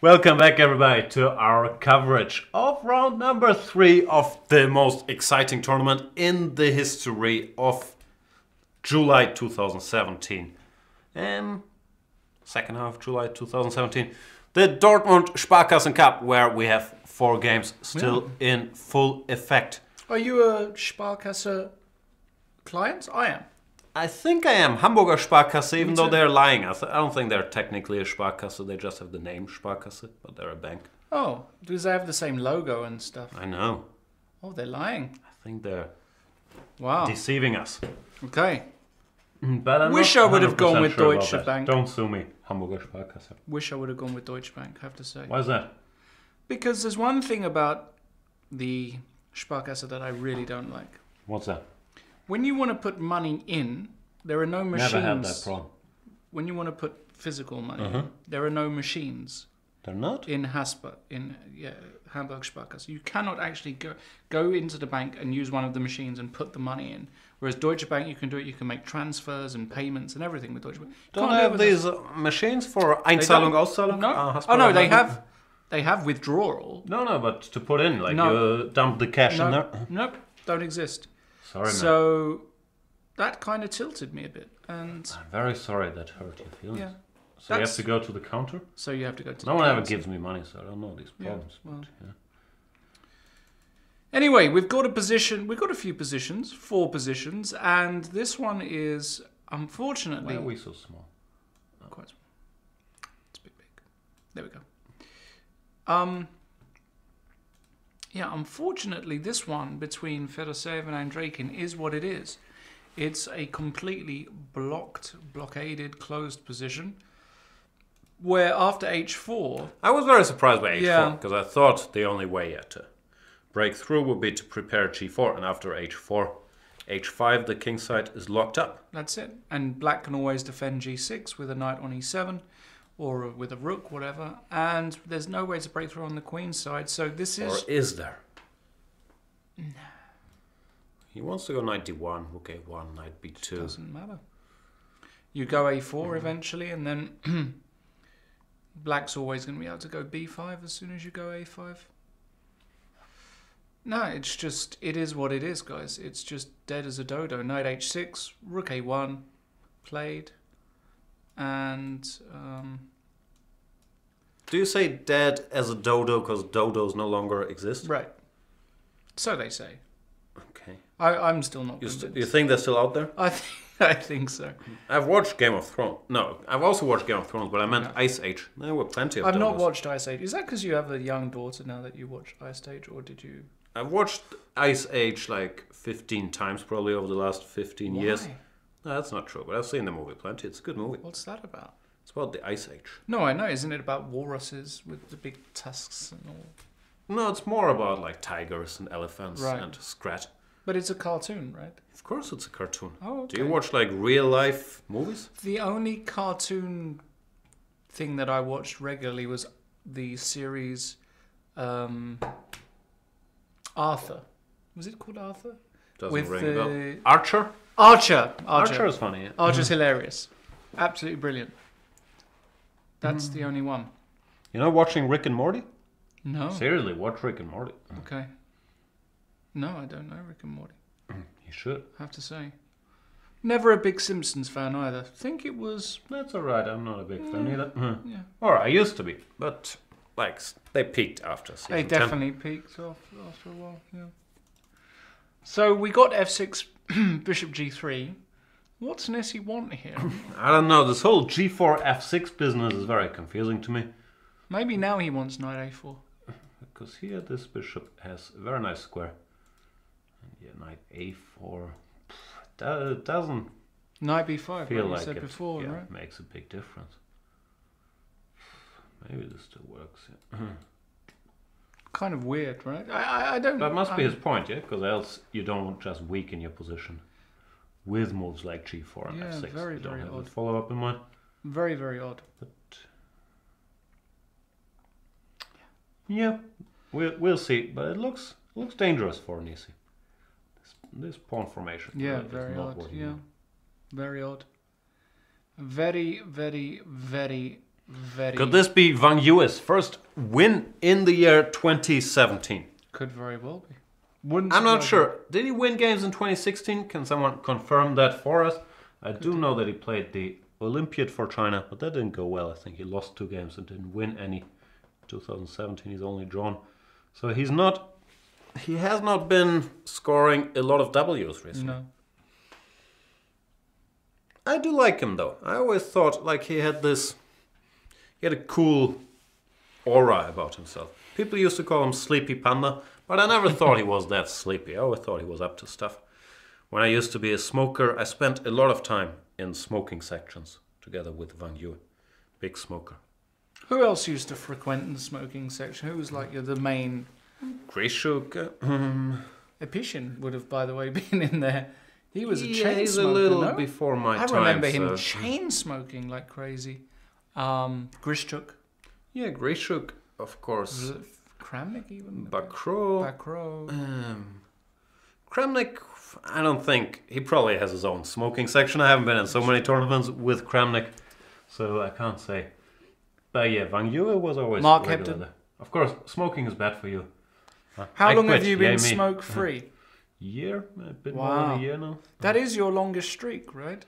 Welcome back, everybody, to our coverage of round number 3 of the most exciting tournament in the history of July 2017. Second half of July 2017. The Dortmund Sparkassen Cup, where we have 4 games still in full effect. Are you a Sparkasse client? I am. I think I am. Hamburger Sparkasse, even though they're lying. I don't think they're technically a Sparkasse. They just have the name Sparkasse, but they're a bank. Oh, because they have the same logo and stuff. I know. Oh, they're lying. I think they're deceiving us. Okay. But I wish I would have gone with Deutsche Bank. Don't sue me, Hamburger Sparkasse. Wish I would have gone with Deutsche Bank, I have to say. Why is that? Because there's one thing about the Sparkasse that I really don't like. What's that? When you want to put money in, there are no machines. Never had that problem. When you want to put physical money in, there are no machines. They're not? In Hamburg Sparkasse. You cannot actually go into the bank and use one of the machines and put the money in. Whereas Deutsche Bank, you can do it. You can make transfers and payments and everything with Deutsche Bank. Don't they have these machines for Einzahlung, Auszahlung? No. No, they have. They have withdrawal. No, but to put in, you dump the cash in there. Nope, don't exist. Sorry, man. So that kind of tilted me a bit, and I'm very sorry that hurt your feelings. Yeah. So you have to go to the counter? So you have to go to no one ever gives me money, so I don't know these problems. Yeah, well. Anyway, we've got a few positions, 4 positions, and this one is, unfortunately... Why are we so small? Quite small. It's a bit big. There we go. Unfortunately, this one between Fedoseev and Andreikin is what it is. It's a completely blockaded, closed position, where after h4... I was very surprised by h4, because I thought the only way to break through would be to prepare g4, and after h4, h5, the king side is locked up. That's it. And black can always defend g6 with a knight on e7, or with a rook, whatever, and there's no way to break through on the queen side, so this is... Or is there? No. He wants to go knight d1, rook a1, knight b2. Doesn't matter. You go a4 eventually, and then black's always going to be able to go b5 as soon as you go a5. No, it's just, it is what it is, guys. It's just dead as a dodo. Knight h6, rook a1, played, and... Do you say dead as a dodo because dodos no longer exist? Right. So they say. Okay. I'm still not convinced. You think they're still out there? I think so. I've watched Game of Thrones. No, I've also watched Game of Thrones, but I meant Ice Age. There were plenty of I've dodos. not watched Ice Age. Is that because you have a young daughter now that you watch Ice Age, or did you... I've watched Ice Age like 15 times probably over the last 15 years. No, that's not true, but I've seen the movie plenty. It's a good movie. What's that about? It's about the Ice Age. No, I know. Isn't it about walruses with the big tusks and all? No, it's more about like tigers and elephants and Scrat. But it's a cartoon, right? Of course it's a cartoon. Oh, okay. Do you watch like real life movies? The only cartoon thing that I watched regularly was the series Arthur. Was it called Arthur? Doesn't ring a bell. Archer? Archer is funny. Yeah. Archer's hilarious. Absolutely brilliant. That's the only one. You know watching Rick and Morty? No. Seriously, watch Rick and Morty. Okay. No, I don't know Rick and Morty. You should. I have to say. Never a big Simpsons fan either. Think it was... That's alright, I'm not a big fan either. Yeah. Or I used to be, but like they peaked after season 10. They definitely peaked after a while, yeah. So we got f6, bishop g3. What's Nessie want here? I don't know, this whole g4 f6 business is very confusing to me. Maybe now he wants knight a4. Because here this bishop has a very nice square. And yeah, knight a4 doesn't knight b5, feel like like you said it before, right? Makes a big difference. Maybe this still works. Yeah. Kind of weird, right? I don't... That must be his point, yeah? Because else you don't just weaken your position with moves like g4 and f6. Very, you don't very have odd. the follow-up in mind. Very, very odd. But yeah, we'll see. But it looks dangerous for Nisi. This pawn formation. Yeah, very odd. Yeah, very odd. Very, very, very, very... Could this be Wang Yue's first win in the year 2017? Could very well be. I'm not sure. Did he win games in 2016? Can someone confirm that for us? I do know that he played the Olympiad for China, but that didn't go well. I think he lost 2 games and didn't win any. 2017 he's only drawn. So he has not been scoring a lot of W's recently. No. I do like him though. I always thought like he had a cool aura about himself. People used to call him Sleepy Panda, but I never thought he was that sleepy. I always thought he was up to stuff. When I used to be a smoker, I spent a lot of time in smoking sections together with Wang Yue. Big smoker. Who else used to frequent the smoking section? Who was like the main... Grishuk. Epishin would have, by the way, been in there. He was a chain smoker, he's a little before my time. I remember him chain smoking like crazy. Grishchuk. Yeah, Grishuk, of course. Was it Kramnik even? Bakro. Bakro. Kramnik, I don't think... He probably has his own smoking section. I haven't been in so many tournaments with Kramnik, so I can't say. But yeah, Wang Yue was always Mark regular Hepton. there. Of course, smoking is bad for you. How long have you been smoke-free? Year? A bit more than a year now. That is your longest streak, right?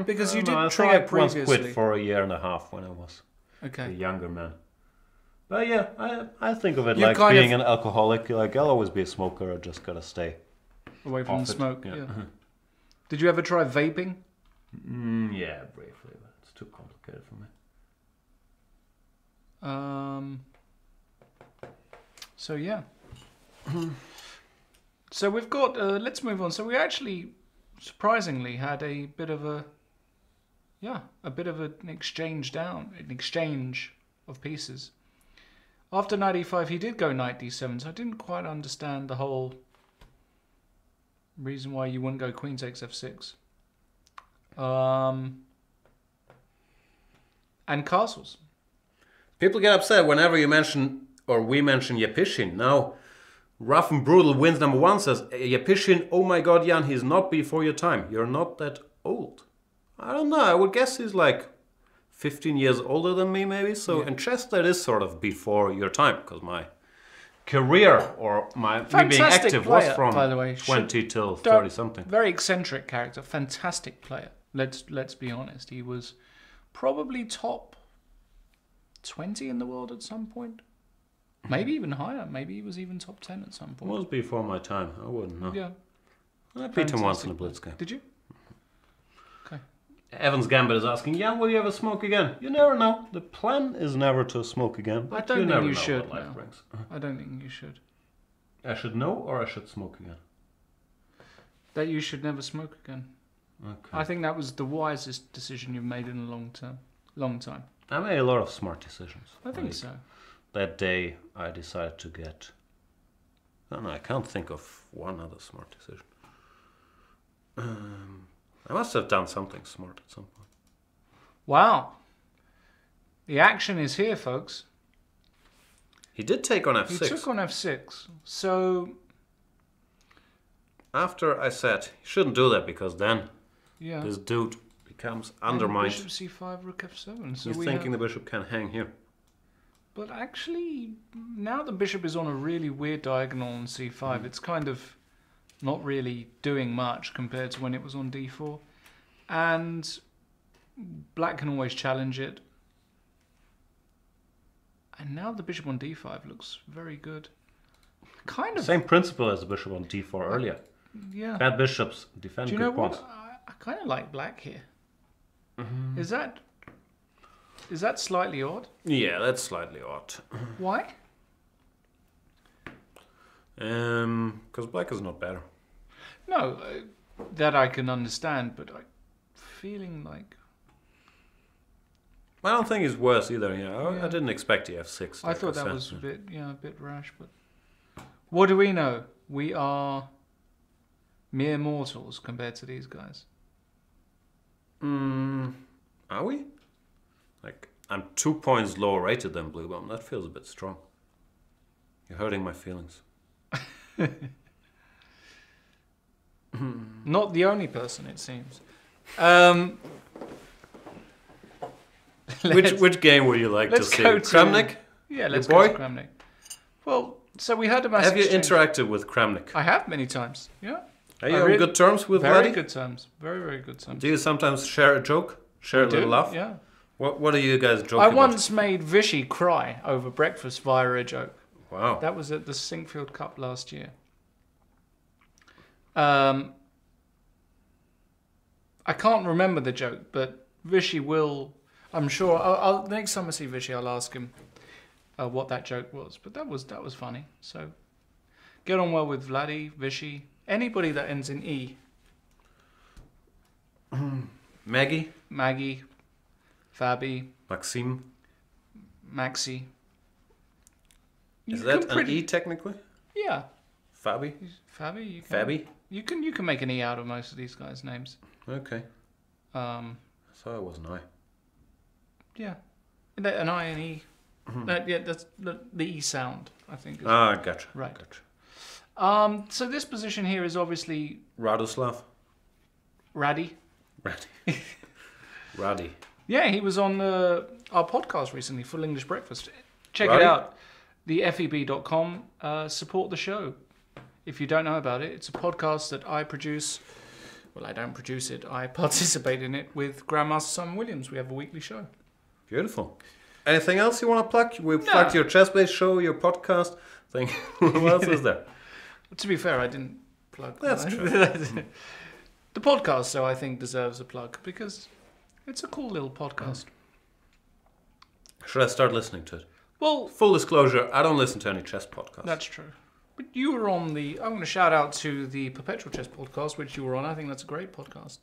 Because you did try it previously. I once quit for a year and a half when I was a younger man. But yeah, I think of it like being an alcoholic. Like, I'll always be a smoker. I just gotta stay away from the smoke. Yeah. Did you ever try vaping? Yeah, briefly, but it's too complicated for me. So yeah. So we've got. Let's move on. So we actually, surprisingly, had a bit of an exchange of pieces. After knight e5, he did go knight d7. So I didn't quite understand the whole reason why you wouldn't go queen takes f6. And castles. People get upset whenever you mention, or we mention Yepishin. Now, Rough and Brutal wins number 1 says, Yepishin, oh my god, Jan, he's not before your time. You're not that old. I don't know, I would guess he's like 15 years older than me, maybe. So in chess, that is sort of before your time, because my career, or me being active, player, was from by the way. 20 till 30 something. Very eccentric character, fantastic player. Let's be honest. He was probably top 20 in the world at some point. Maybe even higher. Maybe he was even top 10 at some point. It was before my time. I wouldn't know. Yeah. I beat him once in a blitz game. Did you? Okay. Evans Gambit is asking, Jan, will you ever smoke again? You never know. The plan is never to smoke again. I don't think you should. I don't think you should. I should know, or I should smoke again? That you should never smoke again. Okay. I think that was the wisest decision you've made in a long time. I made a lot of smart decisions. I think so. That day I decided to get... I don't know, I can't think of one other smart decision. I must have done something smart at some point. Wow. The action is here, folks. He did take on f6. He took on f6. So... After I said, he shouldn't do that, because then this dude becomes undermined. Bishop c5, rook f7. So he's thinking the bishop can hang here. But actually, now the bishop is on a really weird diagonal on c5. It's kind of not really doing much compared to when it was on d4. And black can always challenge it. And now the bishop on d5 looks very good. Kind of same principle as the bishop on d4 earlier. Yeah. Bad bishops defend good pawns. I kind of like black here. Is that slightly odd? Yeah, that's slightly odd. Why? Because black is not better. No, that I can understand, but I'm feeling like... I don't think it's worse either. I didn't expect the f6. I thought that was a bit rash, but... What do we know? We are mere mortals compared to these guys. Are we? Like, I'm 2 points lower rated than Blue Bomb. That feels a bit strong. You're hurting my feelings. Not the only person, it seems. Which game would you like to see? Kramnik? Yeah, let's go to Kramnik. Well, so we had a massive Have you interacted with Kramnik? I have many times, yeah. Are you on good terms with Very Vladdy? good terms. Very, very good terms. Do you sometimes share a joke? Share a little laugh? Yeah. What are you guys joking I about? once made Vichy cry over breakfast via a joke. Wow. That was at the Sinkfield Cup last year. I can't remember the joke, but Vichy will... I'm sure... next time I see Vichy, I'll ask him what that joke was. But that was funny. So get on well with Vladdy, Vichy, anybody that ends in E. Maggie, Fabi, Maxime, Maxi. Is that an E technically? Yeah. Fabi, You can make an E out of most of these guys' names. Okay. So it was an I. Yeah, an I and E. Yeah, that's the E sound, I think. Gotcha. Right. Gotcha. So this position here is obviously Radoslav. Raddy. Raddy. Yeah, he was on our podcast recently, Full English Breakfast. Check Raddy? it out. thefeb.com. Support the show. If you don't know about it, it's a podcast that I produce. Well, I don't produce it. I participate in it with Grandmaster Simon Williams. We have a weekly show. Beautiful. Anything else you want to plug? We plugged your chess-based show, your podcast thing. What else is there? To be fair, I didn't plug. That's true. The podcast, though, I think deserves a plug because it's a cool little podcast. Should I start listening to it? Well, full disclosure, I don't listen to any chess podcasts. That's true. But you were on the... I want to shout out to the Perpetual Chess podcast, which you were on. I think that's a great podcast.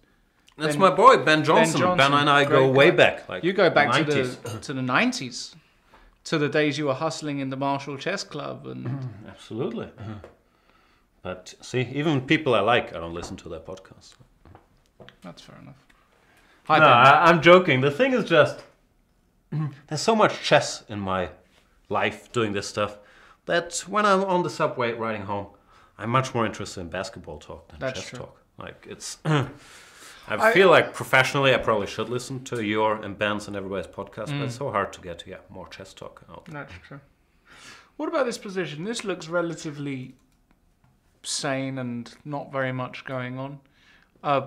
That's my boy, Ben Johnson. Ben and I go way back. Like you go back 90s. to the 90s. To the days you were hustling in the Marshall Chess Club. And Absolutely. But see, even people I like, I don't listen to their podcasts. That's fair enough. Hi, Ben. I'm joking. The thing is just... there's so much chess in my life doing this stuff that when I'm on the subway riding home, I'm much more interested in basketball talk than chess talk. Like it's... I feel like professionally I probably should listen to your and Ben's and everybody's podcast, but it's so hard to get more chess talk out. That's true. What about this position? This looks relatively sane and not very much going on.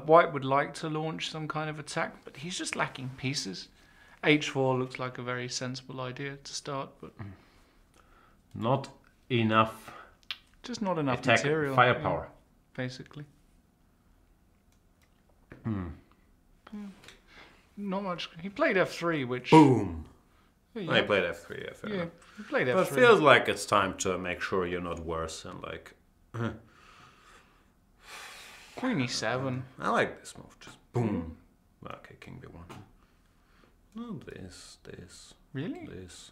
White would like to launch some kind of attack, but he's just lacking pieces. H4 looks like a very sensible idea to start, but not enough. Just not enough attack material. Firepower, basically. Not much. He played F3, which boom. Yeah, he played F3. Yeah, he played F3. But it feels like it's time to make sure you're not worse and like. Queen E7. I like this move. Just boom. Okay, King B1. No, this. Really? This.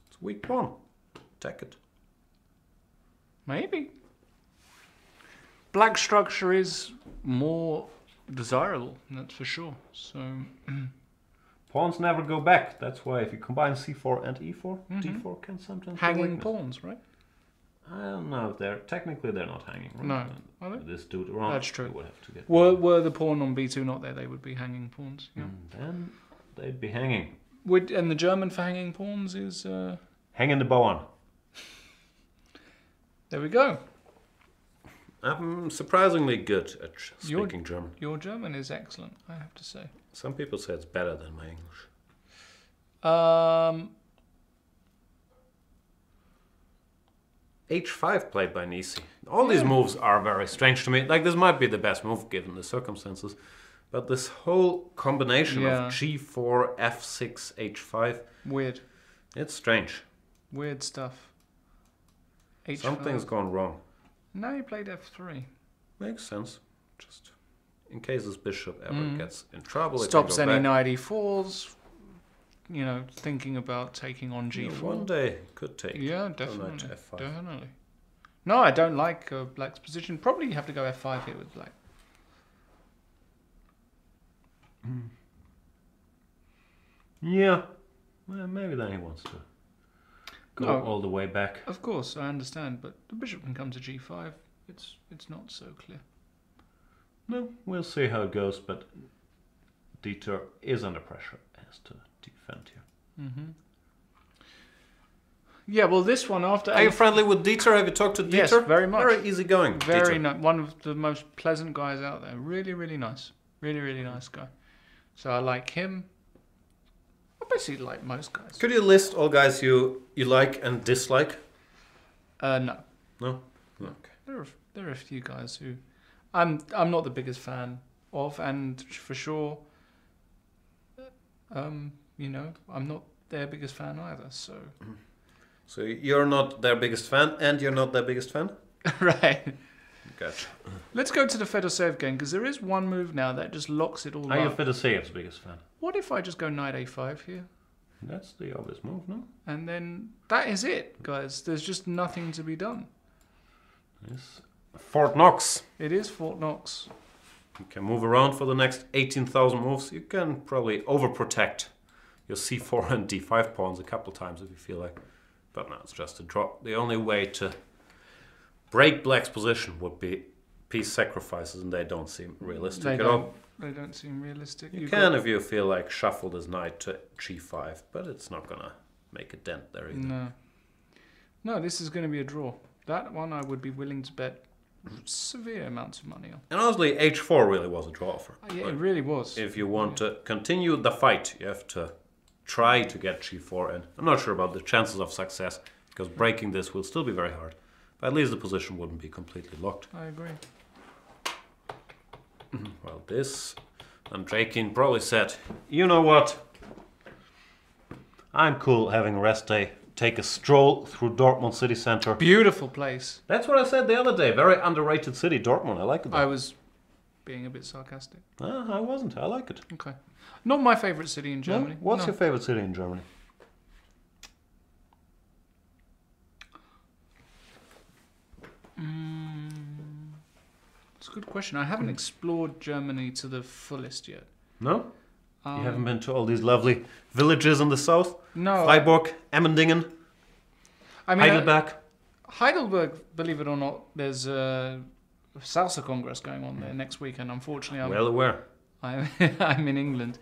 It's weak pawn. Attack it. Maybe. Black structure is more desirable, that's for sure. So pawns never go back. That's why if you combine C4 and E4, D4 can sometimes hanging pawns, right? I don't know if they're technically they're not hanging. Right? No, are they? This dude around. That's true. Would have to get were the pawn on B2 not there? They would be hanging pawns. Yeah. Then they'd be hanging. And the German for hanging pawns is hanging the bow on. There we go. I'm surprisingly good at speaking German. Your German is excellent, I have to say. Some people say it's better than my English. H5 played by Nisi. All these moves are very strange to me. Like, this might be the best move given the circumstances. But this whole combination of G4, F6, H5... Weird. It's strange. Weird stuff. H5. Something's gone wrong. Now you played F3. Makes sense. Just in case this bishop ever gets in trouble. Stops any knight E4s. You know, thinking about taking on G4. Yeah, one day could take. Yeah, definitely. F5. Definitely. No, I don't like black's position. Probably you have to go F5 here with black. Yeah. Well, maybe then he wants to go all the way back. Of course, I understand, but the bishop can come to G5. It's not so clear. No, we'll see how it goes, but Dieter is under pressure as to defend here. Yeah, well, this one after... Are you friendly with Dieter? Have you talked to Dieter? Yes, very much. Very easygoing. Very nice. One of the most pleasant guys out there. Really, really nice. Really, really nice guy. So I like him. I basically like most guys. Could you list all guys you like and dislike? No. No? Okay. There are a few guys who I'm not the biggest fan of, and for sure, you know, I'm not their biggest fan either. So. So you're not their biggest fan, and you're not their biggest fan? Right. Gotcha. Let's go to the Fedoseev game, because there is one move now that just locks it all up. Are you Fedoseev's biggest fan? What if I just go knight a5 here? That's the obvious move, no? And then that is it, guys. There's just nothing to be done. Yes. Fort Knox. It is Fort Knox. You can move around for the next 18,000 moves. You can probably overprotect your c4 and d5 pawns a couple times if you feel like. But no, it's just a draw. The only way to break black's position would be piece sacrifices, and they don't seem realistic at all. They don't seem realistic. You can if you feel like shuffle this knight to g5, but it's not going to make a dent there either. No, this is going to be a draw. That one I would be willing to bet severe amounts of money on. And honestly, h4 really was a draw offer. Yeah, it really was. If you want to continue the fight, you have to try to get g4 in. I'm not sure about the chances of success, because breaking this will still be very hard. But at least the position wouldn't be completely locked. I agree. Well, this... Andrejkin probably said, you know what? I'm cool having a rest day. Take a stroll through Dortmund city center. Beautiful place. That's what I said the other day. Very underrated city, Dortmund. I like it. I was being a bit sarcastic. I wasn't. I like it. Okay. Not my favourite city in Germany. No? What's your favourite city in Germany? It's a good question. I haven't explored Germany to the fullest yet. No? You haven't been to all these lovely villages in the south? No. Freiburg, Emmendingen, Heidelberg. Heidelberg, believe it or not, there's a salsa congress going on there next week, and unfortunately I'm well aware. I'm in England.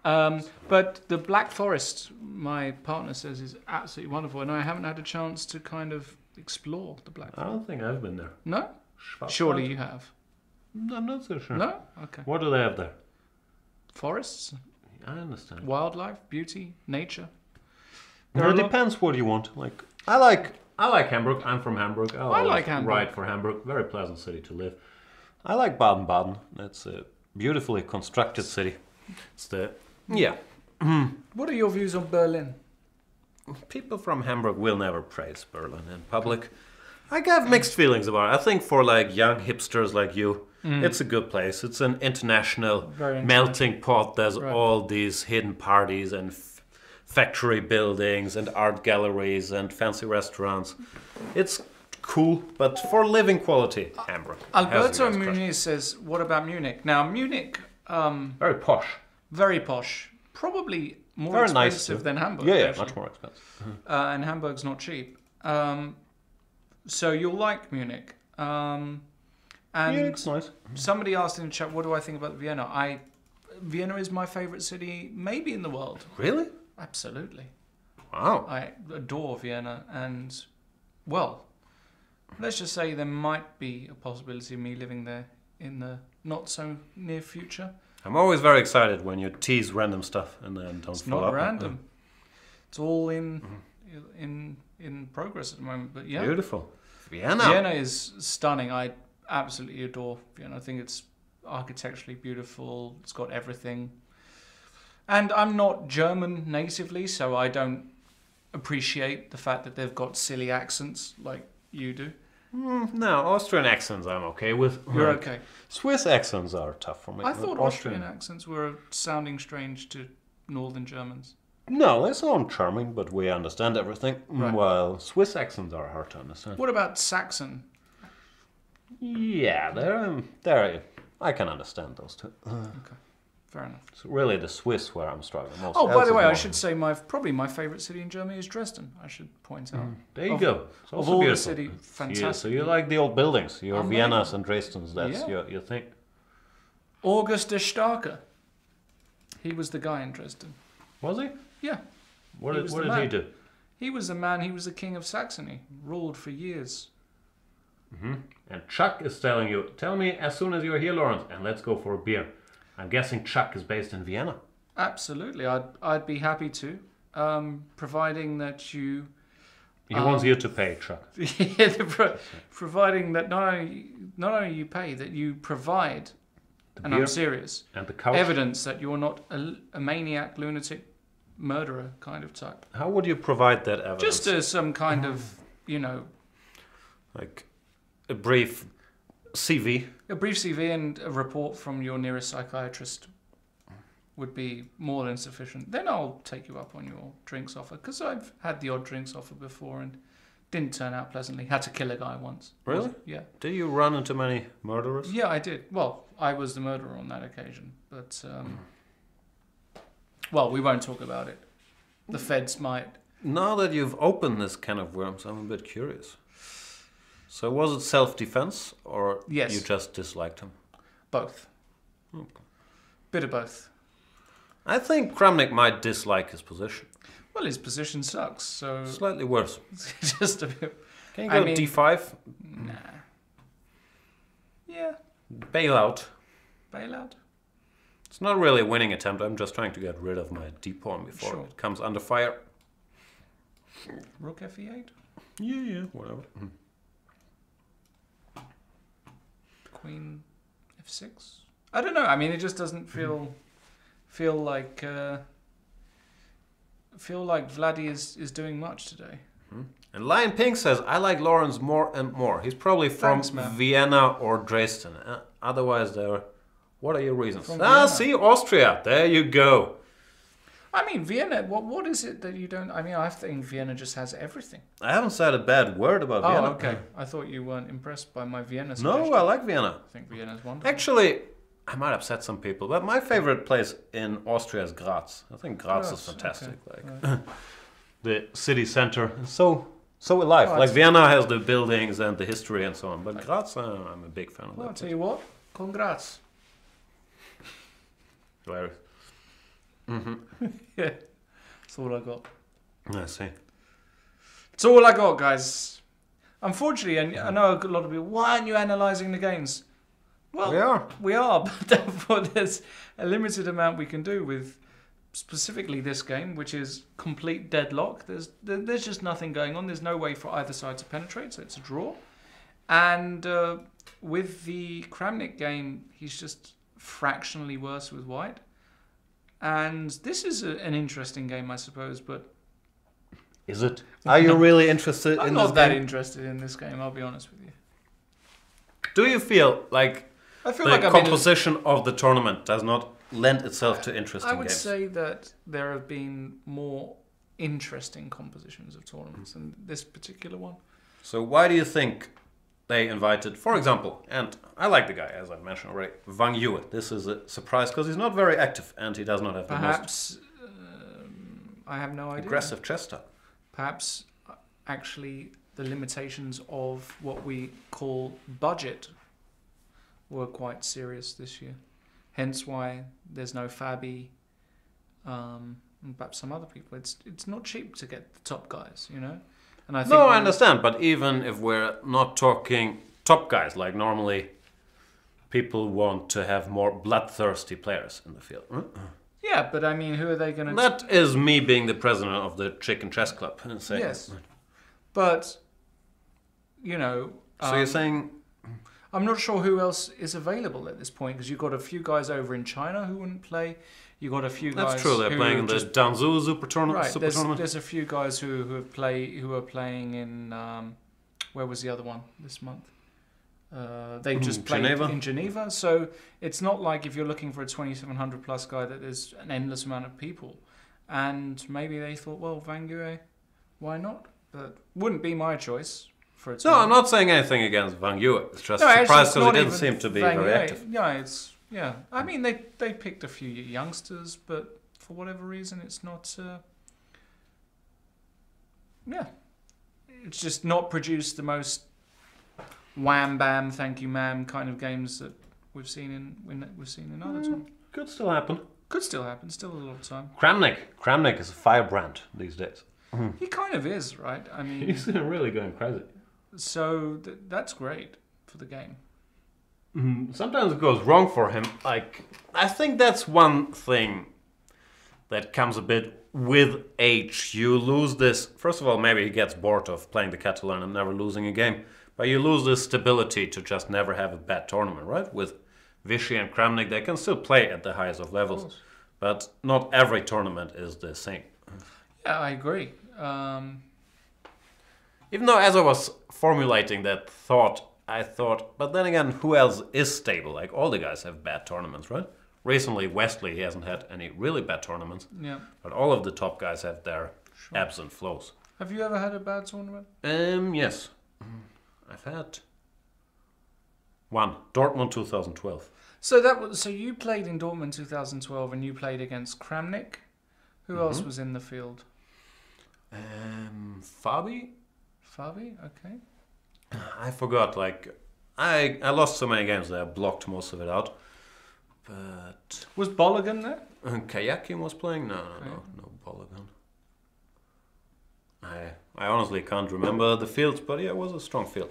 But the Black Forest, my partner says, is absolutely wonderful, and I haven't had a chance to kind of explore the Black Forest. I don't think I've been there. No? Surely you have. I'm not so sure. No? Okay. What do they have there? Forests, I understand. wildlife, beauty, nature. It depends what you want. Like I like Hamburg. I'm from Hamburg. I like Hamburg. Ride for Hamburg. Very pleasant city to live. I like Baden-Baden. It's a beautifully constructed city. It's the What are your views on Berlin? People from Hamburg will never praise Berlin in public. I have mixed feelings about it. I think for like young hipsters like you, it's a good place. It's an international melting pot. There's all these hidden parties and factory buildings and art galleries and fancy restaurants. It's cool, but for living quality, Hamburg. Alberto Muniz says, what about Munich? Now, Munich... very posh. Very posh. Probably more expensive than Hamburg. Yeah, much more expensive. And Hamburg's not cheap. So you'll like Munich. And Munich's nice. Somebody asked in the chat, what do I think about Vienna? Vienna is my favourite city, maybe in the world. Really? Absolutely. Wow. I adore Vienna, and, well, let's just say there might be a possibility of me living there in the not so near future. I'm always very excited when you tease random stuff and then don't follow up. It's not random. It's all in progress at the moment. But yeah, beautiful. Vienna is stunning. I absolutely adore Vienna. I think it's architecturally beautiful. It's got everything. And I'm not German natively, so I don't appreciate the fact that they've got silly accents like you do. No, Austrian accents I'm okay with. You're okay. Swiss accents are tough for me. I thought Austrian accents were sounding strange to Northern Germans. No, they sound charming, but we understand everything. Right. While Swiss accents are hard to understand. What about Saxon? Yeah, they're I can understand those too. Okay, fair enough. It's really the Swiss where I'm struggling most. Oh, by the way, I should say probably my favourite city in Germany is Dresden. I should point out. There you go. It's of all beautiful. The city, fantastic. Yeah, so you like the old buildings. Your Viennas and Dresdens. That's your thing. August der Starke. He was the guy in Dresden. Was he? Yeah. What did he do? He was the man. He was the king of Saxony. Ruled for years. Mm-hmm. And Chuck is telling you, tell me as soon as you're here, Lawrence, and let's go for a beer. I'm guessing Chuck is based in Vienna. Absolutely. I'd be happy to, providing that you... He wants you to pay, Chuck. Providing that not only you pay, that you provide, and I'm serious, and the couch. Evidence that you're not a maniac, lunatic, murderer kind of type. How would you provide that evidence? Just as some kind of, like a brief CV. A brief CV and a report from your nearest psychiatrist would be more than sufficient. Then I'll take you up on your drinks offer, because I've had the odd drinks offer before and didn't turn out pleasantly. Had to kill a guy once. Really? Yeah. Did you run into many murderers? Yeah, I did. Well, I was the murderer on that occasion, but well, we won't talk about it. The feds might. Now that you've opened this can of worms, I'm a bit curious. So was it self-defense, or yes, you just disliked him? Both. Okay. Bit of both. I think Kramnik might dislike his position. Well, his position sucks, so... Slightly worse. Just a bit... Can you go D5? Nah. Yeah. Bailout. Bailout? It's not really a winning attempt. I'm just trying to get rid of my D-pawn before it comes under fire. Rook Fe8? Yeah, whatever. Queen F6? I don't know. I mean, it just doesn't feel like Vladdy is doing much today. And Lion Pink says, I like Lawrence more and more. He's probably from Vienna or Dresden. Otherwise, what are your reasons? See, Austria. There you go. I mean, Vienna, what is it that you don't... I mean, I think Vienna just has everything. I haven't said a bad word about Vienna. Oh, okay. I thought you weren't impressed by my Vienna suggestion. No, I like Vienna. I think Vienna's wonderful. Actually, I might upset some people, but my favorite place in Austria is Graz. I think Graz is fantastic. Okay. Like the city center. So alive. Like Vienna has the buildings and the history and so on, but Graz, I'm a big fan of that. I'll tell you what. Congrats. Hilarious. Yeah, that's all I got. I see. It's all I got, guys. Unfortunately, and I know a lot of people, why aren't you analysing the games? Well, we are, but therefore there's a limited amount we can do with specifically this game, which is complete deadlock. There's just nothing going on. There's no way for either side to penetrate, so it's a draw. And with the Kramnik game, he's just fractionally worse with white. And this is an interesting game, I suppose, but... Is it? Are you really interested in this game? I'm not that interested in this game, I'll be honest with you. Do you feel like the composition of the tournament does not lend itself to interesting games? I would say that there have been more interesting compositions of tournaments than this particular one. So why do you think they invited, for example, and I like the guy, as I mentioned already, Wang Yue. This is a surprise because he's not very active and he does not have the most... I have no idea. Aggressive chess style. Perhaps, actually, the limitations of what we call budget were quite serious this year. Hence why there's no Fabi and perhaps some other people. It's not cheap to get the top guys, you know? And I think I understand, but even if we're not talking top guys, like normally people want to have more bloodthirsty players in the field. Yeah, but I mean, who are they going to... That is me being the president of the Chicken Chess Club. Yes, but, you know... So you're saying... I'm not sure who else is available at this point, because you've got a few guys over in China who wouldn't play. You've got a few guys... That's true, they're playing in the Danzhou Super Tournament. Right, there's a few guys who are playing in... where was the other one this month? They just played in Geneva. So it's not like if you're looking for a 2,700 plus guy that there's an endless amount of people. And maybe they thought, well, Wang Yue, why not? But wouldn't be my choice. No, I'm not saying anything against Wang Yue. It's just surprised because he didn't seem to be very active. Yeah, I mean, they picked a few youngsters, but for whatever reason, it's not... it's just not produced the most wham bam, thank you ma'am kind of games that we've seen in other times. Could still happen. Could still happen. Still a lot of time. Kramnik is a firebrand these days. He kind of is, right? I mean, he's really going crazy. So that's great for the game. Sometimes it goes wrong for him. Like, I think that's one thing that comes a bit with age. You lose this. First of all, maybe he gets bored of playing the Catalan and never losing a game. But you lose this stability to just never have a bad tournament, right? With Vachier and Kramnik, they can still play at the highest of levels. Of but not every tournament is the same. Yeah, I agree. Even though as I was formulating that thought, I thought, but then again, who else is stable? Like, all the guys have bad tournaments, right? Recently, Wesley, he hasn't had any really bad tournaments. Yeah. But all of the top guys have their ebbs and flows. Have you ever had a bad tournament? Yes. I've had one. Dortmund 2012. So you played in Dortmund 2012 and you played against Kramnik. Who else was in the field? Fabi? Okay. I forgot, like, I lost so many games that I blocked most of it out. But... Was Bologan there? Kayakin was playing? No Bologan. I honestly can't remember the fields, but yeah, it was a strong field.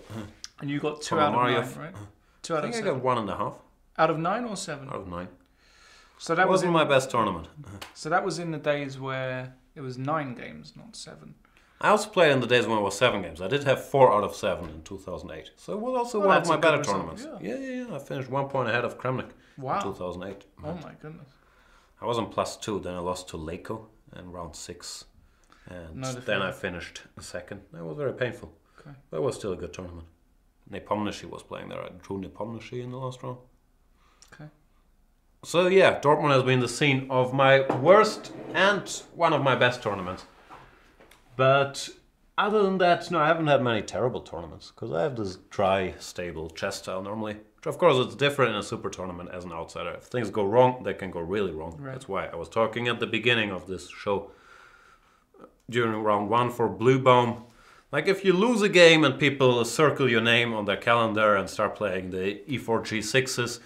And you got 2 out of 9, right? 2 out of 7. I think I got 1.5. Out of 9 or 7? Out of 9. So that wasn't my best tournament. So that was in the days where it was 9 games, not 7. I also played in the days when it was 7 games. I did have 4 out of 7 in 2008. So it was also one of my better tournaments. Yeah. I finished 1 point ahead of Kramnik in 2008. Oh my goodness. I was on +2, then I lost to Leko in round 6. And then I finished second. That was very painful. Okay. But it was still a good tournament. Nepomniachtchi was playing there. I drew Nepomniachtchi in the last round. Okay. So yeah, Dortmund has been the scene of my worst and one of my best tournaments. But other than that, no, I haven't had many terrible tournaments because I have this dry, stable chess style normally. Which of course it's different in a super tournament as an outsider. If things go wrong, they can go really wrong. Right. That's why I was talking at the beginning of this show during round 1 for Blue Baum. Like, if you lose a game and people circle your name on their calendar and start playing the E4 G6s,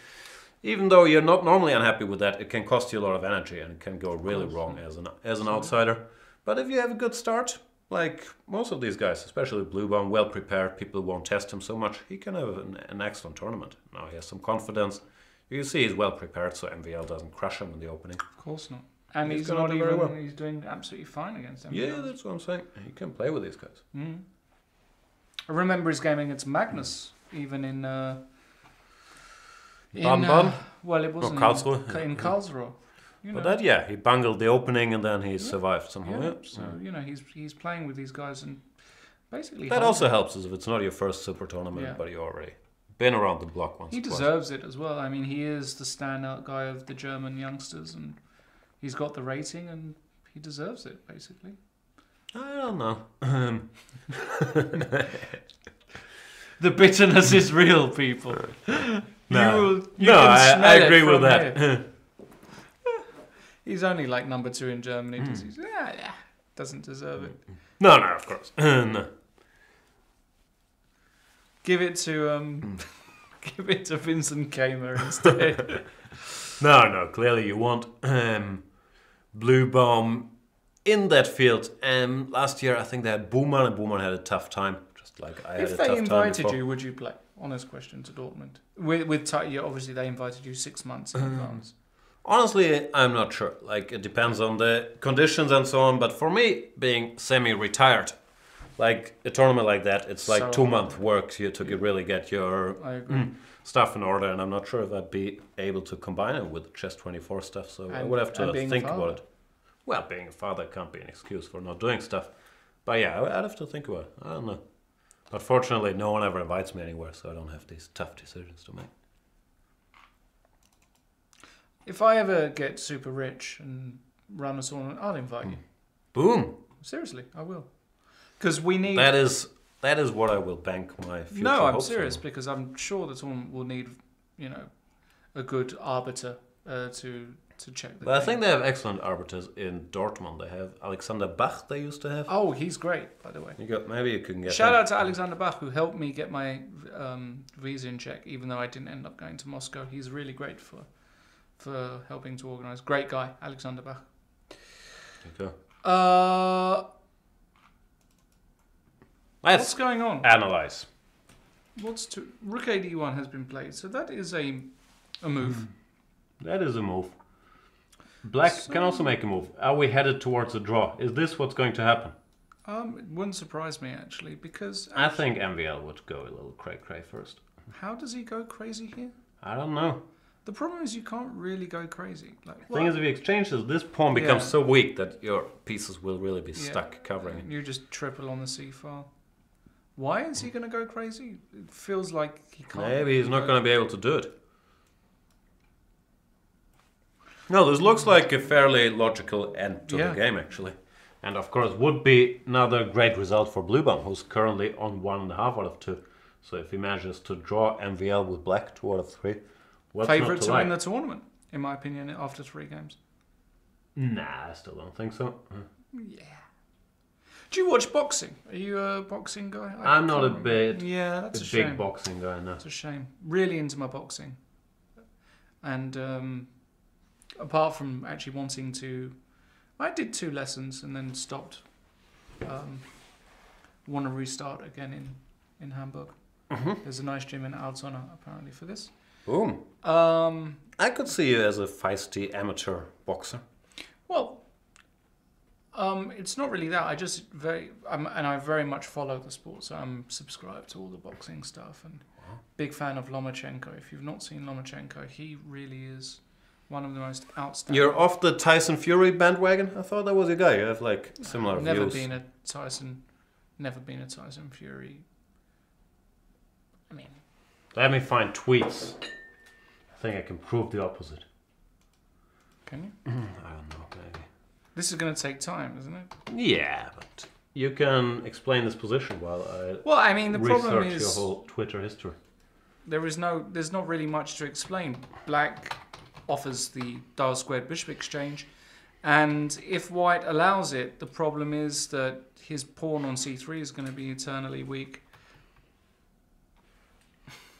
even though you're not normally unhappy with that, it can cost you a lot of energy and it can go really wrong as an outsider. But if you have a good start, like most of these guys, especially Blue Baum, well prepared, people won't test him so much, he can have an excellent tournament. Now he has some confidence. You can see he's well prepared, so MVL doesn't crush him in the opening. Of course not. And he's not even, well. He's doing absolutely fine against them. Yeah, that's what I'm saying. He can play with these guys. Mm. I remember his game against Magnus, even in... well, it wasn't Karlsruhe. In Karlsruhe. You know. But he bungled the opening and then he survived somehow. Yeah. So, he's playing with these guys and basically... That also helps us if it's not your first super tournament, but you already been around the block once. He deserves it as well. I mean, he is the standout guy of the German youngsters and... He's got the rating and he deserves it, basically. I don't know. The bitterness is real, people. No, I agree with that. He's only like number 2 in Germany. Doesn't deserve it. No, of course. No. Give it to Vincent Kamer instead. No, clearly you want Blue Baum in that field. Last year I think they had Booman, and Booman had a tough time. Just like I had a tough time. If they invited you, would you play? Honest question to Dortmund. Obviously they invited you 6 months in advance. Honestly, I'm not sure. Like, it depends on the conditions and so on. But for me, being semi-retired, like a tournament like that, it's like so 2-month work to really get your stuff in order. And I'm not sure if I'd be able to combine it with Chess 24 stuff. So I would have to think about it. Well, being a father can't be an excuse for not doing stuff. But yeah, I'd have to think about it. I don't know. But fortunately, no one ever invites me anywhere, so I don't have these tough decisions to make. If I ever get super rich and run a tournament, I'll invite you. Boom. Seriously, I will. Because we need... That is what I will bank my future. No, I'm serious, because I'm sure the tournament will need, a good arbiter to check the game. I think they have excellent arbiters in Dortmund. They have Alexander Bach, they used to have. Oh, he's great, by the way. Maybe you can get Shout out to Alexander Bach, who helped me get my visa in check, even though I didn't end up going to Moscow. He's really great for for helping to organise. Great guy, Alexander Bach. Okay. What's going on? Analyze. Rook AD1 has been played, so that is a move. That is a move. Black can also make a move. Are we headed towards a draw? Is this what's going to happen? It wouldn't surprise me, actually, because... I think MVL would go a little cray-cray first. How does he go crazy here? I don't know. The problem is you can't really go crazy. The thing is, if he exchanges, this pawn becomes so weak that your pieces will really be stuck covering it. You just triple on the c file. Why is he going to go crazy? It feels like he can't. Maybe he's not going to be able to do it. No, this looks like a fairly logical end to the game, actually. And of course, would be another great result for Bluebomb, who's currently on 1.5 out of 2. So if he manages to draw MVL with Black 2 out of 3, what's Favourite not to to like? win the tournament, in my opinion, after 3 games. Nah, I still don't think so. Yeah. Do you watch boxing? Are you a boxing guy? I'm not a big, that's a shame. big boxing guy, no. It's a shame. Really into my boxing. And apart from actually wanting to... I did 2 lessons and then stopped. Want to restart again in Hamburg. There's a nice gym in Altona, apparently, for this. Boom. I could see you as a feisty amateur boxer. Well, it's not really that. I just I very much follow the sport, so I'm subscribed to all the boxing stuff and big fan of Lomachenko. If you've not seen Lomachenko, he really is one of the most outstanding. You're off the Tyson Fury bandwagon? I thought that was a guy. You have like similar views. Never been a Tyson Fury. I mean, let me find tweets. I think I can prove the opposite. Can you? I don't know, maybe. This is going to take time, isn't it? Yeah, but you can explain this position while I mean, the problem is your whole Twitter history. There's not really much to explain. Black offers the dial squared bishop exchange, and if white allows it, the problem is that his pawn on c3 is going to be eternally weak.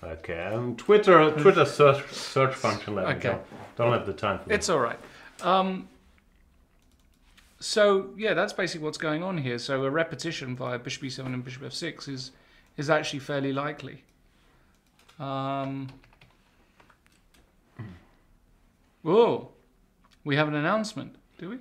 Okay, Twitter search function. Don't have the time for that. It's all right. So yeah, that's basically what's going on here. So a repetition via bishop e7 and bishop f6 is actually fairly likely. Whoa, we have an announcement, do we?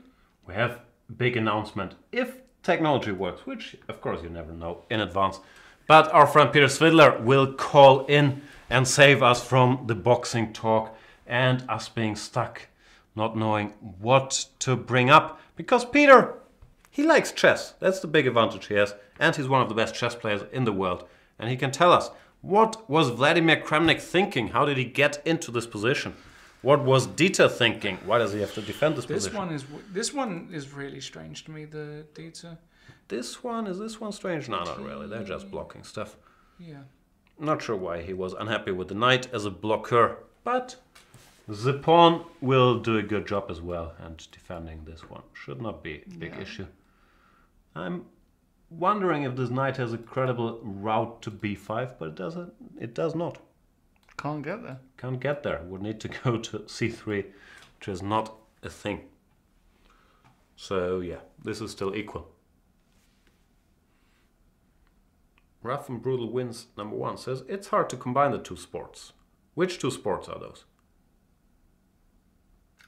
We have a big announcement. If technology works, which of course you never know in advance. But our friend Peter Svidler will call in and save us from the boxing talk and us being stuck, not knowing what to bring up. Because Peter, he likes chess. That's the big advantage he has. And he's one of the best chess players in the world. And he can tell us, what was Vladimir Kramnik thinking? How did he get into this position? What was Dieter thinking? Why does he have to defend this position? This one is really strange to me, the Dieter. Is this one strange? No, not really. They're just blocking stuff. Yeah. Not sure why he was unhappy with the knight as a blocker, but the pawn will do a good job as well, and defending this one should not be a big issue. I'm wondering if this knight has a credible route to b5, but it does not. Can't get there. Can't get there. Would need to go to c3, which is not a thing. So yeah, this is still equal. Rough and Brutal Wins #1 says, it's hard to combine the 2 sports. Which 2 sports are those?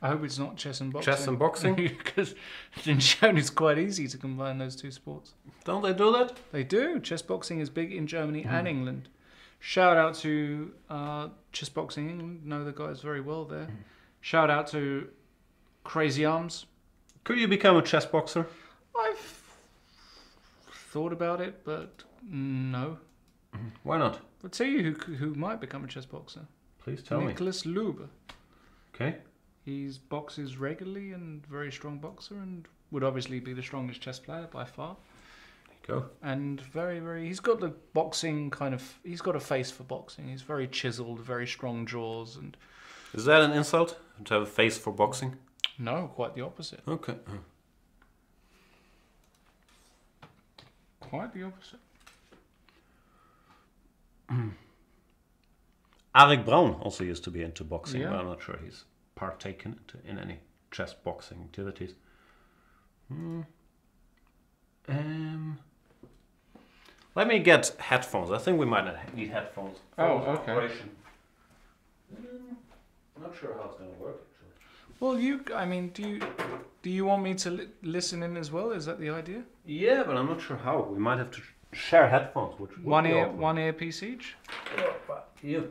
I hope it's not chess and boxing. Chess and boxing? Because it's been shown it's quite easy to combine those 2 sports. Don't they do that? They do. Chess boxing is big in Germany and England. Shout out to Chess Boxing England. Know the guys very well there. Shout out to Crazy Arms. Could you become a chess boxer? I've thought about it, but no. Why not? I'll tell you who might become a chess boxer. Please tell me. Nicholas Lube. Okay. He boxes regularly and very strong boxer, and would obviously be the strongest chess player by far. There you go. And very, he's got the boxing he's got a face for boxing. He's very chiseled, very strong jaws. And is that an insult, to have a face for boxing? No, quite the opposite. Okay. Quite the opposite. Arik Braun also used to be into boxing, but I'm not sure he's partaken in any chess boxing activities. Let me get headphones. I think we might need headphones. Okay. I'm not sure how it's going to work, actually. Well, do you want me to listen in as well? Is that the idea? Yeah, but I'm not sure how. We might have to share headphones. Which one earpiece each? Yeah.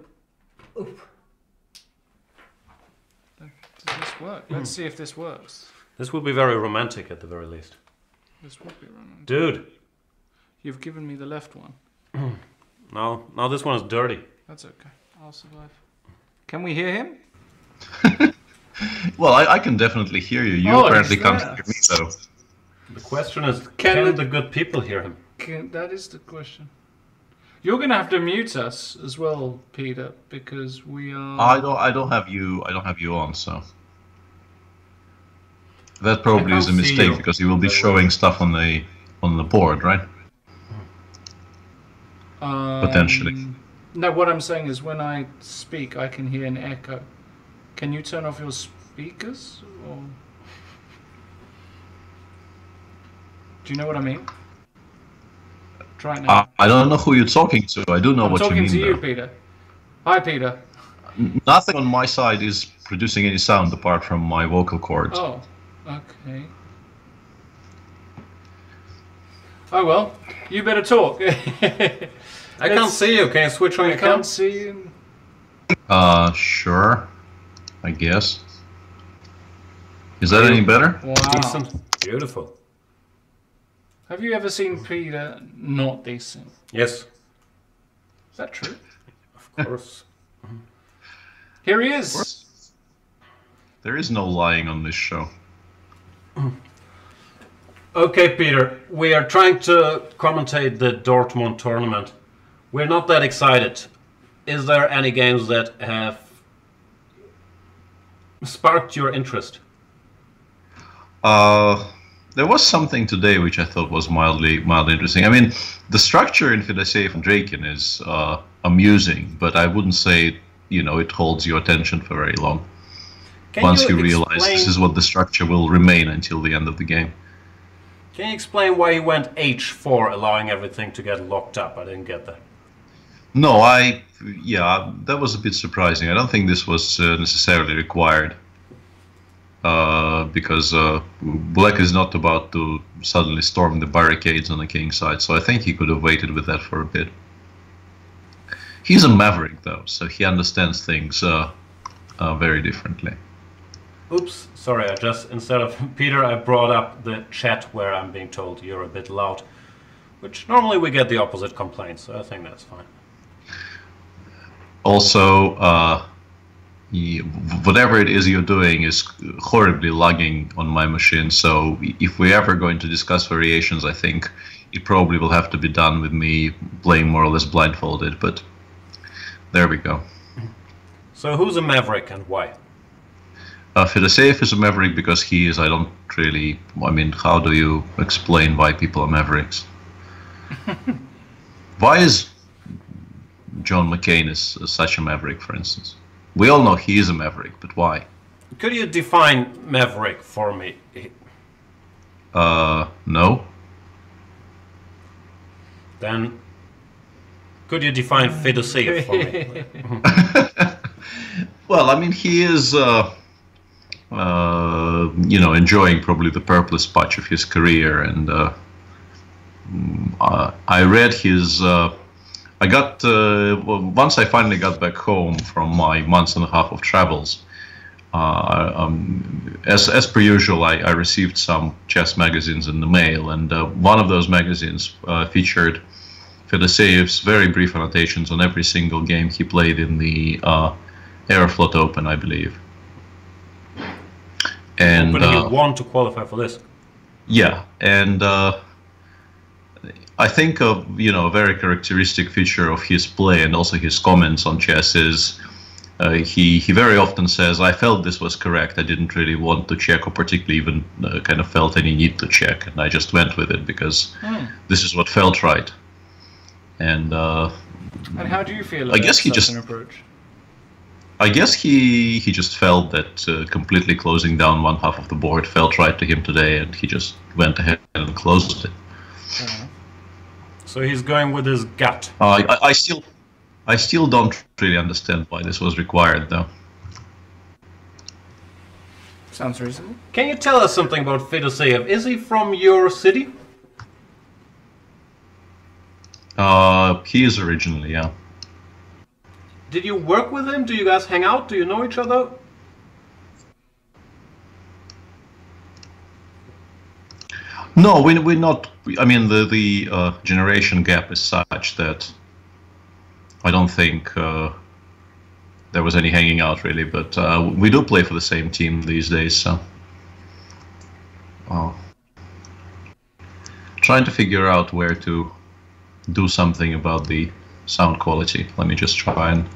Does this work? Let's see if this works. This will be very romantic at the very least. This would be romantic. Dude. You've given me the left one. No, this one is dirty. That's okay. I'll survive. Can we hear him? Well, I can definitely hear you. You apparently can't hear me, though. The question is, can the good people hear him? That is the question. You're going to have to mute us as well, Peter, because we are... I don't have you on, so... That probably is a mistake, because you will be showing stuff on the board, right? Potentially. No, what I'm saying is when I speak, I can hear an echo. Can you turn off your speakers? Or... Do you know what I mean? Try it now. I don't know who you're talking to. I do know what you mean. I'm talking to you, Peter. Hi, Peter. Nothing on my side is producing any sound apart from my vocal cords. Oh, okay. Oh well, you better talk. I can't see you. Can you switch on your cam? I can't see you. Sure. I guess. Is that any better? Wow. Decent. Beautiful. Have you ever seen Peter not decent? Yes. Is that true? Of course. Here he is. There is no lying on this show. Okay, Peter. We are trying to commentate the Dortmund tournament. We're not that excited. Is there any games that have sparked your interest? There was something today which I thought was mildly interesting. I mean, the structure in Fedosseev and Draken is amusing, but I wouldn't say it holds your attention for very long. Once you realize this is what the structure will remain until the end of the game. Can you explain why you went H4, allowing everything to get locked up? I didn't get that. No, that was a bit surprising. I don't think this was necessarily required. Because Black is not about to suddenly storm the barricades on the king's side, so I think he could have waited with that for a bit. He's a maverick, though, so he understands things very differently. Oops, sorry, instead of Peter, I brought up the chat where I'm being told you're a bit loud, which normally we get the opposite complaints, so I think that's fine. Also, whatever it is you're doing is horribly lagging on my machine, so if we're ever going to discuss variations, I think it probably will have to be done with me playing more or less blindfolded, but there we go. So who's a maverick and why? Fedosseev is a maverick because he is, how do you explain why people are mavericks? Why is John McCain is such a maverick, for instance? We all know he is a maverick, but why? Could you define maverick for me? No. Then, could you define Fedosseev for me? Well, he is, enjoying probably the purplest patch of his career, and I read his. Once I finally got back home from my months and a half of travels, as per usual, I received some chess magazines in the mail, and one of those magazines featured Fedosseev's very brief annotations on every single game he played in the Aeroflot Open, I believe. And but he won to qualify for this. Yeah, and I think a very characteristic feature of his play and also his comments on chess is he very often says, "I felt this was correct. I didn't really want to check, or particularly even kind of felt any need to check, and I just went with it because this is what felt right." And how do you feel about I guess he such just an approach? I guess he just felt that completely closing down one half of the board felt right to him today, and he just went ahead and closed it. So he's going with his gut. I still don't really understand why this was required, though. Sounds reasonable. Can you tell us something about Fedoseev? Is he from your city? He is originally, yeah. Did you work with him? Do you guys hang out? Do you know each other? No, we're not. I mean, the generation gap is such that I don't think there was any hanging out really. But we do play for the same team these days, so trying to figure out where to do something about the sound quality. Let me just try and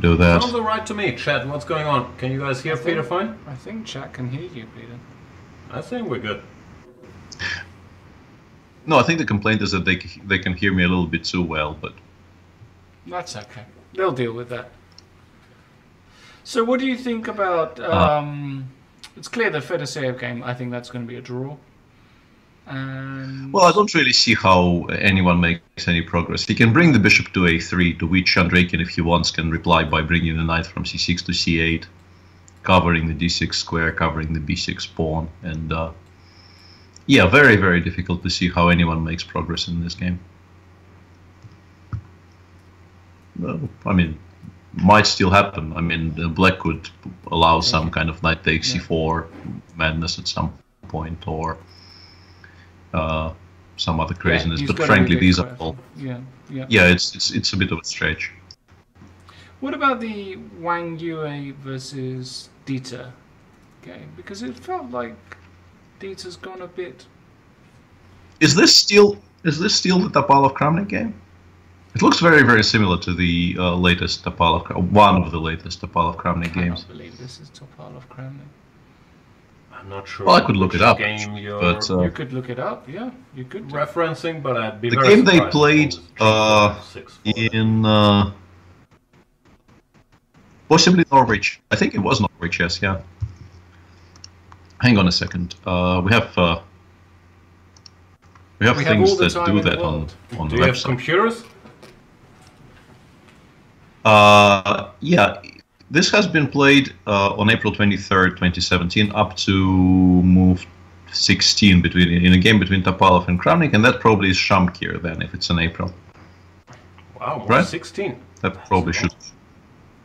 do that. Sounds alright to me. Chat, what's going on? Can you guys hear Peter fine? I think chat can hear you, Peter. I think we're good. No, I think the complaint is that they can hear me a little bit too well, but that's okay. They'll deal with that. So, what do you think about? It's clear the Fedoseev game. I think that's going to be a draw. Well, I don't really see how anyone makes any progress. He can bring the bishop to a3, to which Andreikin, if he wants, can reply by bringing the knight from c6 to c8, covering the d6 square, covering the b6 pawn, and yeah, very, very difficult to see how anyone makes progress in this game. Well, I mean, might still happen. I mean, black could allow some kind of knight takes c4 madness at some point, or some other craziness, but frankly, these are all. Yeah, it's a bit of a stretch. What about the Wang Yue versus Dieter game? Because it felt like Dieter's gone a bit. Is this still the Topalov-Kramnik game? It looks very, very similar to the latest Topalov, one of the latest Topalov-Kramnik games. I believe this is Topalov-Kramnik. I'm not sure. Well, I could look it up, but you could look it up. Yeah, you could referencing, but I'd be the very game they played in possibly Norwich. I think it was Norwich. Yes, yeah. Hang on a second. We have things that do that on the website. Do you have computers? Yeah. This has been played on April 23rd, 2017, up to move 16 in a game between Topalov and Kramnik, and that probably is Shamkir then, if it's in April. Wow, move right? 16. That probably should.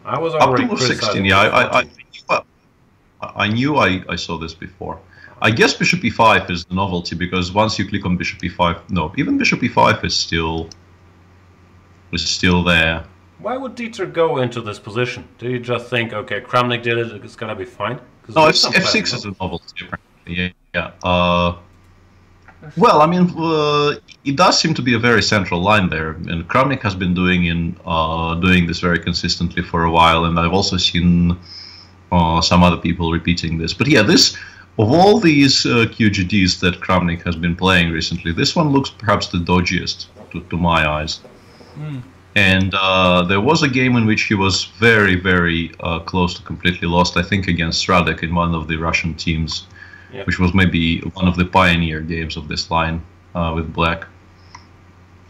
I was already up to move 16. Yeah, I knew I saw this before. I guess Bishop e5 is the novelty, because once you click on Bishop e5, no, even Bishop e5 is still there. Why would Dieter go into this position? Do you just think, okay, Kramnik did it, it's gonna be fine? No, f6 is a novelty, apparently. Yeah. Well, I mean, it does seem to be a very central line there, and Kramnik has been doing this very consistently for a while, and I've also seen some other people repeating this. But yeah, of all these QGDs that Kramnik has been playing recently, this one looks perhaps the dodgiest to my eyes. And there was a game in which he was very, very close to completely lost, I think against Radek in one of the Russian teams, which was maybe one of the pioneer games of this line with black.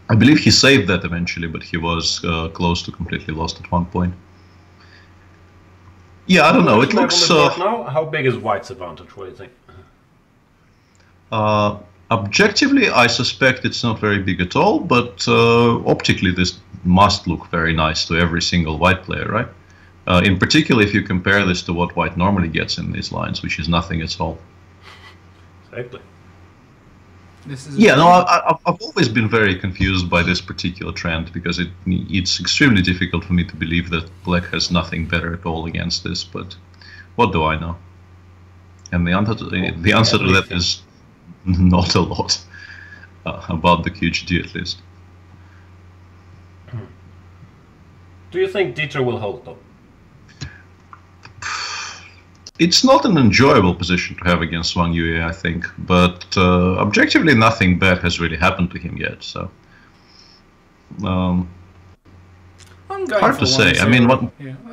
I believe he saved that eventually, but he was close to completely lost at one point. Yeah, I don't know. It looks. Now, how big is White's advantage? What do you think? Objectively, I suspect it's not very big at all, but optically, this must look very nice to every single White player, right? In particular, if you compare this to what White normally gets in these lines, which is nothing at all. Exactly. Yeah, no, I've always been very confused by this particular trend, because it's extremely difficult for me to believe that Black has nothing better at all against this, but what do I know? And the answer to that is not a lot, about the QGD at least. Do you think Dieter will hold though? It's not an enjoyable position to have against Wang Yue, I think, but objectively nothing bad has really happened to him yet, so... I'm going hard for to say. 1-0. I mean,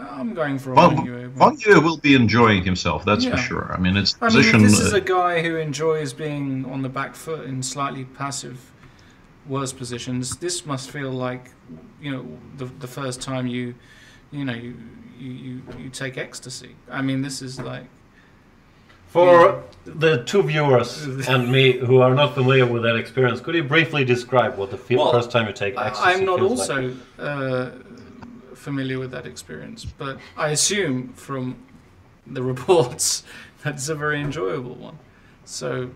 I'm going for a Vachier. Vachier will be enjoying himself, that's for sure. I mean, it's position. This is a guy who enjoys being on the back foot in slightly passive, worse positions. This must feel like, the first time you take ecstasy. I mean, this is like. For the two viewers and me who are not familiar with that experience, could you briefly describe what the first time you take ecstasy I'm not feels also like? Familiar with that experience, but I assume from the reports that it's a very enjoyable one. So,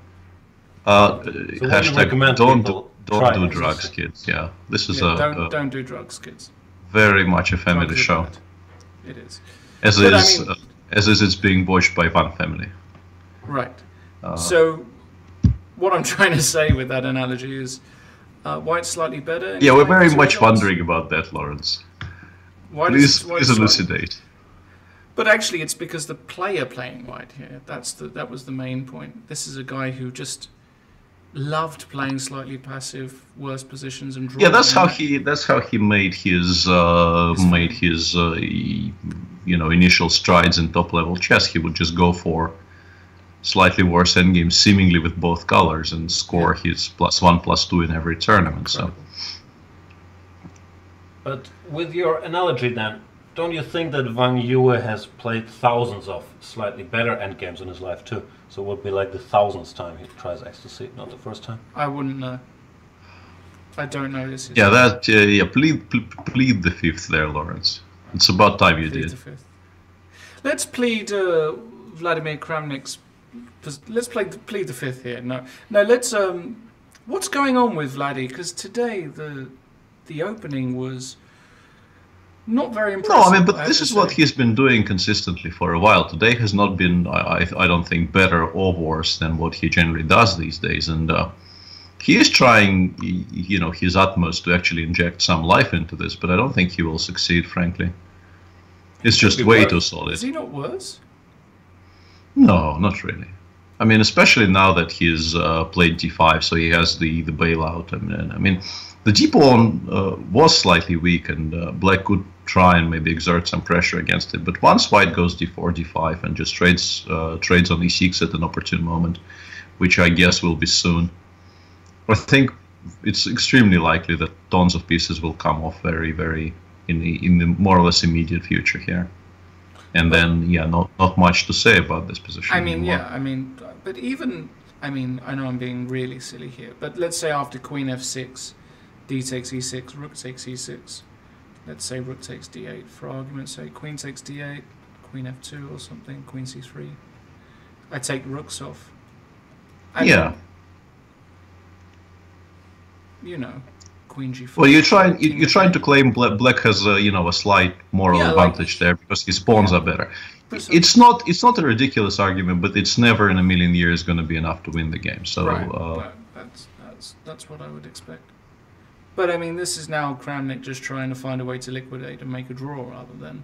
hashtag don't do drugs, kids. Yeah, this is don't do drugs, kids. Very much a family show. It is. As is it's being watched by one family. Right. So, what I'm trying to say with that analogy is, white's slightly better. Yeah, we're very much wondering about that, Lawrence. Please elucidate. But actually, it's because the player playing white here. That was the main point. This is a guy who just loved playing slightly passive, worse positions and drawing. Yeah, that's how he made his initial strides in top level chess. He would just go for slightly worse endgames, seemingly with both colors, and score his +1, +2 in every tournament. So. But with your analogy then, don't you think that Vachier has played thousands of slightly better endgames in his life too? So it would be like the thousandth time he tries ecstasy, not the first time? I wouldn't know. I don't know this. Plead the fifth there, Lawrence. It's about time you did. The fifth. Let's plead Vladimir Kramnik's. Let's plead the fifth here. No, let's. What's going on with Vladdy? Because today the opening was not very impressive. No, I mean, but this is what he's been doing consistently for a while. Today has not been, I don't think, better or worse than what he generally does these days. And he is trying, his utmost to actually inject some life into this, but I don't think he will succeed, frankly. It's just way too solid. Is he not worse? No, not really. I mean, especially now that he's played d5, so he has the bailout. I mean, the d pawn was slightly weak, and black could try and maybe exert some pressure against it. But once white goes d4, d5, and just trades on e6 at an opportune moment, which I guess will be soon, I think it's extremely likely that tons of pieces will come off very, very in the more or less immediate future here. And then, not much to say about this position. But even, I know I'm being really silly here, but let's say after queen f6, d takes e6, rook takes e6, let's say rook takes d8, for argument's sake, queen takes d8, queen f2 or something, queen c3. I take rooks off. Queen g4. Well, you're trying to claim black has a slight moral advantage there because his pawns are better. It's not a ridiculous argument, but it's never in a million years going to be enough to win the game. So that's what I would expect. But I mean, this is now Kramnik just trying to find a way to liquidate and make a draw rather than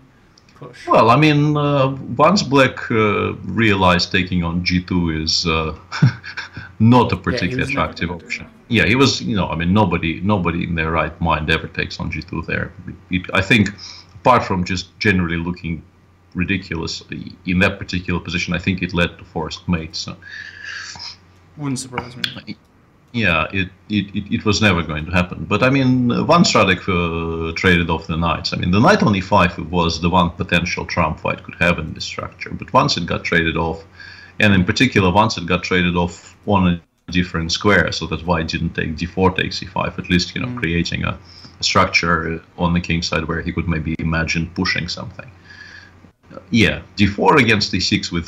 push. Well, I mean, once black realized taking on g2 is not a particularly attractive option. Yeah, he was. Nobody in their right mind ever takes on g2 there. I think, apart from just generally looking ridiculous in that particular position, I think it led to forced mates. So. Wouldn't surprise me. Yeah, it was never going to happen. But I mean, once Radek traded off the knights, I mean, the knight on e5 was the one potential trump white could have in this structure. But once it got traded off, and in particular once it got traded off on a different square, so that white didn't take d4 takes e5, at least creating a structure on the king side where he could maybe imagine pushing something. Yeah, d4 against e6 with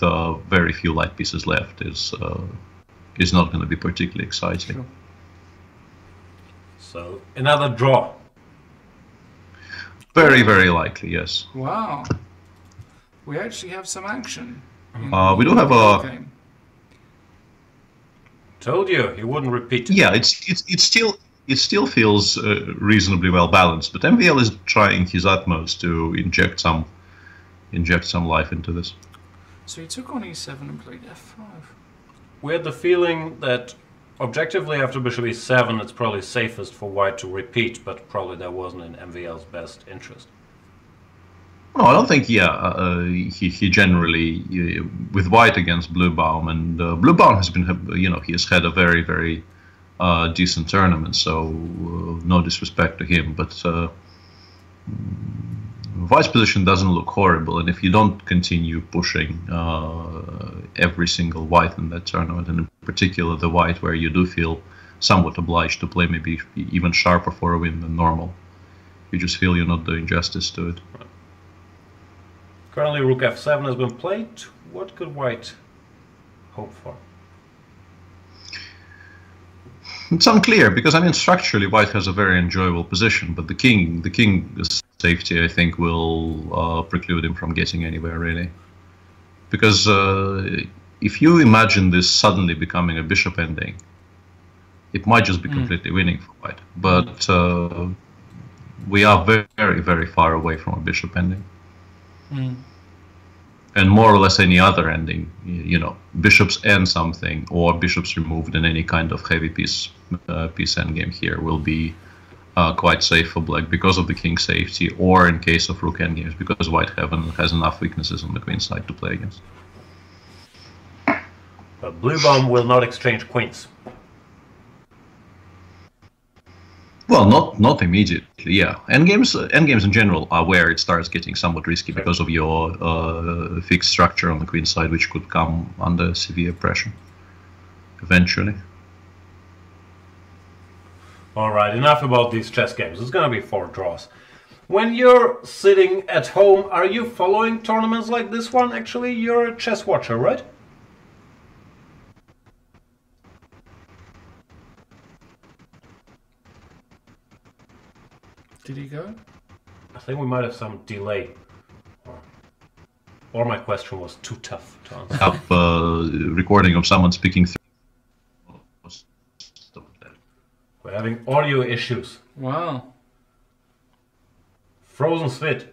very few light pieces left is not going to be particularly exciting. Sure. So another draw. Very, very likely, yes. Wow, we actually have some action. We do have a. Game. Told you he wouldn't repeat it. Yeah, it still feels reasonably well balanced, but MVL is trying his utmost to inject some life into this. So he took on e7 and played f5. We had the feeling that objectively after bishop e7 it's probably safest for white to repeat, but probably that wasn't in MVL's best interest. No, I don't think. Yeah, he generally with white against Bluebaum, and Bluebaum has been, he has had a very decent tournament. So no disrespect to him, but white's position doesn't look horrible, and if you don't continue pushing every single white in that tournament, and in particular the white where you do feel somewhat obliged to play maybe even sharper for a win than normal, you just feel you're not doing justice to it. Currently, rook f7 has been played. What could white hope for? It's unclear because I mean structurally white has a very enjoyable position, but the king safety I think will preclude him from getting anywhere really. Because if you imagine this suddenly becoming a bishop ending, it might just be completely winning for white. But we are very far away from a bishop ending. And more or less any other ending, bishops end something or bishops removed in any kind of heavy piece endgame here will be quite safe for black because of the king safety, or in case of rook endgames because white has enough weaknesses on the queen side to play against. But Bluebaum will not exchange queens. Well, not immediately, yeah. Endgames in general are where it starts getting somewhat risky because of your fixed structure on the queen side, which could come under severe pressure eventually. Alright, enough about these chess games. It's gonna be 4 draws. When you're sitting at home, are you following tournaments like this one? Actually, you're a chess watcher, right? Did he go? I think we might have some delay. Or my question was too tough to answer. Up recording of someone speaking through. We're having audio issues. Wow. Frozen Svit.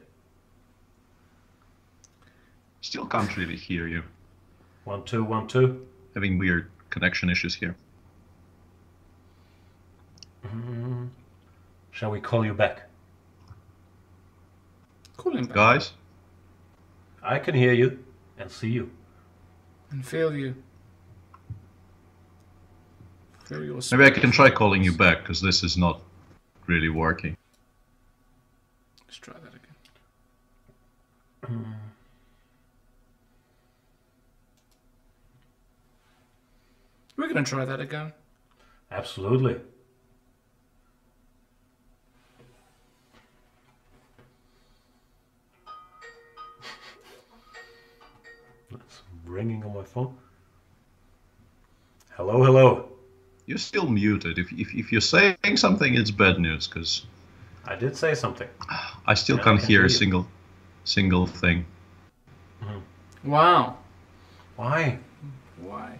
Still can't really hear you. 1 2 1 2. Having weird connection issues here. Shall we call you back? Call him back. Guys? I can hear you and see you. And feel you. Feel your Maybe I can try calling you back, because this is not really working. Let's try that again. We're going to try that again. Absolutely. That's ringing on my phone. Hello, hello. You're still muted. If you're saying something, it's bad news, because I did say something. I still can't hear a single thing. Wow. Why? Why?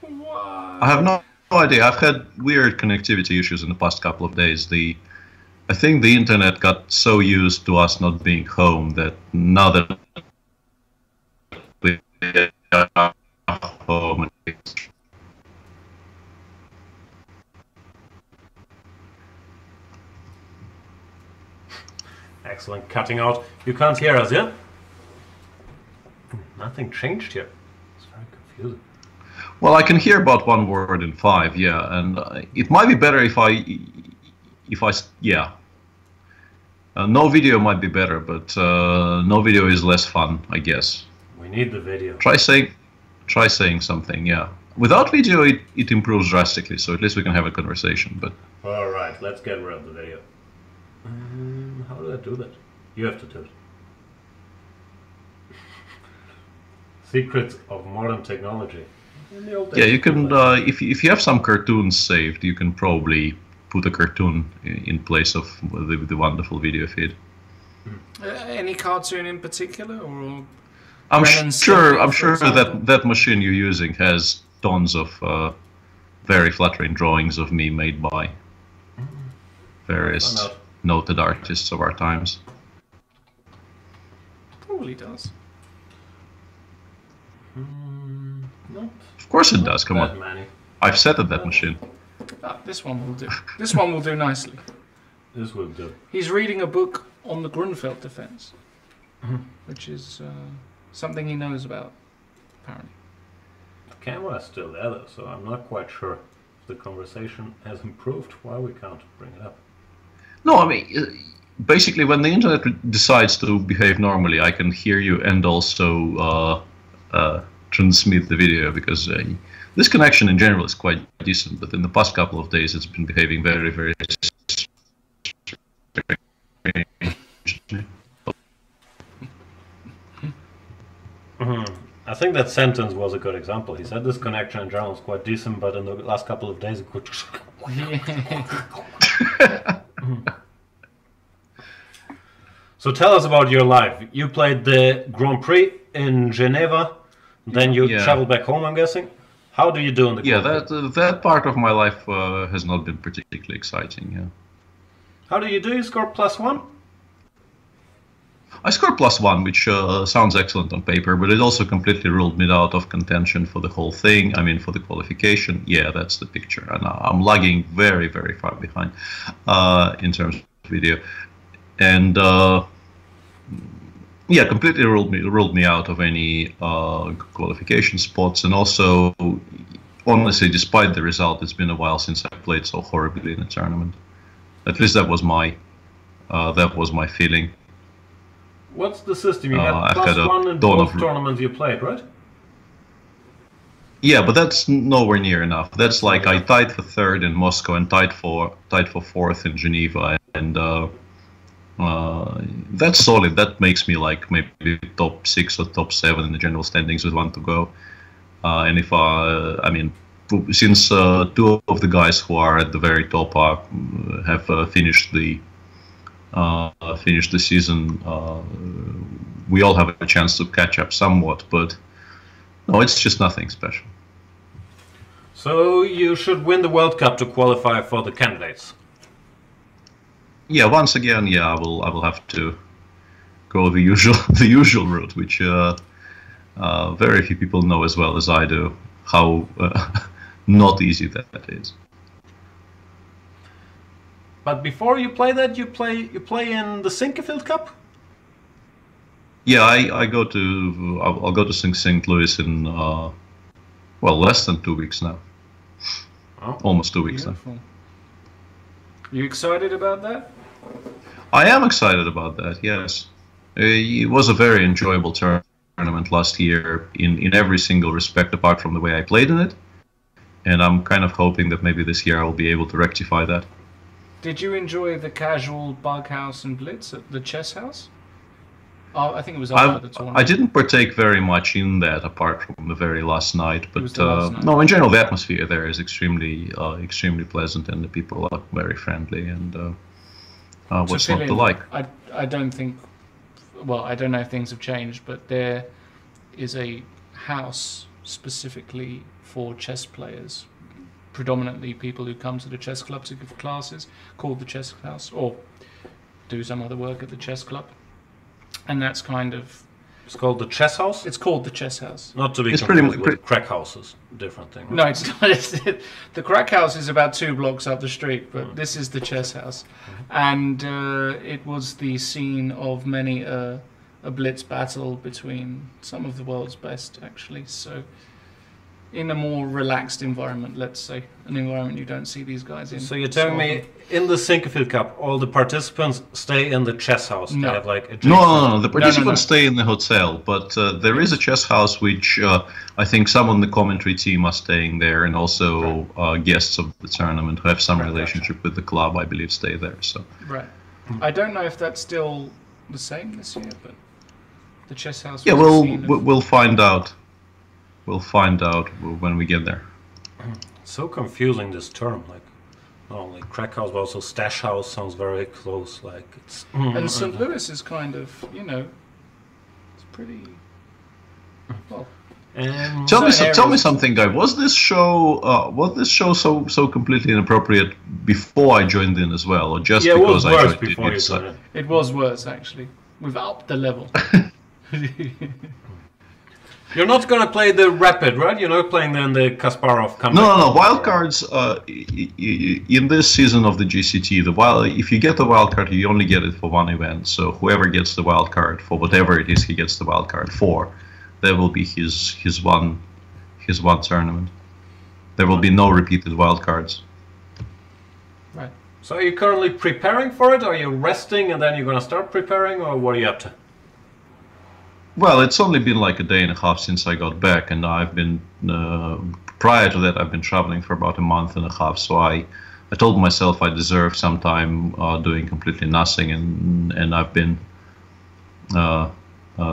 Why? I have no idea. I've had weird connectivity issues in the past couple of days. I think the internet got so used to us not being home that now that we are home, Excellent. Cutting out. You can't hear us, yeah? Nothing changed here. It's very confusing. well, I can hear about one word in 5, yeah, and it might be better if I yeah. No video might be better, but no video is less fun, I guess. We need the video. Try saying something, yeah. Without video, it improves drastically, so at least we can have a conversation. But all right, let's get rid of the video. How do I do that? You have to do it. Secrets of modern technology. Yeah, you can. If you have some cartoons saved, you can probably put a cartoon in place of the wonderful video feed. Any cartoon in particular, or? I'm sure that machine you're using has tons of very flattering drawings of me made by various noted artists of our times. Probably does. Of course it does. Come on, I've set at that machine. This one will do. This one will do nicely. This will do. He's reading a book on the Grunfeld defense. which is something he knows about, apparently. The camera is still there, though, so I'm not quite sure if the conversation has improved. Why we can't bring it up? No, I mean, basically, when the internet decides to behave normally, I can hear you and also transmit the video, because this connection in general is quite decent, but in the past couple of days it's been behaving very, very I think that sentence was a good example. He said this connection in general is quite decent, but in the last couple of days it could... So tell us about your life. You played the Grand Prix in Geneva, then you traveled back home, I'm guessing. How do you do in the Grand Prix? That part of my life has not been particularly exciting. Yeah. How do you do? You score +1? I scored +1, which sounds excellent on paper, but it also completely ruled me out of contention for the whole thing. I mean, for the qualification, yeah, that's the picture. And I'm lagging very, very far behind in terms of video. And yeah, completely ruled me out of any qualification spots. And also, honestly, despite the result, it's been a while since I played so horribly in a tournament. At least that was my feeling. What's the system? You had +1 in both tournaments you played, right? Yeah, but that's nowhere near enough. That's like I tied for 3rd in Moscow and tied for 4th in Geneva, and that's solid. That makes me like maybe top 6 or top 7 in the general standings with 1 to go. And if I mean, since 2 of the guys who are at the very top have finished the season, we all have a chance to catch up somewhat, but no, it's just nothing special. So you should win the World Cup to qualify for the candidates. Yeah, once again, yeah, I will have to go the usual route, which very few people know as well as I do how not easy that is. But before you play that, you play in the Sinquefield Cup? Yeah, I'll go to St. Louis in well, less than 2 weeks now. Oh, almost 2 weeks now. You excited about that? I am excited about that. Yes, it was a very enjoyable tournament last year in every single respect, apart from the way I played in it. And I'm kind of hoping that maybe this year I will be able to rectify that. Did you enjoy the casual bug house and blitz at the chess house? Oh, I think it was after the tournament. I didn't partake very much in that, apart from the very last night. But last night. No, in general, the atmosphere there is extremely pleasant, and the people are very friendly. And what's not to like? I don't think. Well, I don't know if things have changed, but there is a house specifically for chess players. Predominantly people who come to the chess club to give classes, called the Chess House, or do some other work at the chess club. And that's kind of... It's called the Chess House? It's called the Chess House. Not to be confused with crack houses. Different thing. Right? No, it's not. The crack house is about 2 blocks up the street, but this is the Chess House. And it was the scene of many a blitz battle between some of the world's best, actually. So... in a more relaxed environment, let's say, an environment you don't see these guys in. So you're telling me in the Sinquefield Cup, all the participants stay in the chess house? No. They have like a no. The participants stay in the hotel, but there is a chess house which I think some on the commentary team are staying there, and also guests of the tournament who have some relationship with the club, I believe, stay there. So right. I don't know if that's still the same this year, but the chess house. Yeah, we'll find out. We'll find out when we get there. So confusing, this term, like not only crack house but also stash house sounds very close. Like it's and St. Louis is kind of, you know, it's pretty well. Tell me something, guy. Was this show so completely inappropriate before I joined in as well, or just because I joined in? It was worse, actually. We've upped the level. You're not going to play the Rapid, right? You're not playing then the Kasparov comeback. No. Wildcards in this season of the GCT, if you get the wildcard, you only get it for one event. So whoever gets the wildcard for whatever it is he gets the wildcard for, that will be his one tournament. There will be no repeated wildcards. Right. So are you currently preparing for it? Are you resting and then you're going to start preparing, or what are you up to? Well, it's only been like a day and a half since I got back, and I've been prior to that I've been traveling for about a month and a half. So I told myself I deserved some time doing completely nothing, and I've been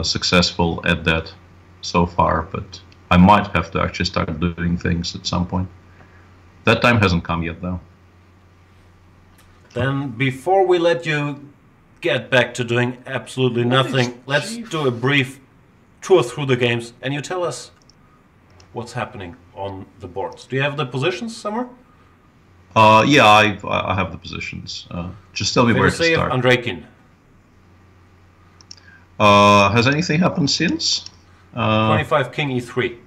successful at that so far. But I might have to actually start doing things at some point. That time hasn't come yet, though. Then before we let you get back to doing absolutely nothing, let's do a brief tour through the games, and you tell us what's happening on the boards. Do you have the positions somewhere? Yeah, I have the positions. Just tell me where to start. Andreikin. Has anything happened since? 25 King E3.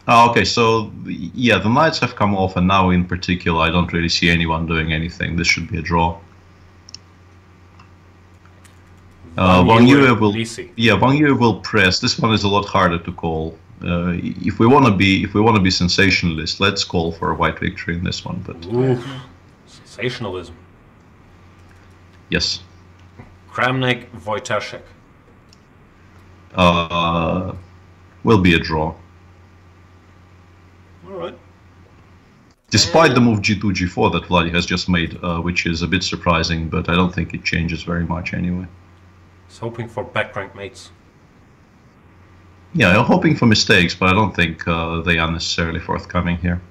Okay, so yeah, the knights have come off, and now in particular I don't really see anyone doing anything. This should be a draw. Wang Yue will press. This one is a lot harder to call. If we want to be sensationalist, let's call for a white victory in this one. But sensationalism. Yes. Kramnik Wojtaszek. Will be a draw. All right. Despite the move G2, G4 that Vladi has just made, which is a bit surprising, but I don't think it changes very much anyway. He's hoping for back rank mates. Yeah, I'm hoping for mistakes, but I don't think they are necessarily forthcoming here.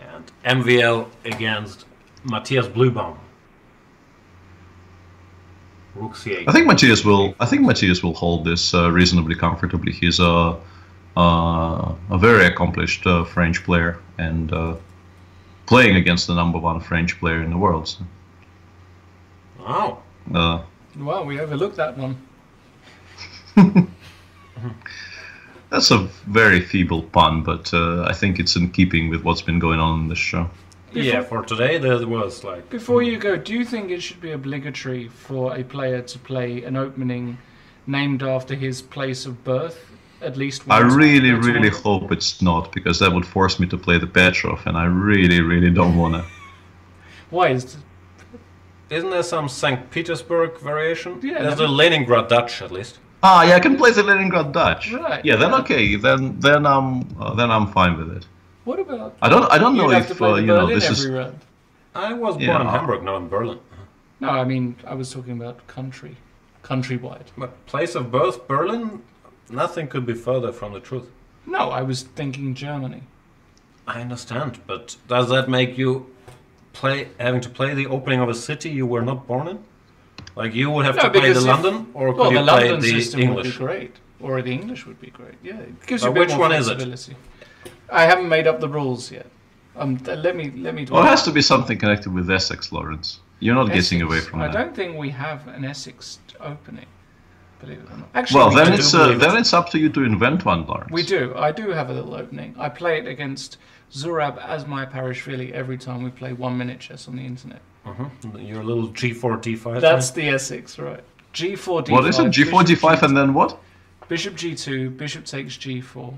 And MVL against Matthias Bluebaum. Rook C8. I think Matthias will hold this reasonably comfortably. He's a very accomplished French player, and playing against the #1 French player in the world. So. Wow. Wow, we overlooked that one. That's a very feeble pun, but I think it's in keeping with what's been going on in this show. Yeah, for today there was like... Before you go, do you think it should be obligatory for a player to play an opening named after his place of birth at least once? I really hope it's not, because that would force me to play the Petrov, and I really don't want to. Why is it? Isn't there some St. Petersburg variation? Yeah, there's the Leningrad Dutch at least. Ah, yeah, I can play the Leningrad Dutch. Right. Yeah, then okay, then I'm fine with it. What about? I don't know if you know this is. Round. I was born in Hamburg, not in Berlin. No, I mean I was talking about countrywide. But place of birth, Berlin. Nothing could be further from the truth. No, I was thinking Germany. I understand, but does that make you having to play the opening of a city you were not born in? Like you would have to play the London, or could you play the English? Would be great, or the English would be great. Yeah, it gives you a bit which more one is flexibility. I haven't made up the rules yet. Let me. Well, it has to be something connected with Essex, Lawrence. You're not getting away from that. I don't think we have an Essex opening. Believe it or not. Actually, well, then it's up to you to invent one, Lawrence. We do. I do have a little opening. I play it against Zurab Asmai-Parishvili every time we play 1 minute chess on the internet. Your little G4 D5. That's the Essex, right? G4 D5. What is it? G4 D5 and then what? Bishop G2. Bishop takes G4.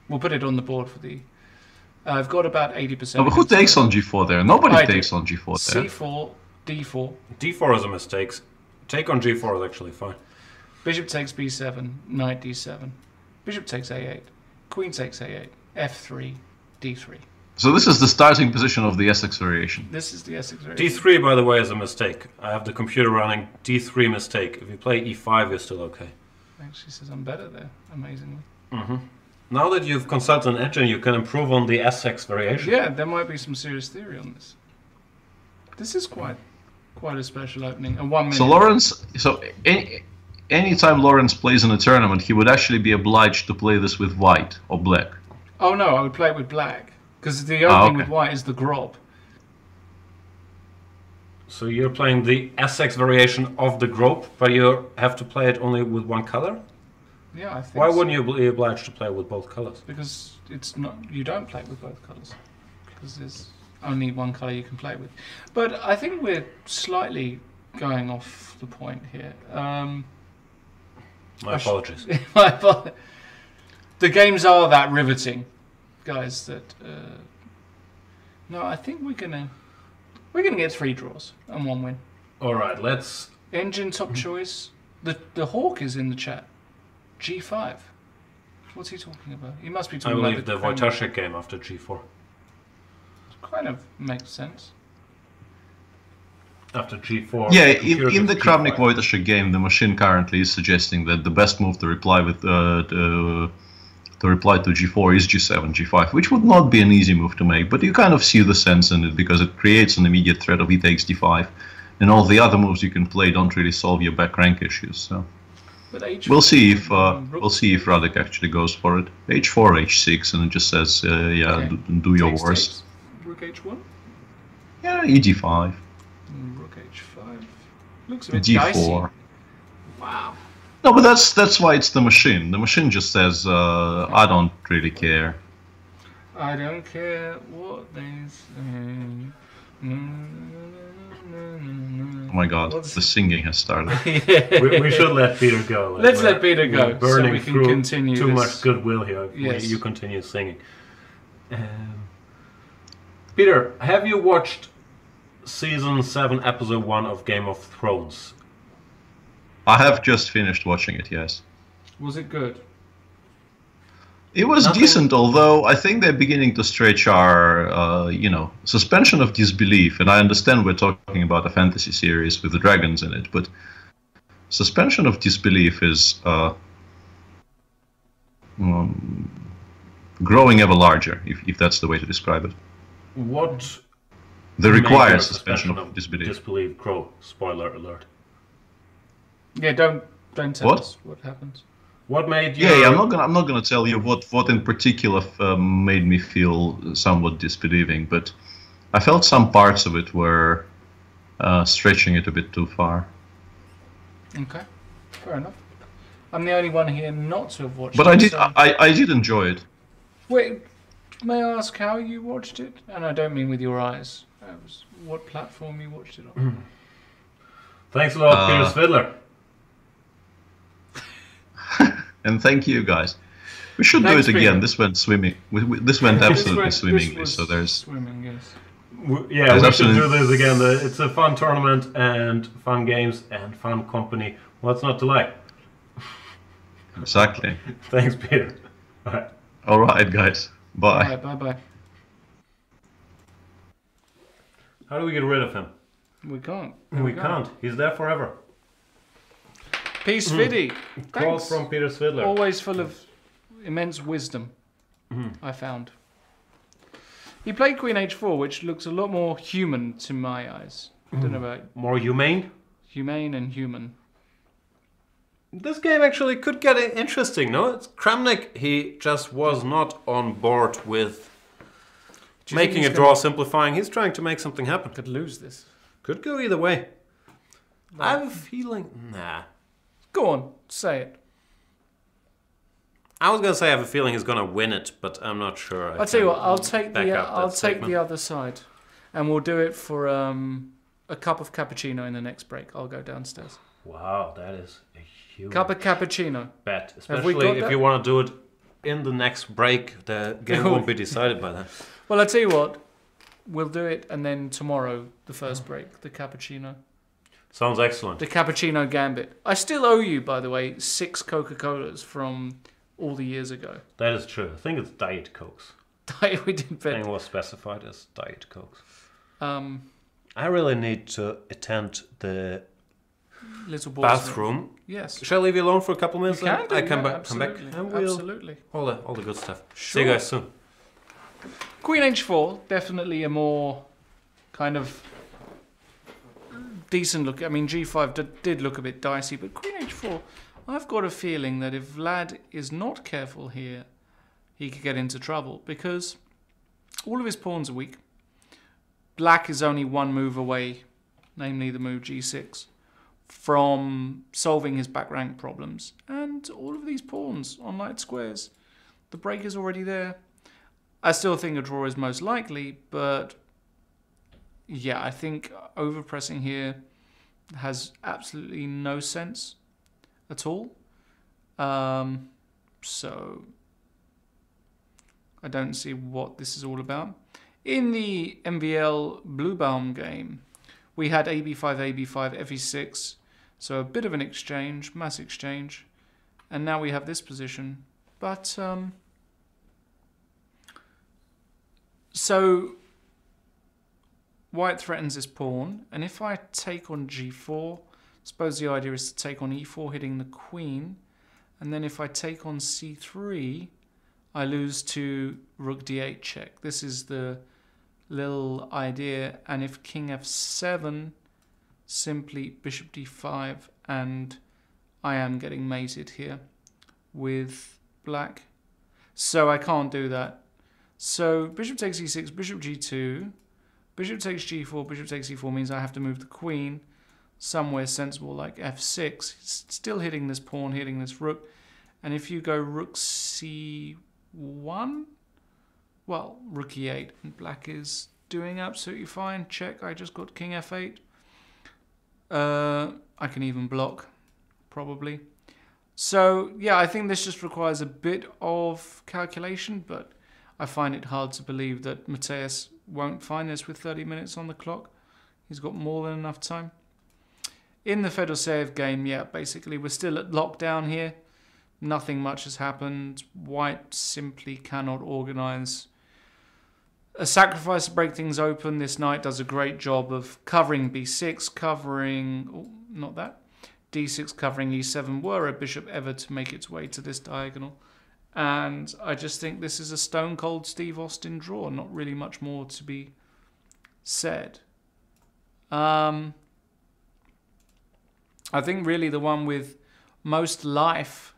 We'll put it on the board for the. I've got about 80%. No, but who takes on G4 there? Nobody takes on G4 there. C4, D4. D4 is a mistake. Take on G4 is actually fine. Bishop takes B7, Knight D7. Bishop takes A8. Queen takes A8. F3, D3. So this is the starting position of the Essex variation. This is the Essex variation. D3, by the way, is a mistake. I have the computer running D3 mistake. If you play E5, you're still okay. Actually says I'm better there, amazingly. Now that you've consulted an engine, you can improve on the Essex variation. Yeah, there might be some serious theory on this. This is quite a special opening. And 1 minute. So Lawrence, anytime Lawrence plays in a tournament, he would actually be obliged to play this with white or black. Oh no, I would play it with black. Because the opening with white is the grob. So you're playing the Essex variation of the Grope, but you have to play it only with one color? Yeah, I think Why wouldn't you be obliged to play with both colors? Because it's not. You don't play with both colors. Because there's only one color you can play with. But I think we're slightly going off the point here. My apologies. My apologies. The games are that riveting, guys. That no, I think we're gonna get 3 draws and 1 win. All right, let's. Engine top choice. The Hawk is in the chat. G5. What's he talking about? He must be talking about the Vachier game after G4. Kind of makes sense. After G4. Yeah, in the Kravnik-Wojtaszek game, the machine currently is suggesting that the best move to reply with to reply to G4 is G7, G5, which would not be an easy move to make, but you kind of see the sense in it because it creates an immediate threat of e takes D5, and all the other moves you can play don't really solve your back rank issues. So we'll see if Radek actually goes for it. H4, H6, and it just says, do your worst. Rook H1. Yeah, EG5. Rook H5. Looks a bit D4. dicey. Wow. No, but that's why it's the machine. The machine just says, I don't really care. I don't care what they say. Oh my god, the singing has started. we should let Peter go. Let's let Peter go burning so we can through continue too this. much goodwill here. Yes. You continue singing. Peter, have you watched Season 7, Episode 1 of Game of Thrones? I have just finished watching it, yes. Was it good? It was decent, although I think they're beginning to stretch our, suspension of disbelief. And I understand we're talking about a fantasy series with the dragons in it, but suspension of disbelief is growing ever larger, if that's the way to describe it. What? The required suspension of disbelief. Disbelief, Crow. Spoiler alert. Yeah, don't tell us what happens. What made you? Yeah, I'm not gonna tell you what in particular made me feel somewhat disbelieving, but I felt some parts of it were stretching it a bit too far. Okay, fair enough. I'm the only one here not to have watched but it. But I did enjoy it. Wait, may I ask how you watched it? And I don't mean with your eyes. What platform you watched it on? Thanks a lot, Peter Svidler. And thank you, guys. We should do it again. This went swimming. This went absolutely swimmingly. So there's swimming, yes. We should do this again. It's a fun tournament and fun games and fun company. What's not to like? Exactly. Thanks, Peter. Bye. All right, guys. Bye. All right, bye-bye. How do we get rid of him? We can't. We can't. He's there forever. Peace, Viddy. Call from Peter Svidler. Always full of immense wisdom, I found. He played Queen H4, which looks a lot more human to my eyes. I don't know about... More humane? Humane and human. This game actually could get interesting, no? It's Kramnik, he just was not on board with making a draw, simplifying. He's trying to make something happen. Could lose this. Could go either way. I have a feeling... Nah. Go on, say it. I was going to say I have a feeling he's going to win it, but I'm not sure. I'll tell you what, I'll take the other side. And we'll do it for a cup of cappuccino in the next break. I'll go downstairs. Wow, that is a huge cup of cappuccino. Bet. Especially if you want to do it in the next break. The game won't be decided by then. Well, I'll tell you what. We'll do it, and then tomorrow, the first break, the cappuccino. Sounds excellent. The cappuccino gambit. I still owe you, by the way, 6 Coca-Colas from all the years ago. That is true. I think it's Diet Cokes. We did bet. Thing was specified as Diet Cokes. I really need to attend the little bathroom. Yes. Shall I leave you alone for a couple of minutes? You can do, I come back. Absolutely. And we'll Absolutely. All the good stuff. Sure. See you guys soon. Queen H4, definitely a more kind of decent look. I mean, G5 did look a bit dicey, but Queen H4, I've got a feeling that if Vlad is not careful here, he could get into trouble because all of his pawns are weak. Black is only one move away namely the move g6, from solving his back rank problems. And all of these pawns on light squares, the break is already there. I still think a draw is most likely, but yeah, I think overpressing here has absolutely no sense at all. So I don't see what this is all about. In the MVL Bluebaum game, we had AB5, AB5, FE6, so a bit of an exchange, mass exchange, and now we have this position. But so white threatens this pawn, and if I take on g4, suppose the idea is to take on e4, hitting the queen, and then if I take on c3, I lose to rook d8 check. This is the little idea, and if king f7, simply bishop d5, and I am getting mated here with black. So I can't do that. So bishop takes e6, bishop g2, bishop takes g4, bishop takes e4 means I have to move the queen somewhere sensible like f6. It's still hitting this pawn, hitting this rook. And if you go rook c1, well, rook e8, and black is doing absolutely fine. Check, I just got king f8. I can even block, probably. So, yeah, I think this just requires a bit of calculation, but I find it hard to believe that Mateus won't find this with 30 minutes on the clock. He's got more than enough time. In the Fedoseev game, yeah, basically we're still at lockdown here. Nothing much has happened. White simply cannot organize a sacrifice to break things open. This knight does a great job of covering b6, covering... Oh, not that. d6, covering e7. Were a bishop ever to make its way to this diagonal. And I just think this is a stone-cold Steve Austin draw. Not really much more to be said. I think really the one with most life,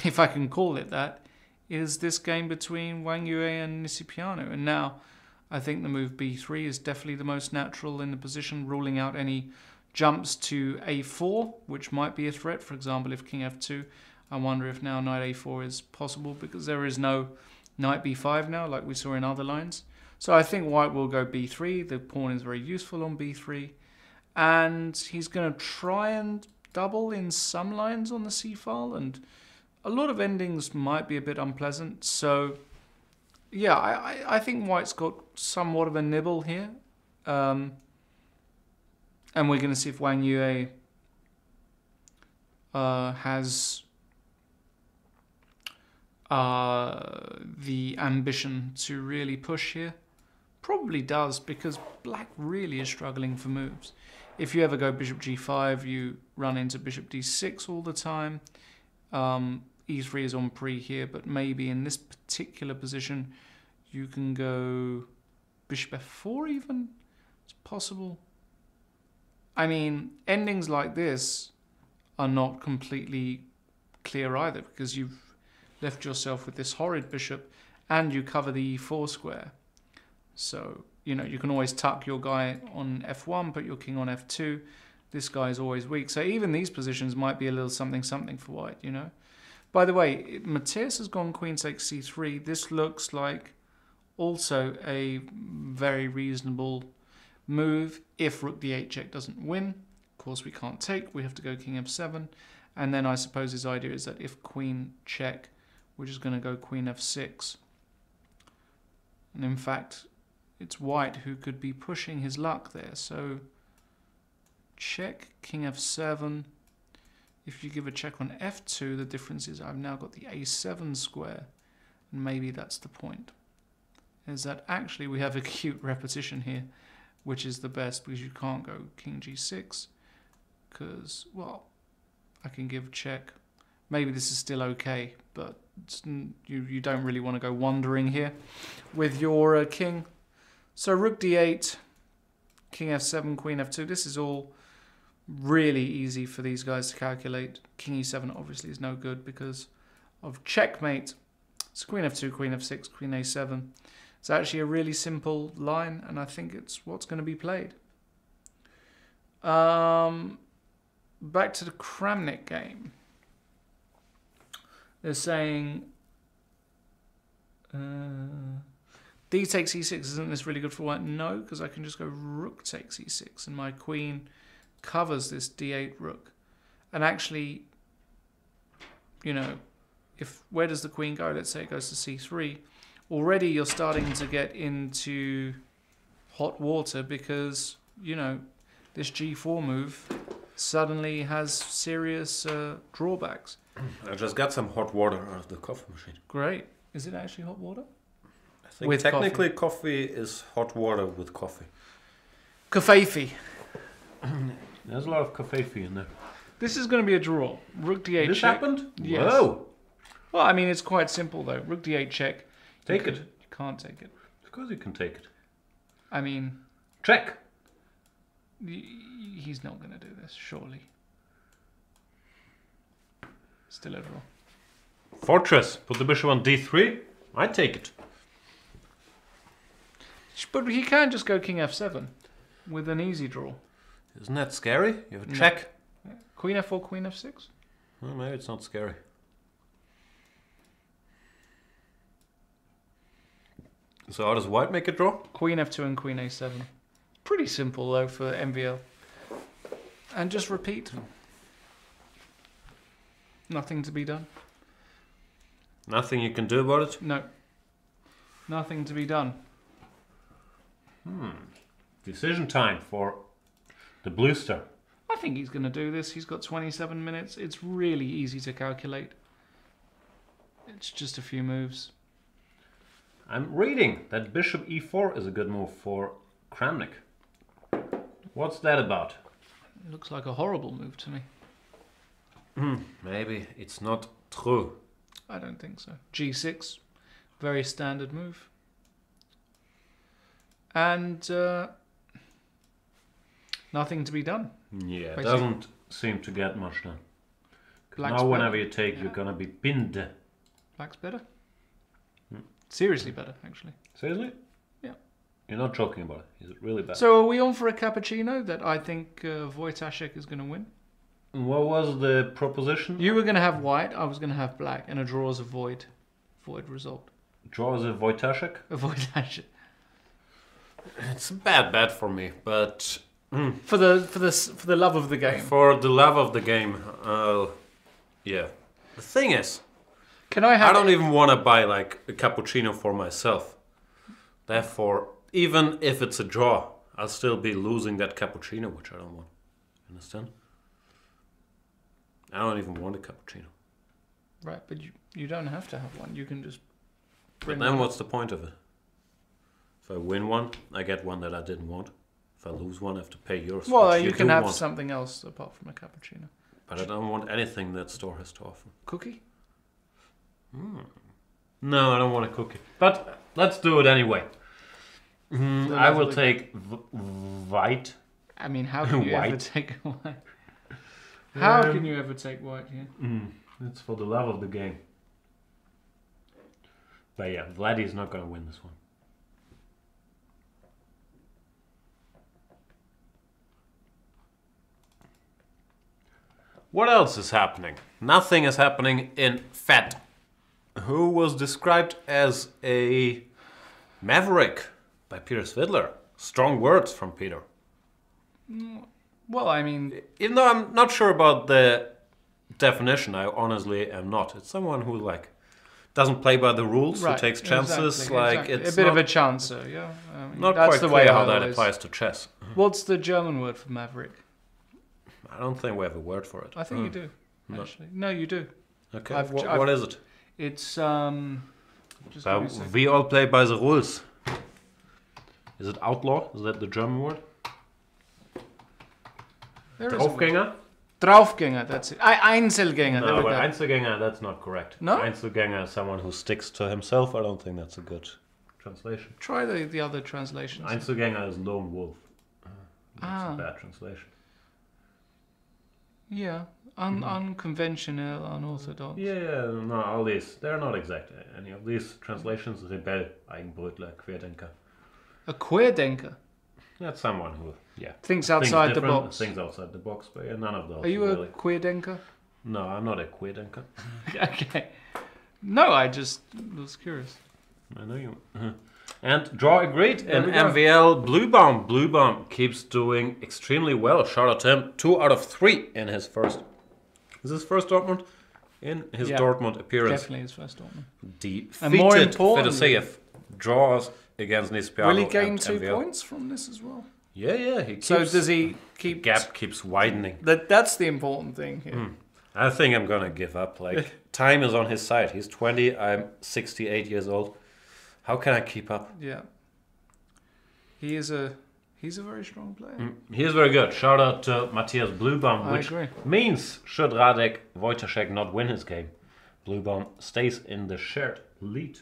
if I can call it that, is this game between Wang Yue and Nisipiano. And now I think the move b3 is definitely the most natural in the position, ruling out any jumps to a4, which might be a threat. For example, if king f2, I wonder if now knight a4 is possible, because there is no knight b5 now, like we saw in other lines. So I think white will go b3. The pawn is very useful on b3. And he's going to try and double in some lines on the c-file, and a lot of endings might be a bit unpleasant. So, yeah, I think white's got somewhat of a nibble here. And we're going to see if Wang Yue has the ambition to really push here. Probably does, because black really is struggling for moves. If you ever go bishop g5, you run into bishop d6 all the time. E3 is on pre here, but maybe in this particular position you can go bishop f4 even. It's possible. I mean, endings like this are not completely clear either, because you've left yourself with this horrid bishop and you cover the e4 square. So, you know, you can always tuck your guy on f1, put your king on f2. This guy is always weak. So even these positions might be a little something for white, you know. By the way, Mateus has gone queen takes c3. This looks like also a very reasonable move if rook d8 check doesn't win. Of course, we can't take. We have to go king f7. And then I suppose his idea is that if queen check, we're just going to go queen f6. And in fact, it's white who could be pushing his luck there. So check, king f7. If you give a check on f2, the difference is I've now got the a7 square. And maybe that's the point. Is that actually we have a cute repetition here, which is the best, because you can't go king g6. Because, well, I can give check. Maybe this is still okay, but you don't really want to go wandering here with your king. So rook d8, king f7, queen f2. This is all really easy for these guys to calculate. King e7 obviously is no good because of checkmate. So queen f2, queen f6, queen a7. It's actually a really simple line, and I think it's what's going to be played. Back to the Kramnik game. They're saying D takes e6. Isn't this really good for white? No, because I can just go rook takes e6, and my queen covers this d8 rook. And actually, you know, where does the queen go? Let's say it goes to c3. Already you're starting to get into hot water because, you know, this g4 move suddenly has serious drawbacks. I just got some hot water out of the coffee machine. Great. Is it actually hot water? I think with technically coffee is hot water with coffee. Kafefi. There's a lot of kafefi in there. This is going to be a draw. Rook d8 this check. happened? Yes. Whoa. Well, I mean, it's quite simple, though. Rook d8 check. Take it. You can't take it. Of course you can take it. I mean... Check. He's not going to do this, surely. Still a draw. Fortress. Put the bishop on d3. I take it. But he can just go king f7 with an easy draw. Isn't that scary? You have a check. Yeah. Queen f4, queen f6? Well, maybe it's not scary. So how does white make a draw? Queen f2 and queen a7. Pretty simple, though, for MVL. And just repeat. Nothing to be done. Nothing you can do about it? No. Nothing to be done. Decision time for the Bluester. I think he's going to do this. He's got 27 minutes. It's really easy to calculate. It's just a few moves. I'm reading that bishop e4 is a good move for Kramnik. What's that about? It looks like a horrible move to me. Maybe it's not true. I don't think so. G6, very standard move. And nothing to be done. Yeah, it basically. doesn't seem to get much done. Black's Now whenever better. you take, you're gonna be pinned. Black's better. Seriously better, actually. Seriously? Yeah. You're not joking about it. Is it really bad? So are we on for a cappuccino that I think Wojtaszek is going to win? What was the proposition? You were going to have white, I was going to have black, and a draw is a void result. Draw is a Wojtaszek? A Wojtaszek. It's a bad bet for me, but For the love of the game. for the love of the game, yeah. The thing is, Can I have? I don't even want to buy like a cappuccino for myself. Therefore, even if it's a draw, I'll still be losing that cappuccino, which I don't want. Understand? I don't even want a cappuccino. Right, but you don't have to have one. You can just. But then what's the point of it? If I win one, I get one that I didn't want. If I lose one, I have to pay yours. Well, which you can do have want. something else apart from a cappuccino. But I don't want anything that store has to offer. Cookie? No, I don't want a cookie. But let's do it anyway. I will take white. I mean, how can you ever White. take white? How can you ever take white here? It's for the love of the game. But yeah, Vladdy's not going to win this one. What else is happening? Nothing is happening in Fed, who was described as a maverick by Peter Svidler. Strong words from Peter. Well, I mean, Even though I'm not sure about the definition, I honestly am not. It's someone who like doesn't play by the rules, right, who takes chances. exactly. It's a bit not, of a chancer, yeah. I mean, not that's quite the clear way how I that always- applies to chess. What's the German word for maverick? I don't think we have a word for it. I think you do. No. Actually, no, you do. Okay, I've- what is it? It's Just give me a second. We all play by the rules. Is it outlaw? Is that the German word? There is a word. Draufgänger? Draufgänger, that's it. Einzelgänger. there No, we but go. Einzelgänger, that's not correct. No? Einzelgänger is someone who sticks to himself. I don't think that's a good translation. Try the other translations. Einzelgänger is lone wolf. That's Ah. a bad translation. Yeah, unconventional, unorthodox. Yeah, no, all these, they're not exact. Any of these translations, Rebell, Eigenbrötler, Querdenker. A Querdenker. That's someone who, thinks outside the box. Thinks outside the box, but none of those. Are you really. a queer denker? No, I'm not a queer denker. Okay. No, I just was curious. I know you. And draw agreed in MVL. Blue Bomb keeps doing extremely well. Shout out to him. 2 out of 3 in his first. Is his first Dortmund? In his Dortmund appearance. Definitely his first Dortmund. Defeated Fedosseev. Draws against Nispiano. Will he gain 2 points from this as well? Yeah. He keeps, so does he keep... Gap keeps widening. That's the important thing here. I think I'm going to give up. Like, time is on his side. He's 20. I'm 68 years old. How can I keep up? Yeah. He's a very strong player. He is very good. Shout out to Matthias Bluebomb, which means should Radek Wojciech not win his game, Bluebomb stays in the shared lead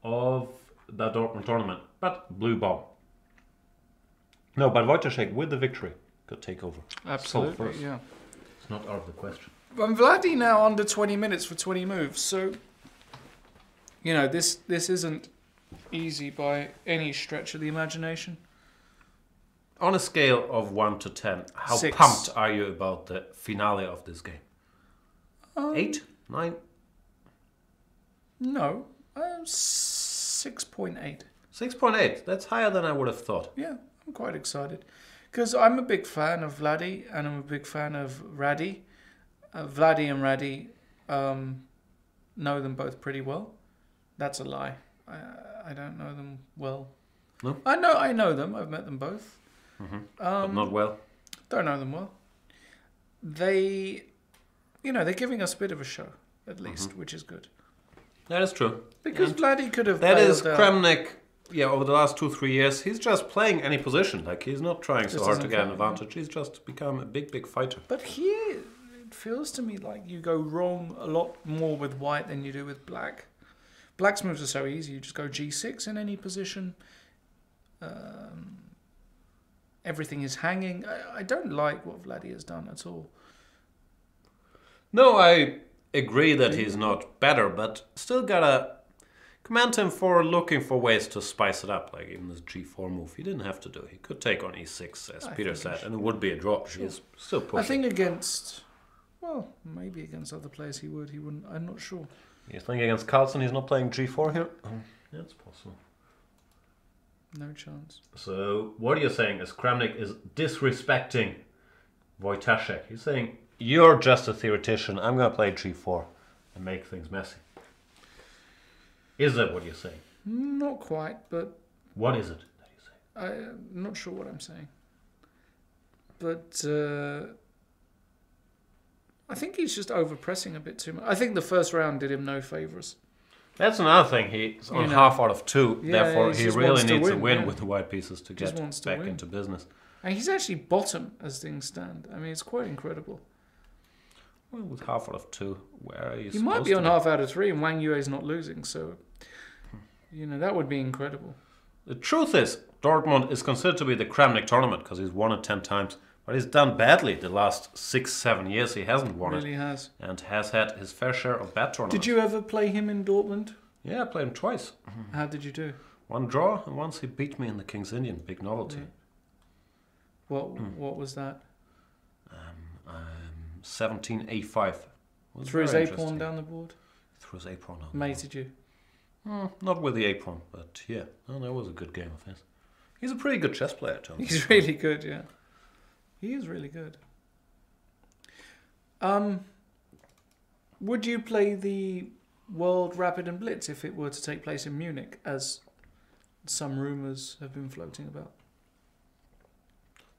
of the Dortmund tournament. But Bluebomb. No, but Wojciech with the victory could take over. Absolutely, yeah. It's not out of the question. And Vladdy now under 20 minutes for 20 moves, so... You know, this isn't easy by any stretch of the imagination. On a scale of 1 to 10, how 6. pumped are you about the finale of this game? 8? 9? No, 6.8. 6.8. That's higher than I would have thought. Yeah, I'm quite excited. Because I'm a big fan of Vladdy and I'm a big fan of Raddy. Vladdy and Raddy know them both pretty well. That's a lie. I don't know them well. No? I know them. I've met them both. But not well. Don't know them well. They're giving us a bit of a show, at least, which is good. That is true. Because Vladdy could have... That is Kramnik, over the last 2-3 years, he's just playing any position. Like, he's not trying so hard to get an advantage. He's just become a big fighter. But here, it feels to me like you go wrong a lot more with white than you do with black. Black's moves are so easy. You just go G6 in any position. Everything is hanging. I don't like what Vladdy has done at all. No, I agree that he's not better, but still gotta commend him for looking for ways to spice it up. Like even this G4 move, he didn't have to do. He could take on E6, as Peter said, and it would be a draw. Sure. He's still pushing. I think against, maybe against other players he would. He wouldn't. I'm not sure. You think against Carlsen he's not playing G4 here? Yeah, it's possible. No chance. So what are you saying is Kramnik is disrespecting Wojciech? He's saying, you're just a theoretician, I'm going to play G4 and make things messy. Is that what you're saying? Not quite, but... What is it that you say? I'm not sure what I'm saying. But... I think he's just overpressing a bit too much. I think the first round did him no favours. That's another thing. He's on half out of 2. Therefore, he really needs to win with the white pieces to get back into business. And he's actually bottom as things stand. I mean, it's quite incredible. Well, with half out of 2, where are you? He might be on half out of 3, and Wang Yue is not losing. So, that would be incredible. The truth is, Dortmund is considered to be the Kramnik tournament because he's won it 10 times. But he's done badly the last 6-7 years. He hasn't won it. Really has. And has had his fair share of bad tournaments. Did you ever play him in Dortmund? Yeah, I played him twice. How did you do? 1 draw, and once he beat me in the King's Indian. Big novelty. Yeah. What was that? 17-A5. Threw his A-pawn down the board? Threw his A-pawn down. Mated you? Not with the A-pawn, but yeah. No, that was a good game of his. He's a pretty good chess player, Tom. He's really good, yeah. He is really good. Would you play the World Rapid and Blitz if it were to take place in Munich, as some rumours have been floating about?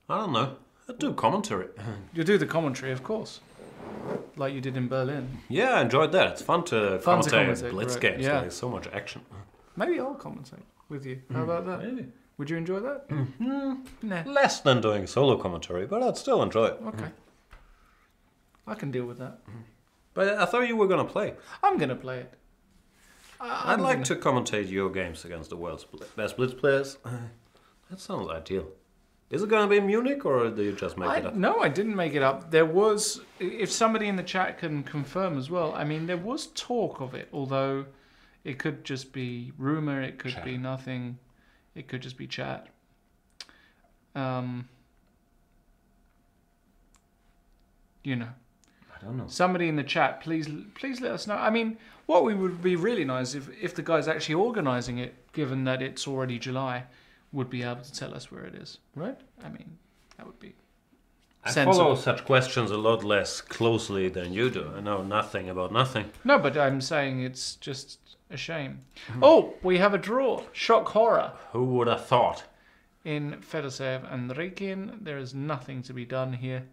I don't know. I'd do commentary. You do the commentary, of course, like you did in Berlin. Yeah, I enjoyed that. It's fun to commentate Blitz games. Yeah. There's so much action. Maybe I'll commentate with you. How about that? Maybe. Would you enjoy that? Nah. Less than doing solo commentary, but I'd still enjoy it. Okay. I can deal with that. But I thought you were going to play. I'm going to play it. I'd like to commentate your games against the world's best Blitz players. That sounds ideal. Is it going to be in Munich, or do you just make it up? No, I didn't make it up. There was, if somebody in the chat can confirm as well, I mean, there was talk of it, although it could just be rumour, it could be nothing. It could just be chat. You know. I don't know. Somebody in the chat, please let us know. I mean, what would be really nice if the guy's actually organising it, given that it's already July, would be able to tell us where it is, right? I mean, that would be sensible. I follow such questions a lot less closely than you do. I know nothing about nothing. No, but I'm saying it's just a shame. Oh, we have a draw. Shock horror. Who would have thought? In Fedoseev and Rikin, there is nothing to be done here.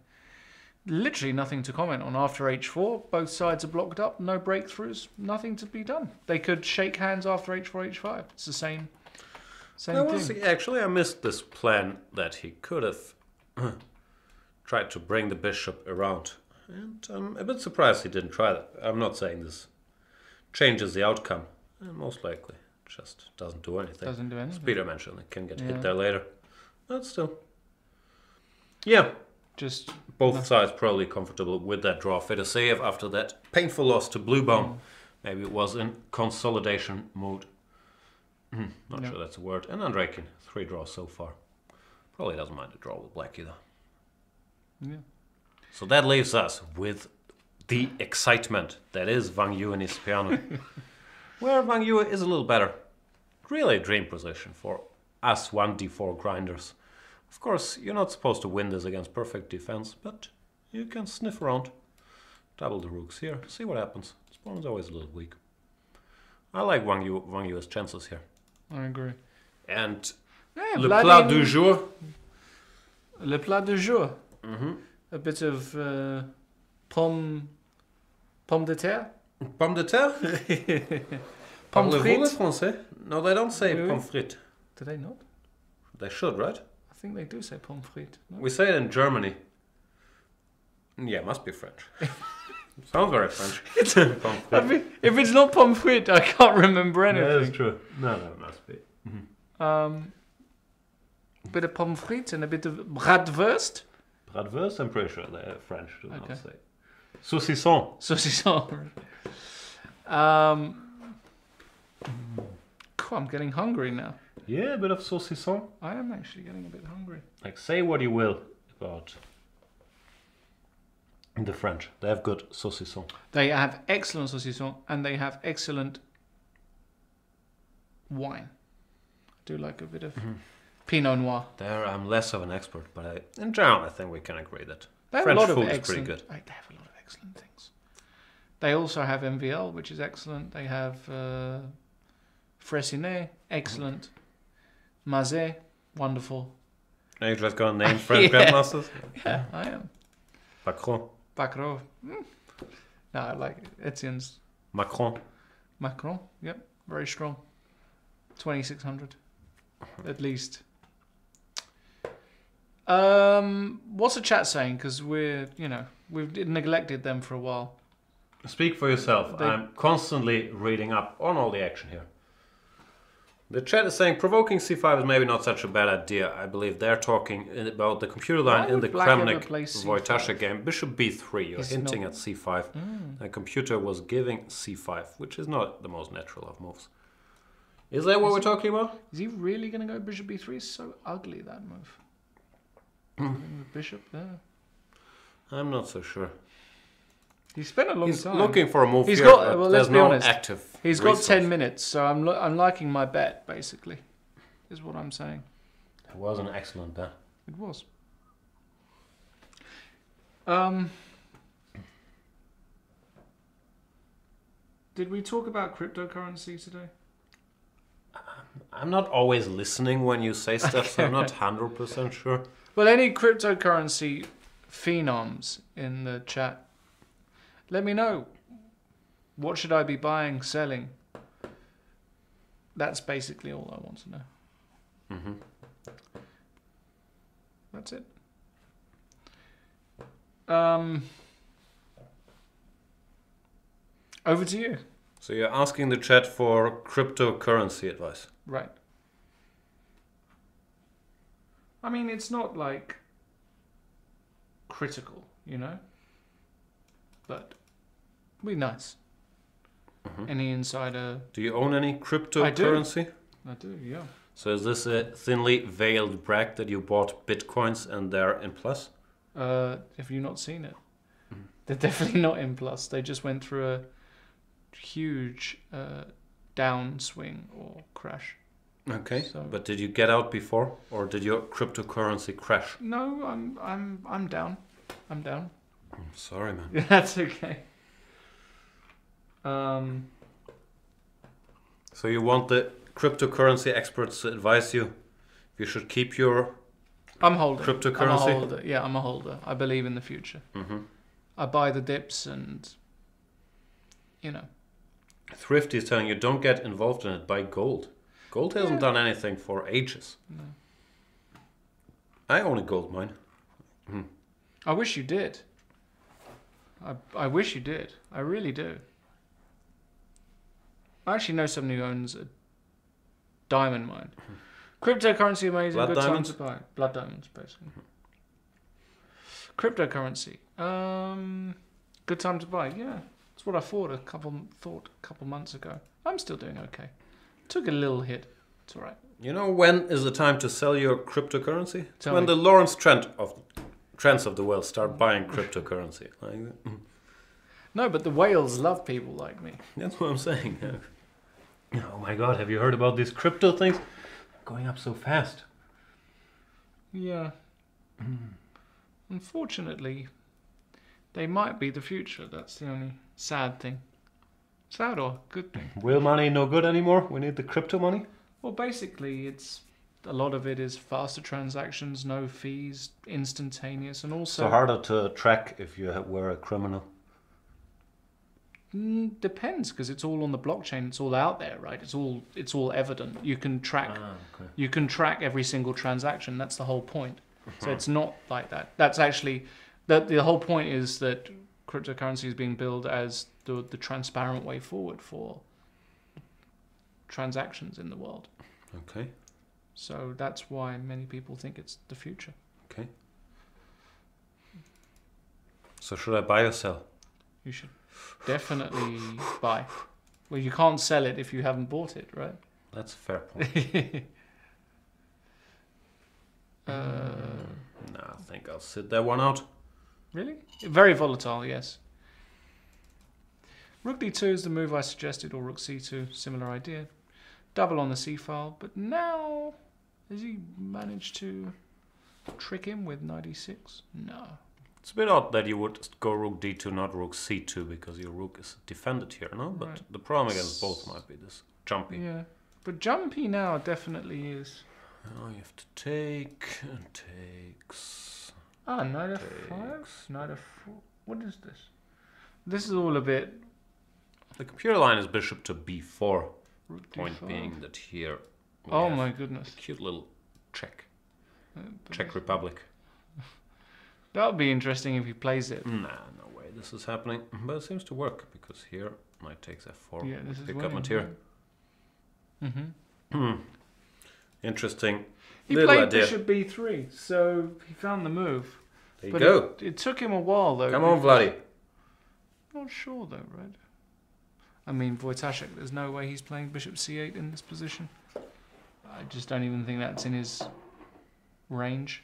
Literally nothing to comment on after h4. Both sides are blocked up. No breakthroughs. Nothing to be done. They could shake hands after h4, h5. It's the same thing. Actually, I missed this plan that he could have tried to bring the bishop around. And I'm a bit surprised he didn't try that. I'm not saying this changes the outcome. Most likely. Just doesn't do anything. Doesn't do anything. As Peter mentioned, it can get hit there later. But still. Yeah. Just both sides probably comfortable with that draw. Fedoseev after that painful loss to Bluebone. Maybe it was in consolidation mode. Not sure that's a word. And Andreikin, 3 draws so far. Probably doesn't mind a draw with black either. Yeah. So that leaves us with the excitement that is Wang Yu and his piano. Where Wang Yu is a little better. Really a dream position for us 1d4 grinders. Of course, you're not supposed to win this against perfect defense, but you can sniff around. Double the rooks here, see what happens. This pawn is always a little weak. I like Wang Yu's chances here. I agree. And le plat du jour. Le plat du jour. A bit of pomme de terre. Pomme de terre? Pomme frites. Français? No, they don't say pomme frites. Do they not? They should, right? I think they do say pomme frites. No? We say it in Germany. Yeah, it must be French. Sounds very French. I mean, if it's not pomme frites, I can't remember anything. Yeah, that's true. No, it must be. A bit of pomme frites and a bit of bratwurst. Bratwurst, I'm pretty sure they're French, do not say. Saucisson. Saucisson. I'm getting hungry now. Yeah, a bit of saucisson. I am actually getting a bit hungry. Like, say what you will about the French. They have good saucisson. They have excellent saucisson and they have excellent wine. I do like a bit of Pinot Noir. There, I'm less of an expert, but in general, I think we can agree that French food is pretty good. They have a lot of excellent things. They also have MVL, which is excellent. They have Fressinet, excellent. Mazet, wonderful. Now you're just going to name French Grandmasters? Yeah, I am. Macron. No, I like it. Etienne's. Macron, yep, very strong. 2600, at least. What's the chat saying? Because we've neglected them for a while. Speak for yourself. I'm constantly reading up on all the action here. The chat is saying provoking c5 is maybe not such a bad idea. I believe they're talking about the computer line in the Kramnik-Wojtasek game. Bishop b3, you're hinting at c5. The computer was giving c5, which is not the most natural of moves. Is that what we're talking about? Is he really going to go bishop b3? It's so ugly, that move. The bishop there. I'm not so sure. He spent a long time. He's looking for a move He's here, got, but well, there's let's be no honest. active He's resource. got 10 minutes, so I'm liking my bet, basically, is what I'm saying. It was an excellent bet. It was. Did we talk about cryptocurrency today? I'm not always listening when you say stuff, so I'm not 100% sure. Well, any cryptocurrency phenoms in the chat, let me know. What should I be buying, selling? That's basically all I want to know. That's it. Over to you. So you're asking the chat for cryptocurrency advice. Right. I mean, it's not like critical, you know? But be nice. Any insider... Do you own any cryptocurrency? I do, yeah. So is this a thinly veiled brag that you bought bitcoins and they're in plus? Have you not seen it? They're definitely not in plus. They just went through a huge downswing or crash. Okay, so, but did you get out before, or did your cryptocurrency crash? No, I'm down. I'm down. I'm sorry, man. That's okay. So you want the cryptocurrency experts to advise you if you should keep your cryptocurrency? I'm a holder. Yeah, I'm a holder. I believe in the future. I buy the dips and, Thrifty is telling you don't get involved in it, buy gold. Gold hasn't done anything for ages. No. I own a gold mine. I wish you did. I wish you did. I really do. I actually know someone who owns a diamond mine. Cryptocurrency amazing. Blood good diamonds? time to buy. Blood diamonds, basically. Cryptocurrency. Good time to buy. Yeah, that's what I thought a couple months ago. I'm still doing okay. Took a little hit. It's all right. You know when is the time to sell your cryptocurrency? Tell when me. the Lawrence Trent of Trents of the world start buying cryptocurrency. No, but the whales love people like me. That's what I'm saying. Oh my god, have you heard about these crypto things? Going up so fast. Yeah. Unfortunately, they might be the future. That's the only sad thing. Sad or good thing? Real money no good anymore? We need the crypto money? Well, basically, a lot of it is faster transactions, no fees, instantaneous, and also... So harder to track if you were a criminal? Depends, because it's all on the blockchain. It's all out there, right? It's all evident. You can track. Okay. You can track every single transaction. That's the whole point. So it's not like that. That's actually the whole point is that cryptocurrency is being billed as the transparent way forward for transactions in the world. Okay. So that's why many people think it's the future. Okay. So should I buy or sell? You should definitely buy. Well, you can't sell it if you haven't bought it, right? That's a fair point. No, I think I'll sit that one out. Really? Very volatile, yes. Rook d2 is the move I suggested, or rook c2, similar idea. Double on the c-file, but now has he managed to trick him with knight e6? No. It's a bit odd that you would go rook d2, not rook c2, because your rook is defended here, no? But Right. the problem against both might be this jumpy. Yeah, but jumpy now definitely is. Oh, you have to take and takes. Ah, knight f5, knight f4. What is this? This is all a bit. The computer line is bishop to b4. Rook Point d5. being that here we Oh have my goodness. a cute little Czech But Czech Republic. that would be interesting if he plays it. Nah, no way this is happening. But it seems to work because here knight takes f4. Yeah, this is Pick up winning, material. Mm-hmm. Interesting. He little played idea. bishop b3, so he found the move. There you But go. it took him a while though. Come on, Vladdy. Not sure though, right? I mean, Wojtaszek, there's no way he's playing bishop c8 in this position. I just don't even think that's in his range.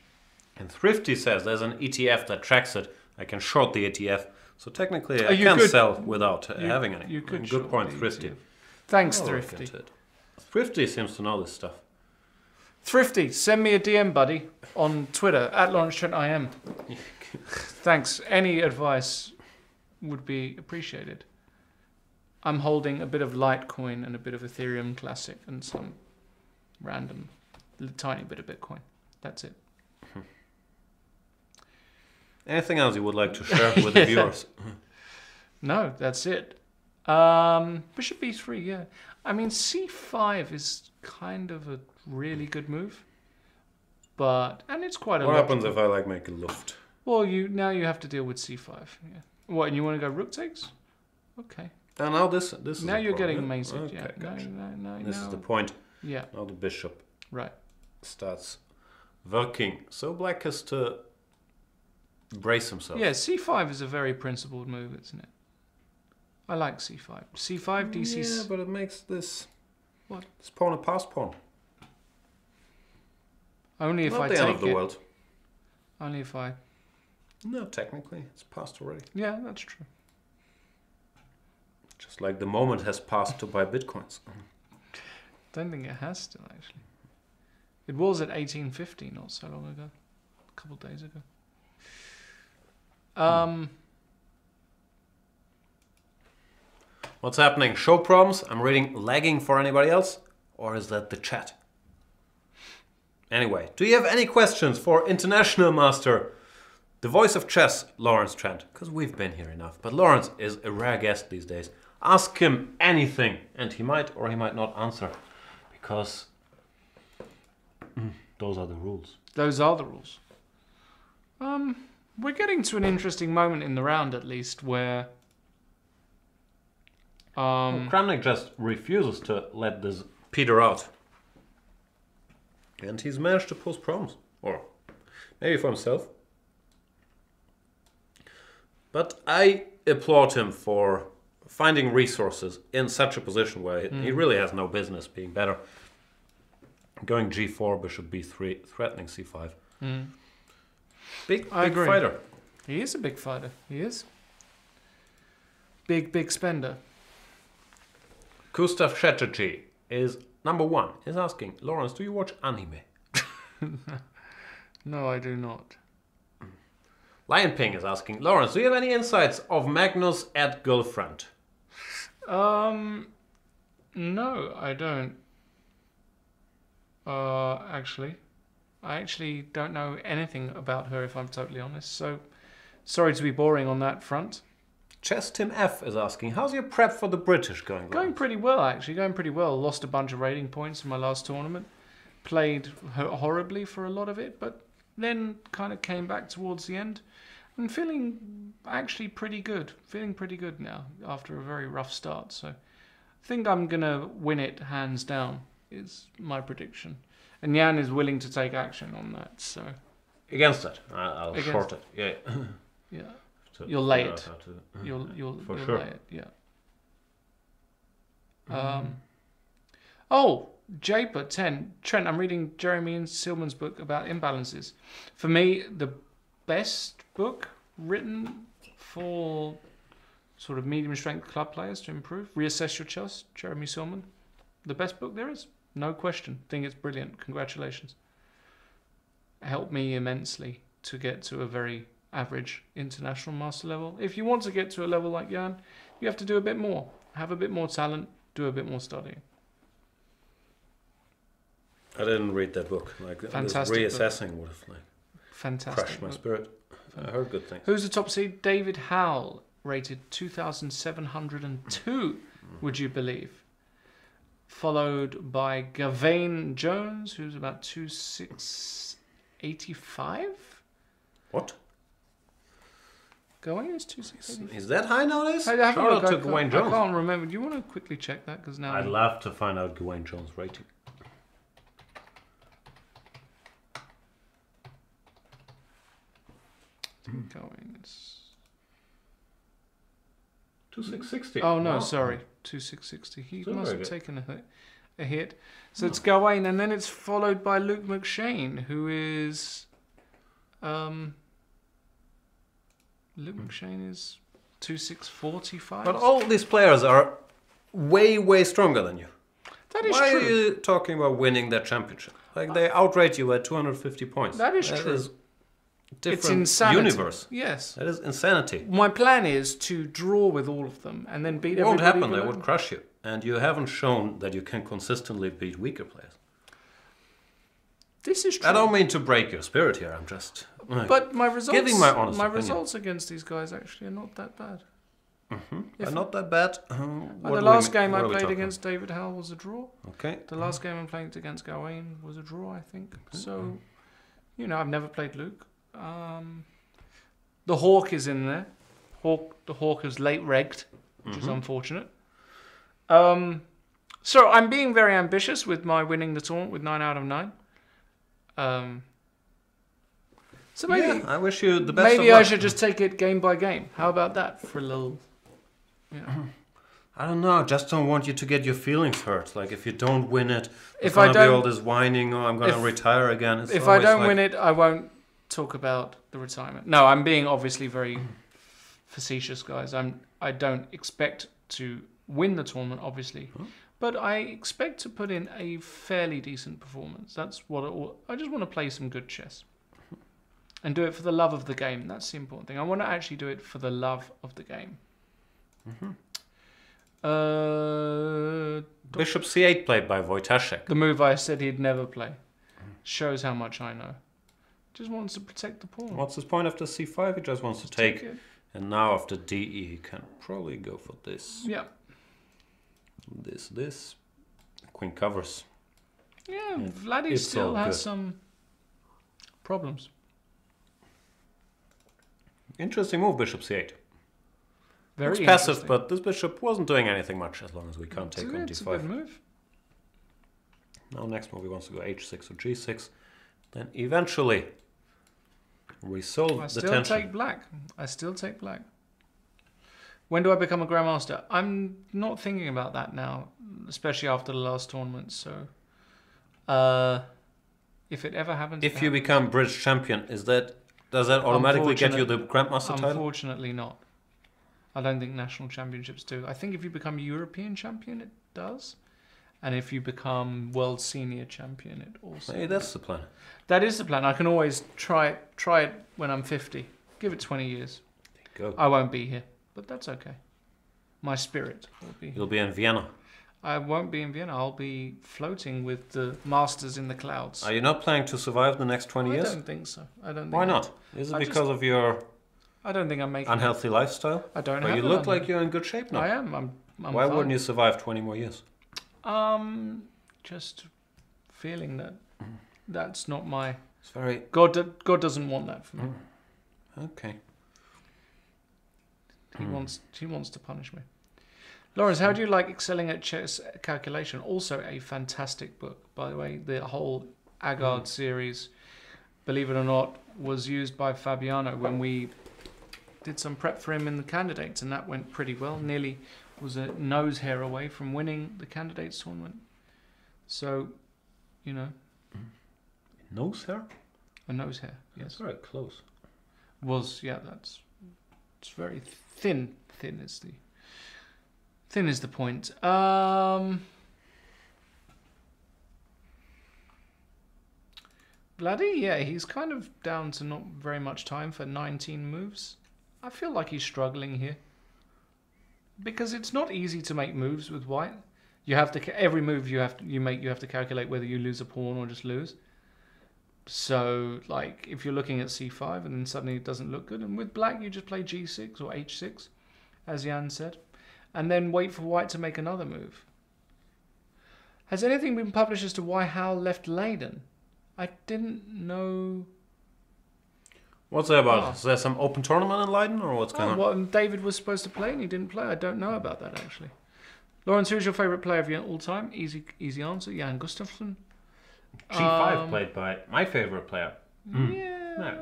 And Thrifty says there's an ETF that tracks it. I can short the ETF. So technically I you can could- sell without having any. You could Good short point, the Thrifty. ETF. Thanks, I'll look Thrifty. into it. Thrifty seems to know this stuff. Thrifty, send me a DM, buddy, on Twitter, @LawrenceTrentIM. Thanks. Any advice would be appreciated. I'm holding a bit of Litecoin and a bit of Ethereum Classic and some random tiny bit of Bitcoin. That's it. Anything else you would like to share with the viewers? No, that's it. Bishop b3, yeah. I mean, c5 is kind of a really good move. And it's quite a What lot. happens if I like make a luft? Well, now you have to deal with c5. Yeah. What, and you want to go rook takes? Okay. And now this is Now a you're problem, getting yeah? mazied, Okay, yeah. gotcha. No. This is the point. Yeah, Now the bishop right. starts working. So black has to brace himself. Yeah, c5 is a very principled move, isn't it? I like c5. c5, dc... Yeah, but it makes this... What? This pawn a pass pawn. Only if Not I the take end of the it. world. Only if I... No, technically, it's passed already. Yeah, that's true. Just like the moment has passed to buy bitcoins. Don't think it has still, actually. It was at 1850 not so long ago. A couple of days ago. What's happening? Show problems? I'm reading lagging for anybody else? Or is that the chat? Anyway, do you have any questions for International Master, the voice of chess, Lawrence Trent? Because we've been here enough. But Lawrence is a rare guest these days. Ask him anything, and he might or he might not answer. Because those are the rules. Those are the rules. We're getting to an interesting moment in the round, at least, where... Kramnik just refuses to let this peter out. And he's managed to pose problems. Or maybe for himself. But I applaud him for finding resources in such a position where he really has no business being better. Going g4, bishop b3, threatening c5. Big fighter. He is a big fighter. He is. Big spender. Gustav Chatterjee is number 1. Is asking, Lawrence, do you watch anime? No, I do not. Lion Ping is asking, Lawrence, do you have any insights of Magnus at girlfriend? No, I don't. Actually. I actually don't know anything about her, if I'm totally honest. So, sorry to be boring on that front. Chess Tim F is asking, how's your prep for the British going? Going pretty well, actually. Going pretty well. Lost a bunch of rating points in my last tournament. Played horribly for a lot of it, but then kind of came back towards the end. I'm feeling actually pretty good. Feeling pretty good now after a very rough start. So I think I'm going to win it hands down is my prediction. And Jan is willing to take action on that. So against it. I'll short it. Yeah. Yeah. You'll lay it. You'll sure. lay it, yeah. Oh, Japer 10. Trent, I'm reading Jeremy and Silman's book about imbalances. For me, the best book written for sort of medium strength club players to improve. Reassess Your Chess, Jeremy Silman. The best book there is. No question. Think it's brilliant. Congratulations. Helped me immensely to get to a very average international master level. If you want to get to a level like Jan, you have to do a bit more. Have a bit more talent. Do a bit more studying. I didn't read that book. Like Fantastic reassessing would have fantastic crushed my spirit. I heard good things. Who's the top seed? David Howell, rated 2,702, would you believe? Followed by Gawain Jones, who's about 2,685. What? Gawain is 2,685. Is that high nowadays? Shout out to Gawain Jones. I can't remember. Do you want to quickly check that? Because now I'd love to find out Gawain Jones' rating. Gawain is 2,660. Oh no, sorry, 2,660. He must have taken a hit. So it's Gawain, and then it's followed by Luke McShane, who is Luke McShane is 2,645. But all these players are way stronger than you. That is Why true. are you talking about winning that championship? Like they outrate you at 250 points. That is true. Different it's insanity. Universe. Yes. That is insanity. My plan is to draw with all of them and then beat everybody. It won't happen. They would crush you. And you haven't shown that you can consistently beat weaker players. This is true. I don't mean to break your spirit here. I'm just but my results, giving my honest opinion. Results against these guys actually are not that bad. Not that bad. The last game I played against David Howell was a draw. Okay. The last game I played against Gawain was a draw, I think. Okay. So, I've never played Luke. The Hawk is in there. The Hawk is late regged, which is unfortunate. So I'm being very ambitious with my winning the tournament with 9 out of 9. So maybe I wish you the best. Maybe I should just take it game by game. How about that for a little? I don't know. I just don't want you to get your feelings hurt. Like if you don't win it, if I don't, be all this whining. Oh, I'm going to retire again. If I don't win it, I won't talk about the retirement. No, I'm being obviously very facetious, guys. I don't expect to win the tournament, obviously, but I expect to put in a fairly decent performance. That's what I just want to play some good chess and do it for the love of the game. That's the important thing. I want to actually do it for the love of the game. Bishop c8 played by Wojtaszek. The move I said he'd never play. Shows how much I know. Just wants to protect the pawn. What's his point after c5? He just wants to take it. And now after de, he can probably go for this. Yeah. This. Queen covers. Yeah, Vladdy still has some problems. Interesting move, Bishop c8. Very Looks passive, but this bishop wasn't doing anything much as long as we can't take on d5. It's a good move. Now next move he wants to go h6 or g6. Then eventually resolve the tension. I still take black. When do I become a Grandmaster? I'm not thinking about that now, especially after the last tournament. So, if it ever happens, if you become British champion, does that automatically get you the Grandmaster title? Unfortunately, not. I don't think national championships do. I think if you become European champion, it does. And if you become world senior champion, it also. Hey, that's the plan. That is the plan. I can always try it when I'm 50. Give it 20 years. There you go. I won't be here, but that's okay. My spirit will be. You'll be in Vienna. I won't be in Vienna. I'll be floating with the masters in the clouds. Are you not planning to survive the next 20 years? I don't think so. Why not? Is it because of your I don't think I'm making unhealthy lifestyle? I don't But have you look like you're in good shape now. I am. I'm Why fine. wouldn't you survive 20 more years? Just feeling that that's not my... It's very... God doesn't want that for me. Okay. He wants to punish me. Lawrence, how do you like excelling at chess calculation? Also a fantastic book, by the way. The whole Agard series, believe it or not, was used by Fabiano when we did some prep for him in the candidates, and that went pretty well. Nearly was a nose hair away from winning the candidates tournament. So, you know. Nose hair? A nose hair, yes. That's very close. It's very thin. Thin is the point. Bloody, yeah, he's kind of down to not very much time for 19 moves. I feel like he's struggling here. Because it's not easy to make moves with white. You have to every move you have to calculate whether you lose a pawn or just lose. So, like, if you're looking at c5 and then suddenly it doesn't look good, and with black you just play g6 or h6, as Jan said, and then wait for white to make another move. Has anything been published as to why Hal left Leiden? I didn't know. What's that about? Is there some open tournament in Leiden, or what's going on? Well, David was supposed to play and he didn't play. I don't know about that, actually. Lawrence, who's your favourite player of your all-time? Easy answer. Jan Gustafsson. G5 played by my favourite player. Yeah.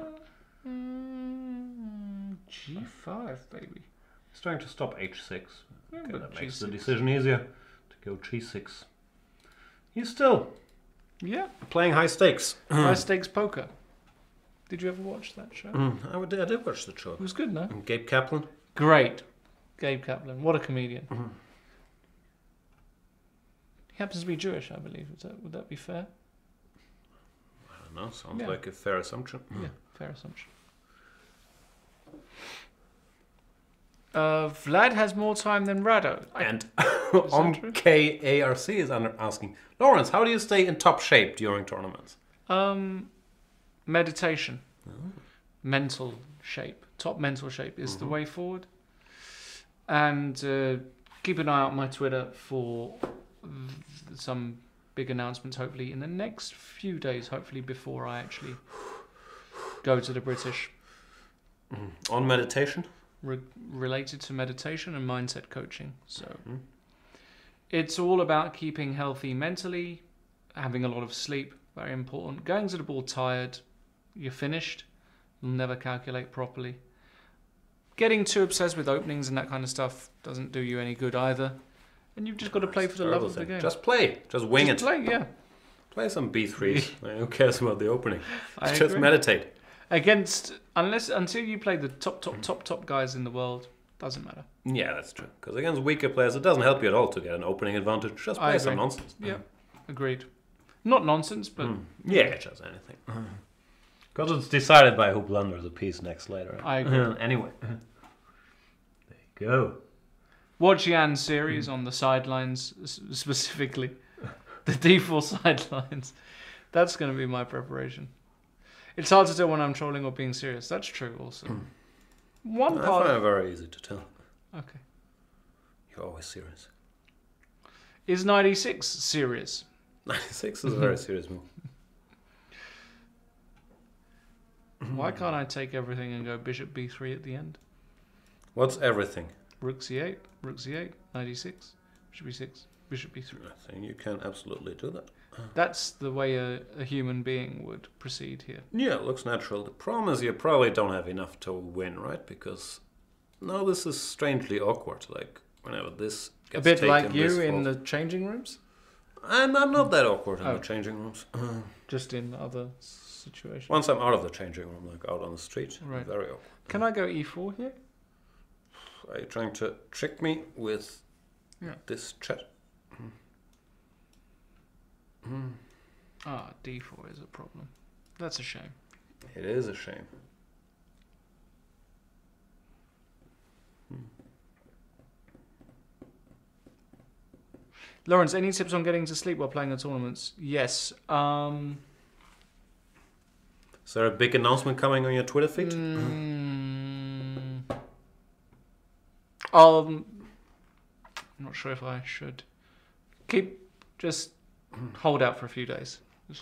G5, baby. He's trying to stop h6. Yeah, Okay, that makes G6. the decision easier to go g6. He's still Yeah. Playing high stakes. High stakes poker. Did you ever watch that show? I did watch the show. It was good, no? And Gabe Kaplan. Great. Gabe Kaplan. What a comedian. He happens to be Jewish, I believe. Would that be fair? I don't know. Sounds like a fair assumption. Yeah, fair assumption. Vlad has more time than Rado. And KARC is asking, Lawrence, how do you stay in top shape during tournaments? Meditation. Mental shape. Top mental shape is the way forward. And keep an eye out on my Twitter for some big announcements, hopefully in the next few days, hopefully before I actually go to the British. On meditation? Related to meditation and mindset coaching. So it's all about keeping healthy mentally, having a lot of sleep, very important. Going to the ball tired, you're finished, you'll never calculate properly. getting too obsessed with openings and that kind of stuff doesn't do you any good either. And you've just got to play for the love of the game. Just play. Just wing it. Play, yeah. Play some B3s. Who cares about the opening? Just agree. meditate. Until you play the top guys in the world, doesn't matter. Yeah, that's true. Because against weaker players, it doesn't help you at all to get an opening advantage. Just play some nonsense. Yeah, agreed. Not nonsense, but... Yeah, just anything. Because it's decided by who blunders a piece next later. I agree. Anyway. There you go. Watch Jan's series on the sidelines, specifically. The D4 sidelines. That's going to be my preparation. It's hard to tell when I'm trolling or being serious. That's true also. I find it very easy to tell. Okay. You're always serious. Is 96 serious? 96 is a very serious move. Why can't I take everything and go bishop b3 at the end? What's everything? Rook c8, rook c8, 96, bishop b6, bishop b3. I think you can absolutely do that. That's the way a human being would proceed here. Yeah, it looks natural. The problem is you probably don't have enough to win, right? Because now this is strangely awkward. Like, whenever this gets taken... A bit taken, like you in the changing rooms? I'm not that awkward in the changing rooms. Just in other situations? Once I'm out of the changing room, like out on the street, right. Very awkward. Can I go e4 here? Are you trying to trick me with this chat? d4 is a problem. That's a shame. It is a shame. Lawrence, any tips on getting to sleep while playing the tournaments? Yes. Is there a big announcement coming on your Twitter feed? I'm not sure if I should. Just hold out for a few days.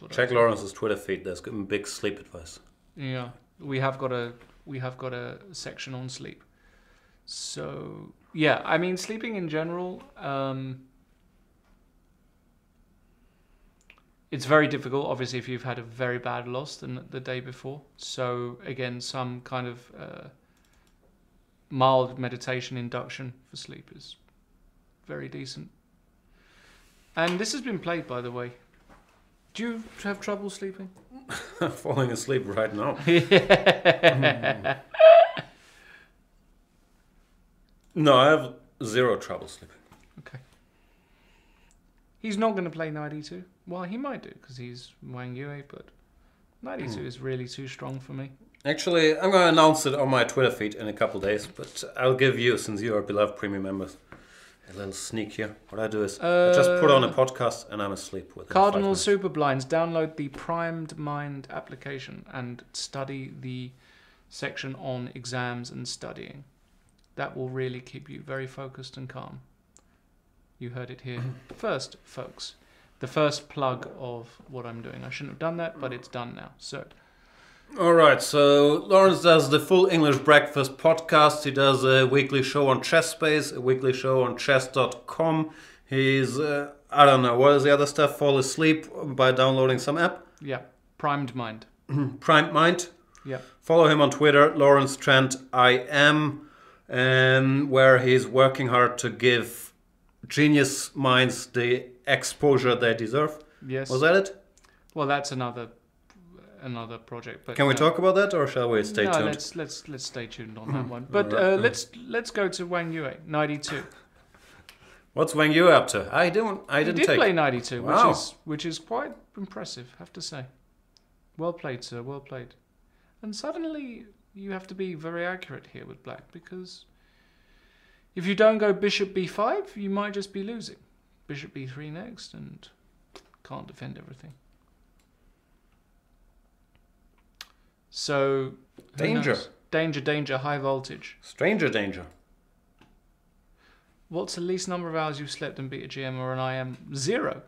Check Lawrence's Twitter feed. There's big sleep advice. Yeah, we have got a section on sleep. So yeah, I mean sleeping in general. It's very difficult, obviously, if you've had a very bad loss the day before. So again, some kind of mild meditation induction for sleep is very decent. And this has been played, by the way. Do you have trouble sleeping? Falling asleep right now. No, I have zero trouble sleeping. Okay. He's not going to play knight e2. Well, he might do, because he's Wang Yue, but knight e2 is really too strong for me. Actually, I'm going to announce it on my Twitter feed in a couple days, but I'll give you, since you are beloved premium members, a little sneak here. What I do is I just put on a podcast and I'm asleep with it. Cardinal Super Blinds. Download the Primed Mind application and study the section on exams and studying. That will really keep you very focused and calm. You heard it here first, folks. The first plug of what I'm doing. I shouldn't have done that, but it's done now. So. Alright, so Lawrence does the Full English Breakfast podcast. He does a weekly show on Chess Space, a weekly show on chess.com. He's, I don't know, what is the other stuff? Fall asleep by downloading some app? Yeah, Primed Mind. Primed Mind? Yeah. Follow him on Twitter, Lawrence Trent IM, where he's working hard to give genius minds the exposure they deserve. Yes. Was that it? Well, that's another project. But can we talk about that, or shall we stay tuned? Let's stay tuned on that one. But let's go to Wang Yue, knight e2. What's Wang Yue up to? I didn't play knight e2, wow. which is quite impressive, I have to say. Well played, sir. Well played. And suddenly you have to be very accurate here with black, because if you don't go bishop b5, you might just be losing. Bishop b3 next, and can't defend everything. So danger, high voltage. Stranger danger. What's the least number of hours you've slept and beat a GM or an IM? 0.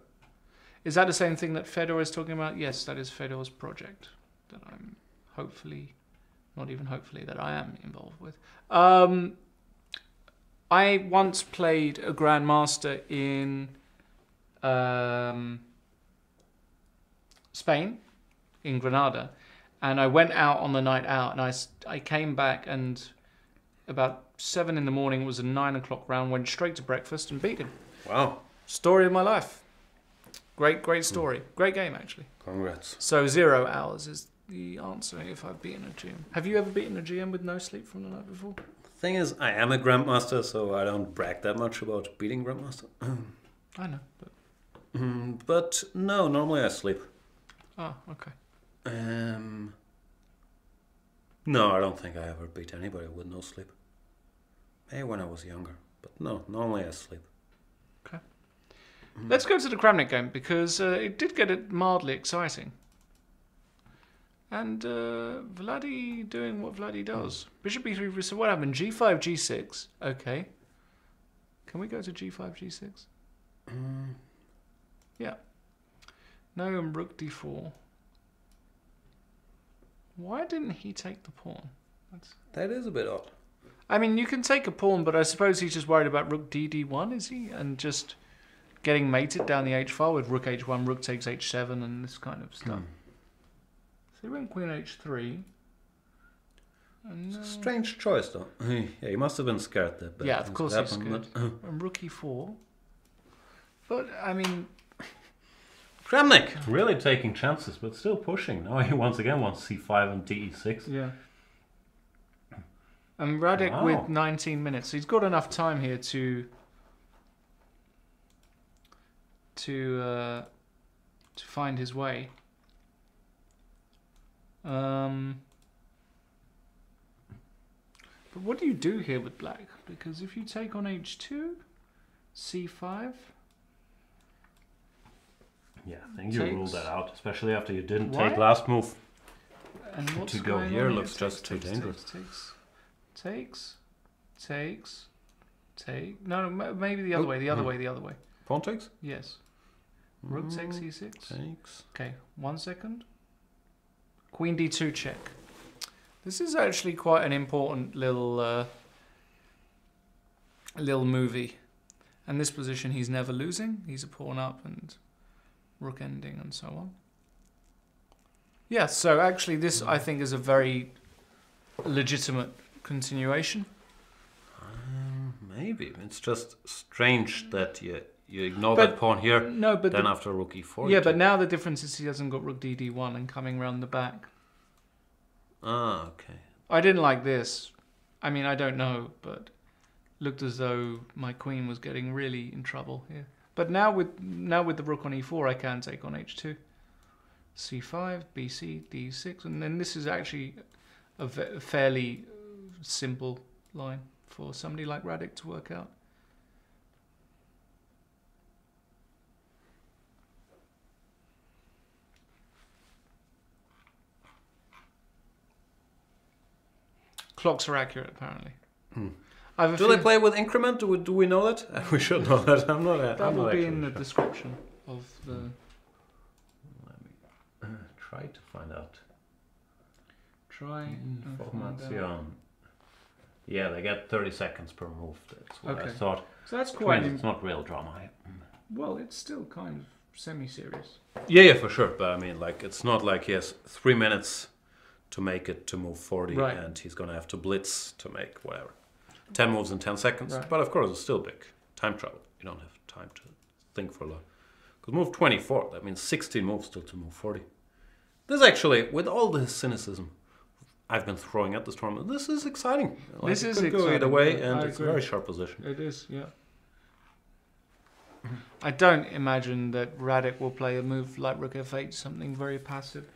Is that the same thing that Fedor is talking about? Yes, that is Fedor's project that I'm that I am involved with. I once played a Grandmaster in Spain, in Granada, and I went out on the night out, and I came back, and about 7 in the morning. It was a 9 o'clock round. Went straight to breakfast and beat him. Wow. Story of my life. Great story. Great game, actually. Congrats. So 0 hours is the answer if I've beaten a GM. Have you ever beaten a GM with no sleep from the night before? Thing is, I am a Grandmaster, so I don't brag that much about beating Grandmaster. I know, but... But no, normally I sleep. Oh, okay. No, I don't think I ever beat anybody with no sleep. Maybe when I was younger, but no, normally I sleep. Okay. Let's go to the Kramnik game, because it did get it mildly exciting. And Vladdy doing what Vladdy does. Bishop b3, so what happened? g5, g6. Okay. Can we go to g5, g6? Yeah. No, and rook d4. Why didn't he take the pawn? That is a bit odd. I mean, you can take a pawn, but I suppose he's just worried about rook d1, is he? And just getting mated down the h file with rook h1, rook takes h7, and this kind of stuff. So he went queen h3. And, strange choice, though. Yeah, he must have been scared that. Yeah, of course he's scared. And rook e4. But, I mean... Kramnik! Really taking chances, but still pushing. Now he once again wants c5 and d6. Yeah. And Radek with 19 minutes. So he's got enough time here to find his way. But what do you do here with black? Because if you take on h2, c5... Yeah, I think you ruled that out, especially after you didn't take last move. And what's to go here looks just too dangerous. No, maybe the other way, the other way. Pawn takes? Yes. Rook takes e6. Takes. Okay, 1 second. Queen d2 check. This is actually quite an important little movie. And this position he's never losing. He's a pawn up and rook ending and so on. Yeah, so actually this I think is a very legitimate continuation. Maybe. It's just strange that you ignore that pawn here, but then after rook e4. Yeah, but now the difference is he hasn't got rook d1 and coming round the back. Ah, okay. I didn't like this. I mean, I don't know, but looked as though my queen was getting really in trouble here. But now with the rook on e4, I can take on h2. c5, bc, d6, and then this is actually a fairly simple line for somebody like Radek to work out. Clocks are accurate, apparently. Do they play with increment? Do we know that? We should know that. I'm not. That will be in the description of the. Let me try to find out. Information. Yeah, they get 30 seconds per move. That's what I thought. So that's quite. It's not real drama. Well, it's still kind of semi-serious. Yeah, for sure. But I mean, like, it's not like he has 3 minutes to make it to move 40, and he's gonna have to blitz to make whatever 10 moves in 10 seconds. Right. But of course, it's still big time travel. You don't have time to think for a lot. Because move 24, that means 16 moves still to move 40. This actually, with all the cynicism I've been throwing at this tournament, this is exciting. Like, This is could go exciting. either way, and I it's a agree. very sharp position. It is, yeah. I don't imagine that Radek will play a move like rook f8, something very passive.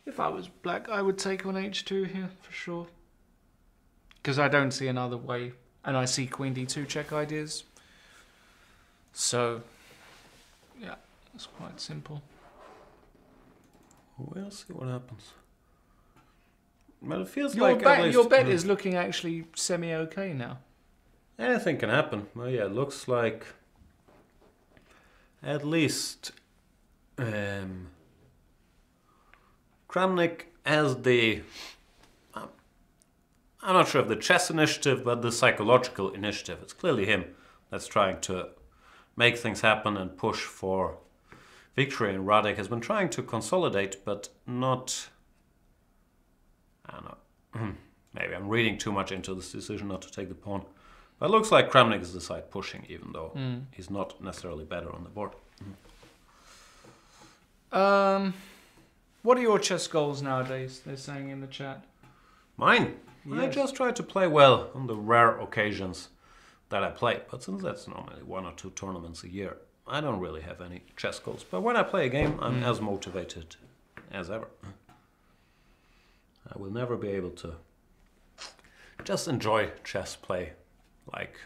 If I was black, I would take on h2 here, for sure. Because I don't see another way. And I see queen d2 check ideas. So, yeah, it's quite simple. We'll see what happens. But it feels Your like at least, your bet is looking actually semi-okay now. anything can happen. Well, yeah, it looks like at least Kramnik has the, I'm not sure if the chess initiative, but the psychological initiative. It's clearly him that's trying to make things happen and push for victory. And Radek has been trying to consolidate, but not, I don't know. Maybe I'm I'm reading too much into this decision not to take the pawn. But it looks like Kramnik is the side pushing, even though he's not necessarily better on the board. What are your chess goals nowadays? They're saying in the chat. Mine? Yes. I just try to play well on the rare occasions that I play. But since that's normally 1 or 2 tournaments a year, I don't really have any chess goals. But when I play a game, I'm as motivated as ever. I will never be able to just enjoy chess play like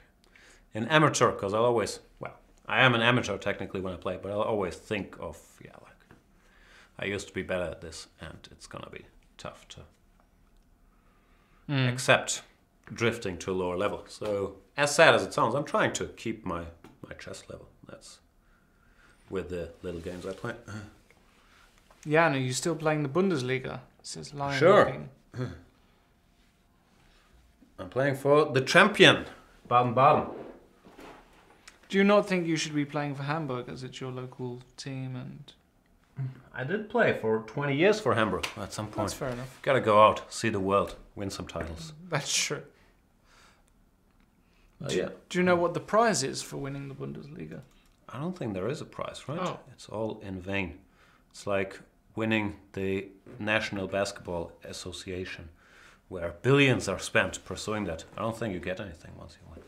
an amateur, because I'll always, well, I am an amateur technically when I play, but I'll always think of, yeah, like, I used to be better at this, and it's gonna be tough to accept drifting to a lower level. So, as sad as it sounds, I'm trying to keep my chess level. That's with the little games I play. Jan, are you still playing the Bundesliga? It says Lion Sure. Walking. I'm playing for the champion, Baden-Baden. Do you not think you should be playing for Hamburg as it's your local team? And I did play for 20 years for Hamburg at some point. that's fair enough. Gotta go out, see the world, win some titles. That's true. Yeah. Do you know what the prize is for winning the Bundesliga? I don't think there is a prize, right? Oh. It's all in vain. It's like winning the National Basketball Association, where billions are spent pursuing that. I don't think you get anything once you win.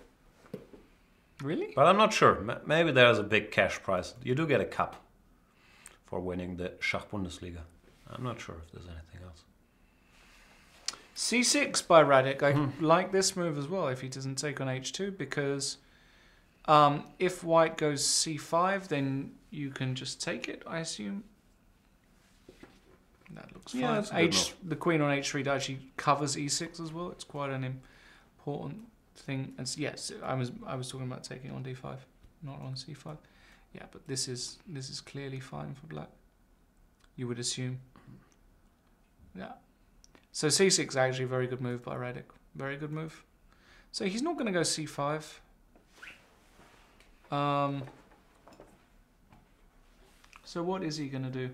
Really? But I'm not sure. Maybe there's a big cash prize. You do get a cup for winning the Schach-Bundesliga. I'm not sure if there's anything else. C6 by Radic. I like this move as well if he doesn't take on H2, because if white goes C5, then you can just take it, I assume. That looks Yeah, fine. that's a good move. The queen on H3 actually covers E6 as well. It's quite an important thing. And yes, I was talking about taking on D5, not on C5. Yeah, but this is clearly fine for black, you would assume. Yeah. So C6 is actually a very good move by Radic. Very good move. So he's not going to go C5. So what is he going to do?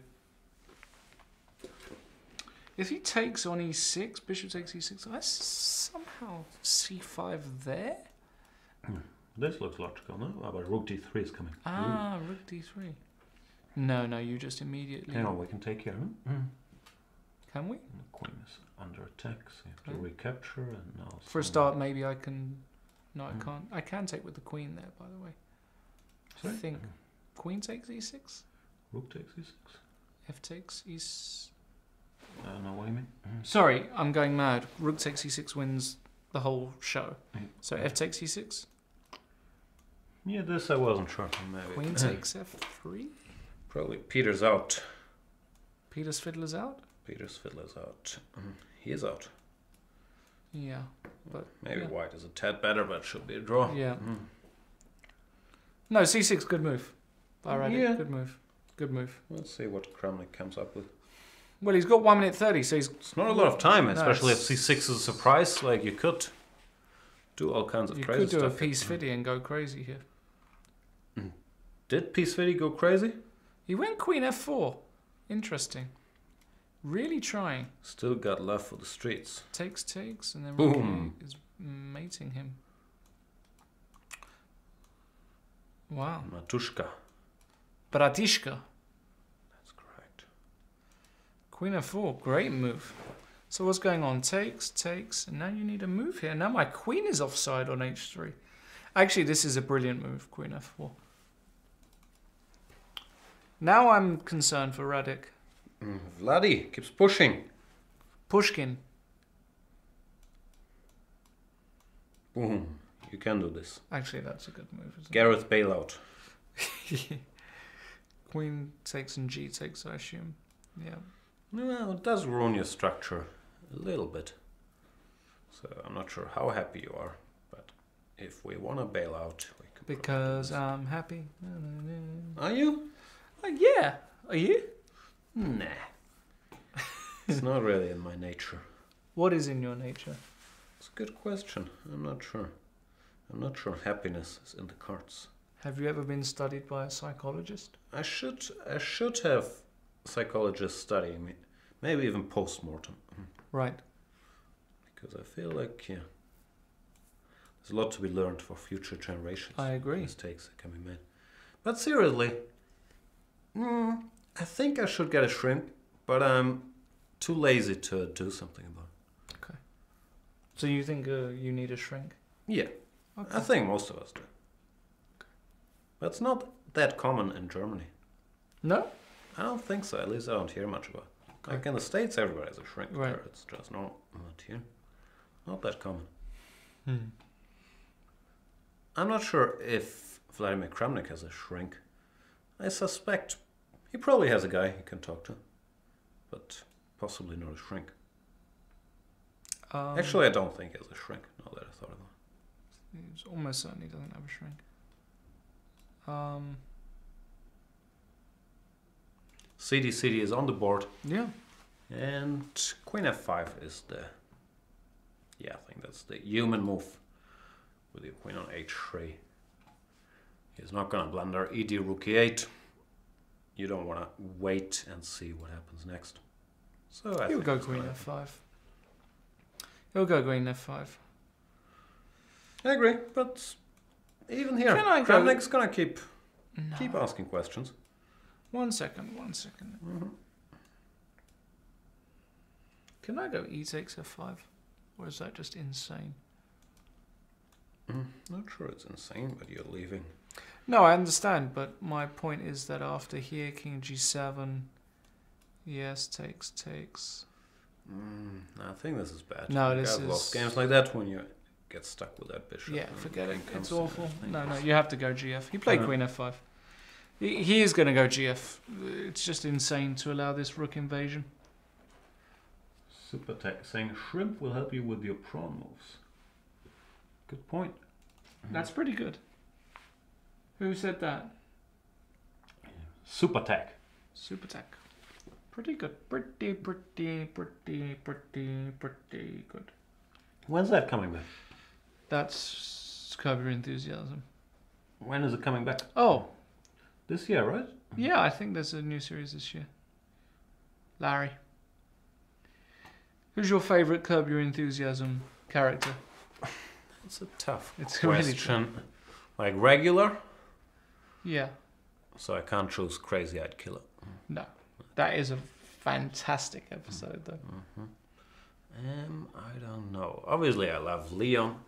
If he takes on E6, bishop takes E6, I somehow C5 there? This looks logical, no? How about rook D3 is coming? Ah, rook D3. No, you just immediately... Hang on, we can take here, huh? Can we? The queen is under attack, so you have to recapture, and now... For a start, maybe I can... No, I can't. I can take with the queen there, by the way. Sorry? I think queen takes E6? Rook takes E6. F takes E6... No, what do you mean? Sorry, I'm going mad. Rook takes E6 wins the whole show. So F takes E6? Yeah, this I wasn't sure. Maybe. Queen takes F3? Probably Peter's out. Peter Svidler's out? Peter Svidler's out. He is out. Yeah, but... Maybe yeah. white is a tad better, but should be a draw. Yeah. No, C6, good move. Alrighty, Yeah. good move. Good move. Let's see what Kramnik comes up with. Well, he's got 1 minute 30, so he's... It's not a lot of time, especially if it's- C6 is a surprise. Like, you could do all kinds of You crazy could do stuff. a piece fiddy and go crazy here. Did piece fiddy go crazy? He went Queen F4. Interesting. Really trying. Still got love for the streets. Takes, and then Boom. Rook is mating him. Wow. Matushka. Bratishka. That's correct. Queen F4, great move. So what's going on? Takes, and now you need a move here. Now my queen is offside on H3. Actually, this is a brilliant move, Queen F4. Now I'm concerned for Radic. Vladi keeps pushing. Pushkin. Boom. You can do this. Actually, that's a good move, isn't Gareth bailout. it? Queen takes and G takes, I assume. Yeah. Well, it does ruin your structure a little bit. So I'm not sure how happy you are, but if we want to bail out, we could. Because I'm happy. Are you? Yeah. Are you? Nah. It's not really in my nature. What is in your nature? It's a good question. I'm not sure. I'm not sure happiness is in the cards. Have you ever been studied by a psychologist? I should have psychologists studying me. Maybe even post-mortem. Right. Because I feel like, there's a lot to be learned for future generations. I agree. Mistakes that can be made. But seriously, I think I should get a shrimp, but I'm too lazy to do something about it. Okay. So you think you need a shrink? Yeah. Okay. I think most of us do. Okay. But it's not that common in Germany. No? I don't think so. At least I don't hear much about it. Okay. Like in the States, everybody has a shrink. Right. There. It's just not here. Not that common. I'm not sure if Vladimir Kramnik has a shrink. I suspect he probably has a guy he can talk to, but possibly not a shrink. Actually, I don't think he has a shrink, now that I thought of it. He almost certainly doesn't have a shrink. CD is on the board. Yeah. And Queen F5 is the... Yeah, I think that's the human move. With the Queen on H3. He's not going to blunder ED Rook E8. You don't want to wait and see what happens next. So I He'll go Queen F5. He'll go Queen F5. I agree, but even here, Kramnik's going to keep asking questions. One second. Can I go E takes F5? Or is that just insane? Not sure it's insane, but you're leaving. No, I understand, but my point is that after here, King G7, yes, takes. I think this is bad. No, this is... I've lost games like that when you get stuck with that bishop. Yeah, forget it. It's awful. No, you have to go GF. He played Queen F5. He is going to go GF. It's just insane to allow this rook invasion. Super Tech saying shrimp will help you with your pawn moves. Good point. That's pretty good. Who said that? Super Tech. Pretty good. Pretty good. When's that coming back? That's Curb Your Enthusiasm. When is it coming back? Oh. This year, right? Yeah, I think there's a new series this year. Larry. Who's your favourite Curb Your Enthusiasm character? It's a tough question. Really tough. Like regular? Yeah. So I can't choose Crazy Eyed Killer. No. That is a fantastic episode, though. I don't know. Obviously, I love Leon.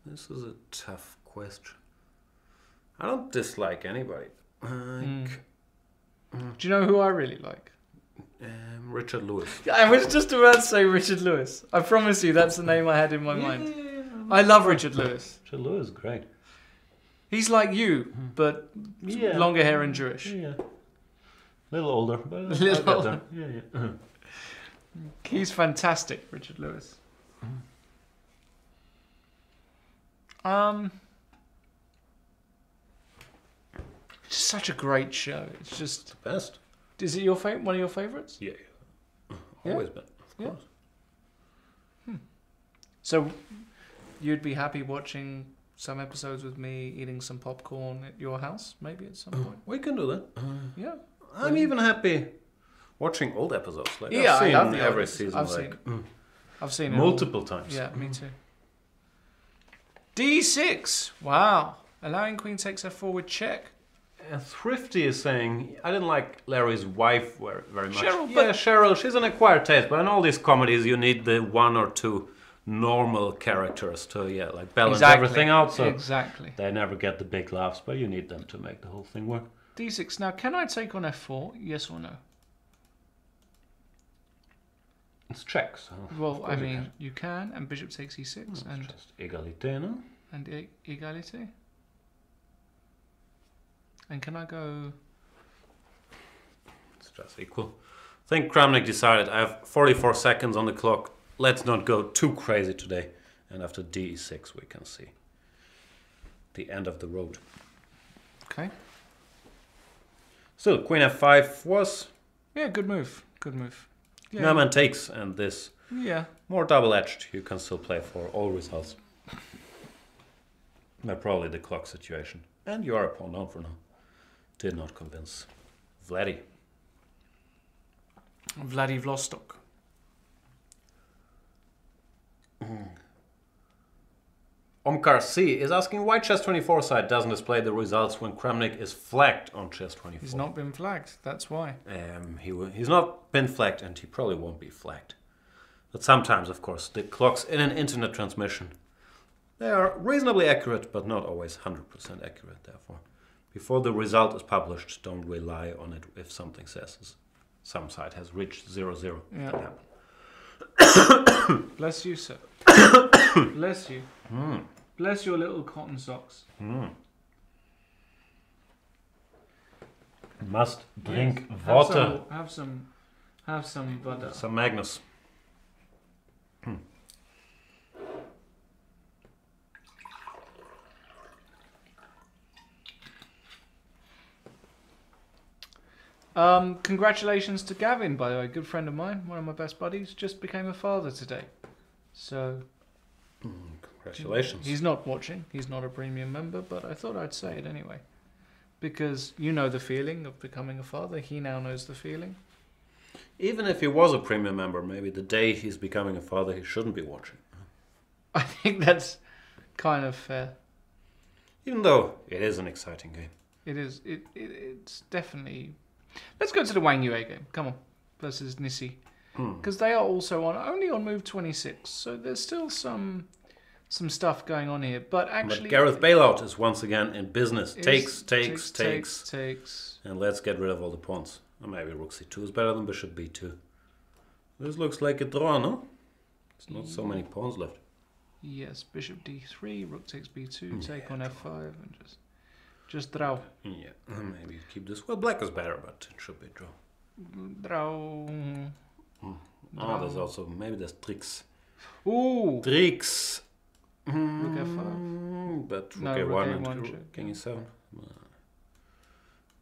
This is a tough question. I don't dislike anybody. Do you know who I really like? Richard Lewis. I was just about to say Richard Lewis. I promise you, that's the name I had in my mind. I love Richard Lewis. Richard Lewis is great. He's like you, but longer hair and Jewish. Yeah. A little older, but a little older. Yeah. He's fantastic, Richard Lewis. It's just such a great show. It's just the best. Is it your one of your favorites? Yeah. Always been, of course. So you'd be happy watching some episodes with me eating some popcorn at your house, maybe at some point? We can do that. Yeah. I'm even happy watching old episodes. Like I've seen I love every season. I've seen it multiple times. Yeah, me too. D6. Wow. Allowing Queen takes F4 with check. Thrifty is saying, I didn't like Larry's wife very much. Cheryl, Cheryl, she's an acquired taste, but in all these comedies you need the one or two normal characters to like balance everything out. So they never get the big laughs, but you need them to make the whole thing work. D6. Now, can I take on F4? Yes or no? It's check. So well, I mean, you can, and bishop takes E6, and just égalité, no? And égalité. And can I go? It's just equal. I think Kramnik decided I have 44 seconds on the clock. Let's not go too crazy today. And after D6 we can see the end of the road. Okay. Still, Queen F5 was... Yeah, good move. Good move. Yeah. No man takes, and this more double-edged. You can still play for all results. But probably the clock situation. And you are a pawn down for now. Did not convince Vladdy. Vladivostok. Omkar C is asking why Chess24 site doesn't display the results when Kramnik is flagged on Chess24. He's not been flagged, that's why. He's not been flagged, and he probably won't be flagged. But sometimes, of course, the clocks in an internet transmission, they are reasonably accurate, but not always 100% accurate, therefore. Before the result is published, don't rely on it if something says some site has reached 0-0. Yeah. Bless you, sir. Bless you. Bless your little cotton socks. Must drink water. Have some butter. Some Magnus. Congratulations to Gavin, by the way, good friend of mine, one of my best buddies, just became a father today. So, congratulations. He's not watching, he's not a premium member, but I thought I'd say it anyway. Because you know the feeling of becoming a father, he now knows the feeling. Even if he was a premium member, maybe the day he's becoming a father, he shouldn't be watching. I think that's kind of fair. Even though it is an exciting game. It is. It's definitely... Let's go to the Wang Yue game. Come on. Versus Nissi. Because they are also only on move 26. So there's still some stuff going on here. But actually... But Gareth Bailout is once again in business. Takes. And let's get rid of all the pawns. Or maybe rook c2 is better than bishop b2. This looks like a draw, no? There's not so many pawns left. Yes, bishop d3, rook takes b2, take on f5, and just draw. Yeah, maybe keep this. Well, black is better, but it should be draw. Draw. Oh, there's also, maybe there's tricks. Ooh! Tricks! Rook f5. But rook no, a1 rook and check. king e7.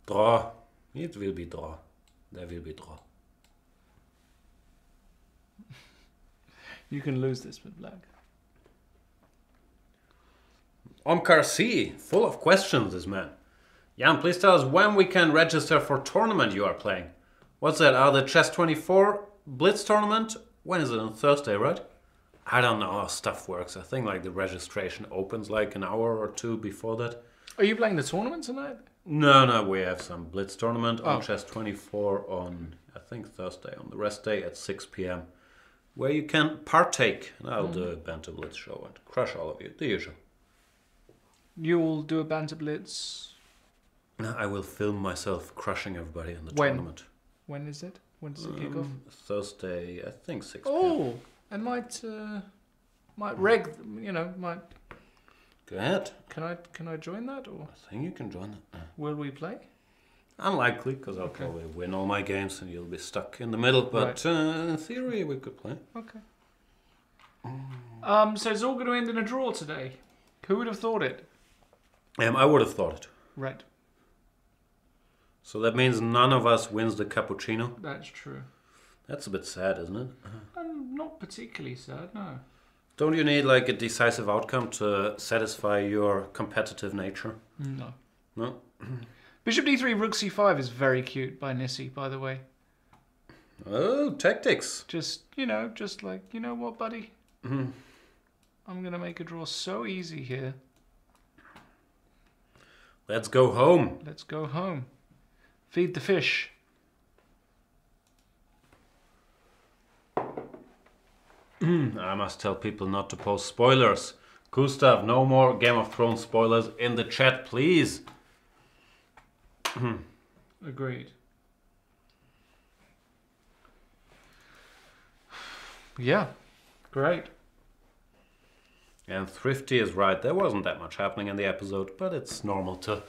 Draw. It will be draw. There will be draw. You can lose this with black. Omkar C, full of questions, this man. Jan, please tell us when we can register for tournament you are playing. What's that? The Chess24 Blitz tournament? When is it? On Thursday, right? I don't know how stuff works. I think like the registration opens like an hour or two before that. Are you playing the tournament tonight? No, we have some Blitz tournament on Chess24 on, I think, Thursday, on the rest day at 6 p.m. where you can partake. And I'll do a Banter Blitz show and crush all of you, the usual. You will do a Banter Blitz? I will film myself crushing everybody in the tournament. When is it? When does it kick off? Thursday, I think 6 p.m. Oh, I might reg, might... Go ahead. Can I join that, or? I think you can join it. Will we play? Unlikely, because I'll probably win all my games and you'll be stuck in the middle. But in theory, we could play. Okay. So it's all going to end in a draw today. Who would have thought it? I would have thought it. Right. So that means none of us wins the cappuccino? That's true. That's a bit sad, isn't it? Not particularly sad, no. Don't you need like a decisive outcome to satisfy your competitive nature? No. No? Bishop d3, rook c5 is very cute by Nissi, by the way. Oh, tactics. Just like, you know what, buddy? I'm going to make a draw so easy here. Let's go home. Let's go home. Feed the fish. I must tell people not to post spoilers. Gustav, no more Game of Thrones spoilers in the chat, please. Agreed. Yeah, great. And Thrifty is right. There wasn't that much happening in the episode, but it's normal to,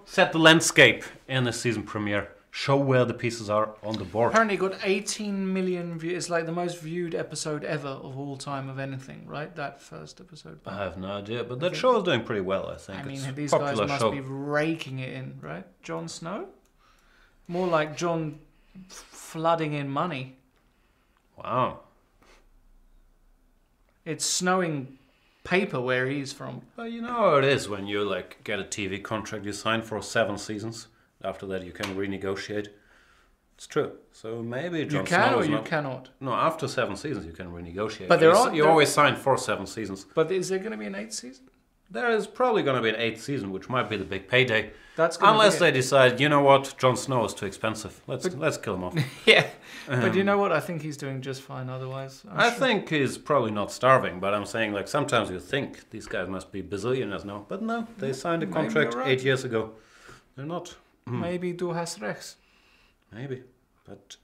set the landscape in the season premiere. Show where the pieces are on the board. Apparently it got 18 million views. It's like the most viewed episode ever of all time of anything, right? That first episode. I have no idea, but that show is doing pretty well, I think. I mean, it's these guys must be raking it in, right? Jon Snow? More like Jon flooding in money. Wow. It's snowing paper where he's from. Well, you know how it is when you get a TV contract you sign for 7 seasons. After that you can renegotiate. It's true. So maybe Jon you can Snow or you cannot. No, after 7 seasons you can renegotiate. But you always sign for 7 seasons. But is there going to be an 8th season? There is probably going to be an 8th season, which might be the big payday. Unless they decide, you know what, Jon Snow is too expensive. Let's kill him off. Yeah, but you know what? I think he's doing just fine otherwise. I think he's probably not starving, but I'm saying, like, sometimes you think these guys must be bazillionaires now. But no, they signed a contract 8 years ago. They're not. Maybe du hast recht. Maybe. But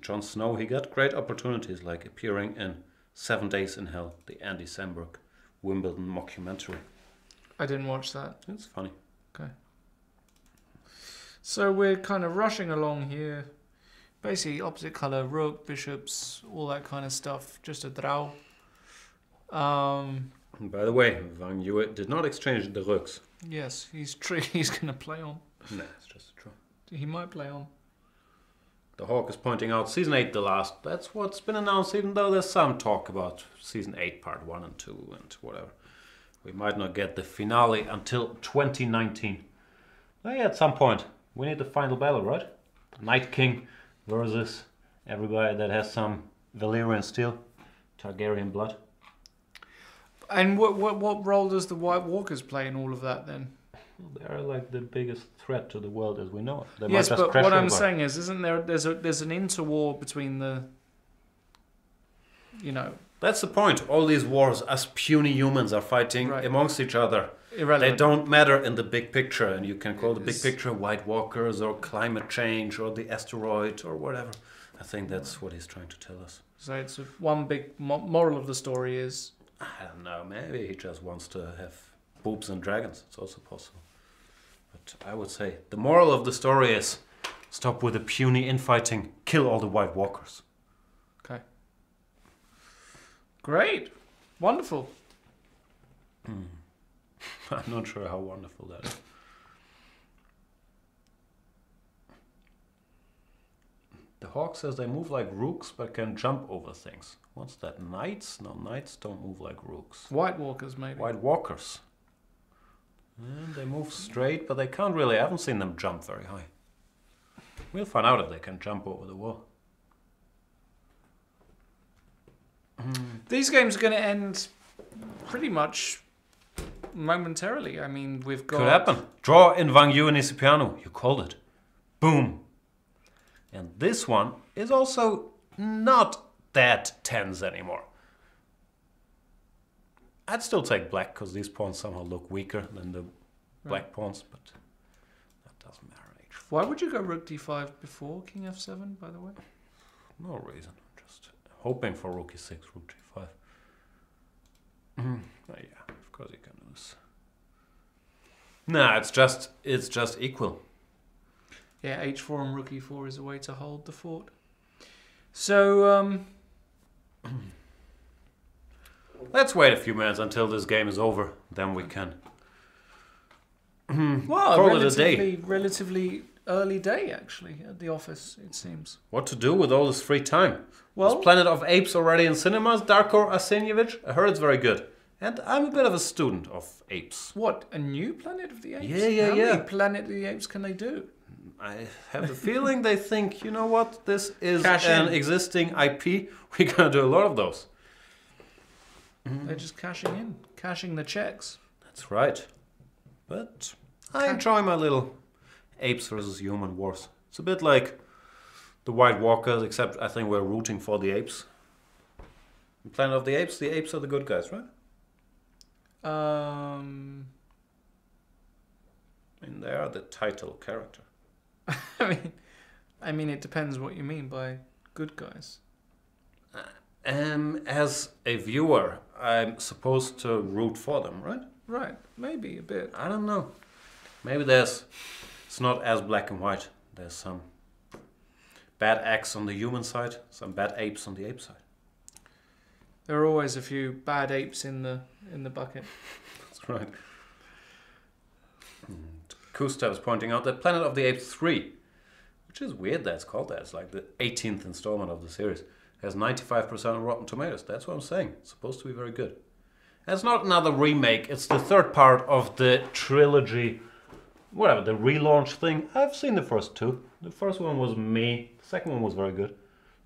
Jon Snow, he got great opportunities, like appearing in 7 Days in Hell, the Andy Samberg Wimbledon mockumentary. I didn't watch that. It's funny. Okay. So we're kind of rushing along here. Basically, opposite colour, rook, bishops, all that kind of stuff. Just a draw. And by the way, Wang Yue did not exchange the rooks. Yes, he's going to play on. No, it's just a draw. He might play on. The Hawk is pointing out Season 8 the last. That's what's been announced, even though there's some talk about Season 8 Part 1 and 2 and whatever. We might not get the finale until 2019. Well, yeah, at some point. We need the final battle, right? Night King versus everybody that has some Valyrian steel, Targaryen blood. And what role does the White Walkers play in all of that then? They're like the biggest threat to the world as we know it. Yes, but what I'm saying is, isn't there? There's an interwar between the. That's the point. All these wars, us puny humans are fighting amongst each other. Irrelevant. They don't matter in the big picture, and you can call the big picture White Walkers or climate change or the asteroid or whatever. I think that's what he's trying to tell us. So it's one big moral of the story is. I don't know. Maybe he just wants to have boobs and dragons. It's also possible. But I would say the moral of the story is stop with the puny infighting. Kill all the White Walkers. Okay. Great. Wonderful. I'm not sure how wonderful that is. The Hawk says they move like rooks but can jump over things. What's that? Knights? No, knights don't move like rooks. White Walkers, maybe. White Walkers. And they move straight, but they can't really. I haven't seen them jump very high. We'll find out if they can jump over the wall. These games are going to end pretty much momentarily. I mean, we've got... Could happen. Draw in Wang Yu and Isipiano. You called it. Boom. And this one is also not that tense anymore. I'd still take black because these pawns somehow look weaker than the black pawns, but that doesn't matter. Why would you go rook d5 before king f7, by the way? No reason. Just hoping for rook e6, rook g5. Oh, yeah, of course you can do this. Nah, it's just equal. Yeah, h4 and rook e4 is a way to hold the fort. So, let's wait a few minutes until this game is over. Then we can well, call it a day. Relatively early day, actually, at the office, it seems. What to do with all this free time? Well, is Planet of Apes already in cinemas? Darko Arsenievich? I heard it's very good. And I'm a bit of a student of apes. What, a new Planet of the Apes? Yeah. How many Planet of the Apes can they do? I have the feeling they think, you know what, this is an existing IP. We're going to do a lot of those. They're just cashing the checks. That's right. But I enjoy my little apes versus human wars. It's a bit like the White Walkers, except I think we're rooting for the apes. In Planet of the Apes are the good guys, right? I mean, they are the title character. I mean, it depends what you mean by good guys. As a viewer, I'm supposed to root for them, right? Right, maybe a bit. I don't know. Maybe it's not as black and white. There's some bad acts on the human side, some bad apes on the ape side. There are always a few bad apes in the bucket. That's right. Gustav is pointing out that Planet of the Apes 3, which is weird that it's called that. It's like the 18th installment of the series. Has 95% on Rotten Tomatoes. That's what I'm saying. It's supposed to be very good. And it's not another remake. It's the third part of the trilogy. Whatever, the relaunch thing. I've seen the first two. The first one was me. The second one was very good.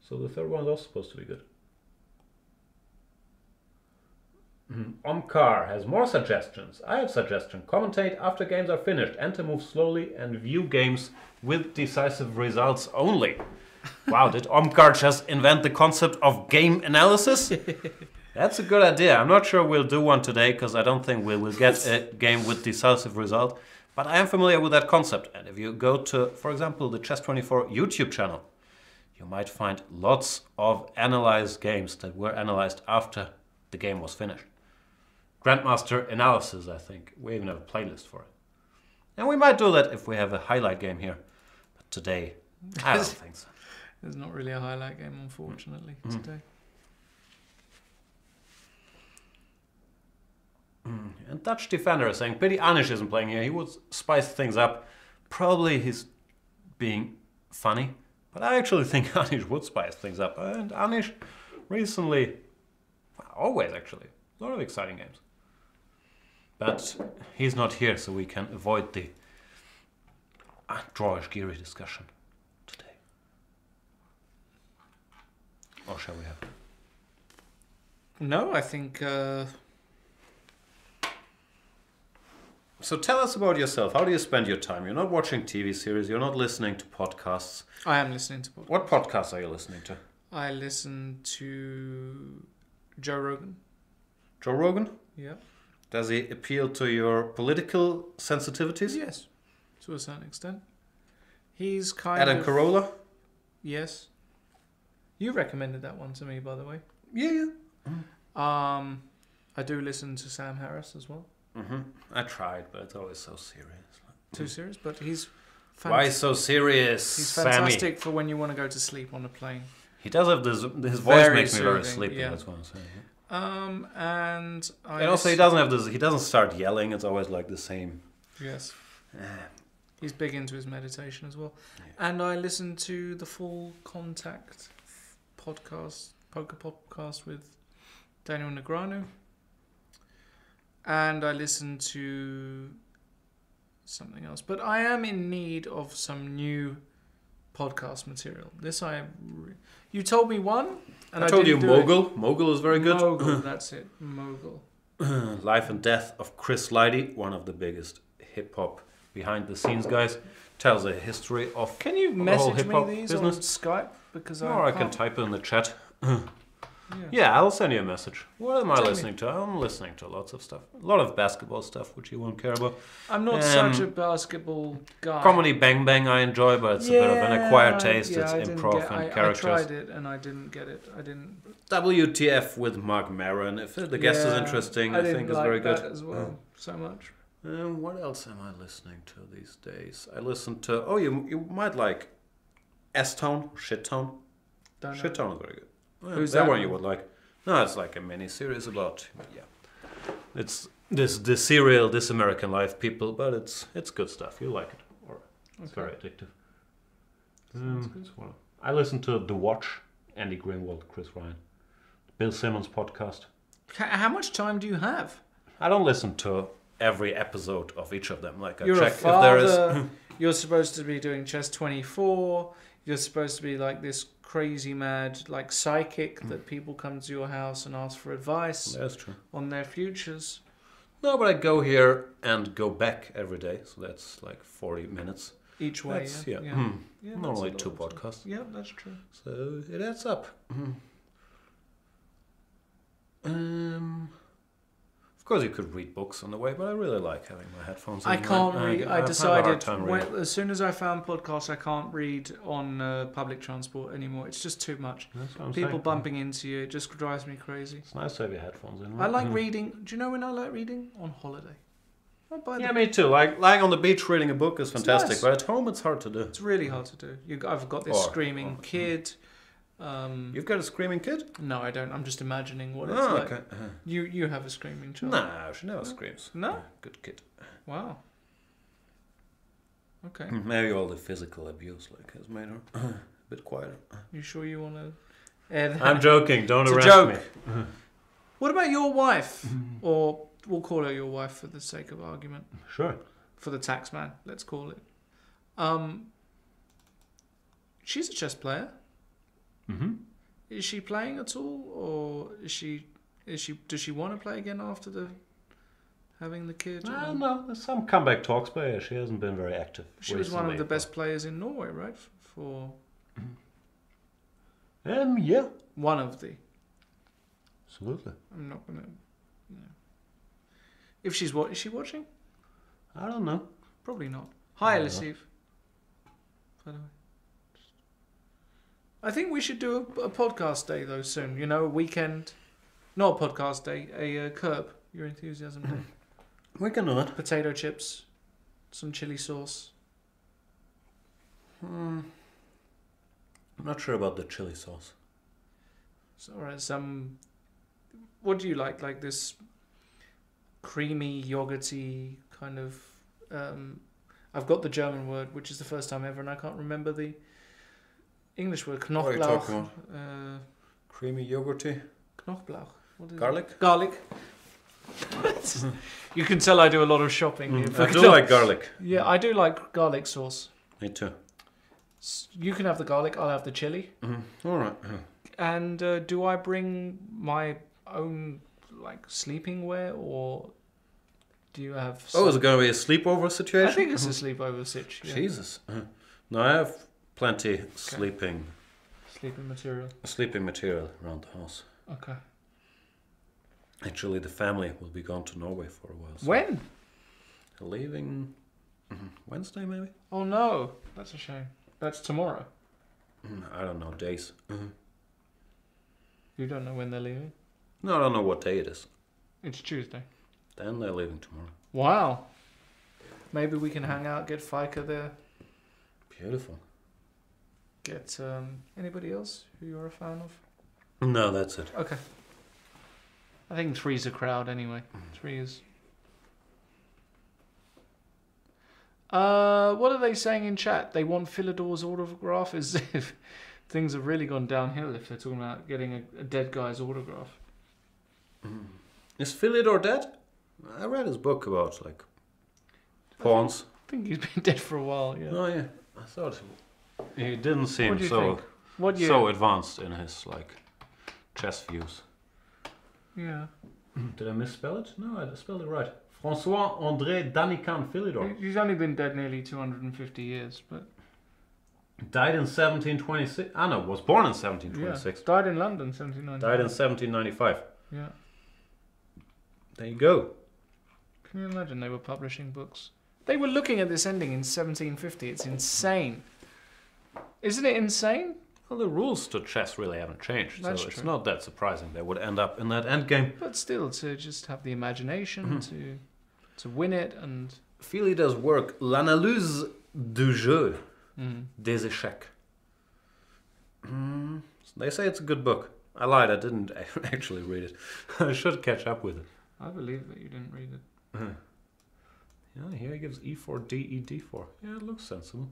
So the third one is also supposed to be good. Omkar has more suggestions. I have suggestion. Commentate after games are finished. Enter, move slowly, and view games with decisive results only. Wow, did Omkar just invent the concept of game analysis? That's a good idea. I'm not sure we'll do one today because I don't think we'll get a game with decisive result. But I am familiar with that concept. And if you go to, for example, the Chess24 YouTube channel, you might find lots of analyzed games that were analyzed after the game was finished. Grandmaster analysis, I think. We even have a playlist for it. And we might do that if we have a highlight game here. But today, I don't think so. There's not really a highlight game, unfortunately, today. And Dutch Defender is saying, pity Anish isn't playing here. He would spice things up. Probably he's being funny. But I actually think Anish would spice things up. And Anish recently, always actually, a lot of exciting games. But he's not here, so we can avoid the drawish Geary discussion today. Or shall we have? No, I think... So tell us about yourself. How do you spend your time? You're not watching TV series. You're not listening to podcasts. I am listening to podcasts. What podcasts are you listening to? I listen to Joe Rogan. Joe Rogan? Yeah. Does he appeal to your political sensitivities? Yes, to a certain extent. He's kind Adam of... Carolla? Yes. You recommended that one to me, by the way. Yeah. I do listen to Sam Harris as well. I tried, but it's always so serious. Too serious, but he's... Why so serious, He's fantastic Sammy? For when you want to go to sleep on a plane. He does have this... His voice Very makes me very soothing, sleepy, yeah. that's what I'm saying. Yeah. And also he doesn't have this... He doesn't start yelling. It's always like the same... Yes. He's big into his meditation as well. Yeah. And I listen to the Full Contact podcast, poker podcast with Daniel Negreanu. And I listen to something else. But I am in need of some new podcast material. You told me one. And I told you Mogul. Mogul is very good. Mogul, that's it. Mogul. Life and Death of Chris Lighty, one of the biggest hip-hop behind-the-scenes guys. Tells a history of Can you message me these business on Skype? Because or I can type it in the chat. Yeah, I'll send you a message. What am I listening to? I'm listening to lots of stuff. A lot of basketball stuff, which you won't care about. I'm not such a basketball guy. Comedy Bang Bang I enjoy, but it's a bit of an acquired taste. It's improv and characters. I tried it and I didn't get it. WTF with Mark Maron. If the guest is interesting, I think it's very good. As well, so much. What else am I listening to these days? I listen to... Oh, you might like S-Tone, Shit-Tone. Shit-Tone is very good. Who's that one you would like? No, it's like a mini series about it's this serial This American Life people, but it's good stuff. You like it, or it's very addictive. I listen to The Watch, Andy Greenwald, Chris Ryan, Bill Simmons podcast. How much time do you have? I don't listen to every episode of each of them. Like I You're check a father, if there is. You're supposed to be doing Chess24. You're supposed to be like this crazy mad like psychic that people come to your house and ask for advice. That's true. On their futures. No, but I go here and go back every day, so that's like 40 minutes each way. Normally 2 podcasts. Yeah, that's true. So it adds up. Of course, you could read books on the way, but I really like having my headphones in. I can't read. I decided as soon as I found podcasts, I can't read on public transport anymore. It's just too much. People bumping into you, it just drives me crazy. It's nice to have your headphones in. Right? I like reading. Do you know when I like reading? On holiday. Me too. Like lying on the beach reading a book is fantastic, nice. But at home it's hard to do. It's really hard to do. I've got this screaming kid. You've got a screaming kid? No, I don't. I'm just imagining what it's like. Okay. You have a screaming child? No, she never screams. No? Good kid. Wow. Okay. Maybe all the physical abuse has made her a bit quieter. You sure you want to... I'm joking. Don't arrest me. What about your wife? Or we'll call her your wife for the sake of argument. Sure. For the tax man, let's call it. She's a chess player. Mm-hmm. Is she playing at all, or does she want to play again after having the kid? No, there's some comeback talks, but yeah, she hasn't been very active. She was one of the best players in Norway, right? Yeah. One of the. Absolutely. I'm not gonna. If she's is she watching? I don't know. Probably not. Hi, Elisif. By the way. I think we should do a podcast day though soon. A weekend, not a podcast day, a curb your enthusiasm day. We can do that. Potato chips, some chili sauce. I'm not sure about the chili sauce. So, some. What do you like? Like this creamy, yogurty kind of. I've got the German word, which is the first time ever, and I can't remember the English word. Knoblauch. What are you talking about? Creamy yogurty. Knoblauch. What is garlic? It? Garlic. You can tell I do a lot of shopping. I do like garlic. Yeah, I do like garlic sauce. Me too. You can have the garlic, I'll have the chili. Mm-hmm. All right. And do I bring my own sleeping wear, or do you have? Is it going to be a sleepover situation? I think it's a sleepover situation. Yeah. Jesus. No, I have plenty sleeping material around the house. Okay. Actually, the family will be gone to Norway for a while. So when? Leaving Wednesday, maybe? Oh no, that's a shame. That's tomorrow. I don't know, days. You don't know when they're leaving? No, I don't know what day it is. It's Tuesday. Then they're leaving tomorrow. Wow. Maybe we can hang out, get Fika there. Beautiful. Get anybody else who you're a fan of? No, that's it. Okay. I think 3's a crowd anyway. 3 is. What are they saying in chat? They want Philidor's autograph, as if things have really gone downhill if they're talking about getting a dead guy's autograph. Is Philidor dead? I read his book about pawns. I think he's been dead for a while. Yeah. Oh yeah, I thought he didn't seem so advanced in his chess views. Yeah. Did I misspell it? No, I spelled it right. François André Danican Philidor. He's only been dead nearly 250 years, but died in 1726. No, was born in 1726. Yeah. Died in London 1795. Died in 1795. Yeah. There you go. Can you imagine they were publishing books? They were looking at this ending in 1750. It's insane. Isn't it insane? Well, the rules to chess really haven't changed, That's so it's true. not that surprising they would end up in that endgame. But still, to just have the imagination to win it and... Philidor's work, L'analyse du jeu, des échecs. They say it's a good book. I lied, I didn't actually read it. I should catch up with it. I believe that you didn't read it. Yeah, here he gives e4, d, d4. Yeah, it looks sensible.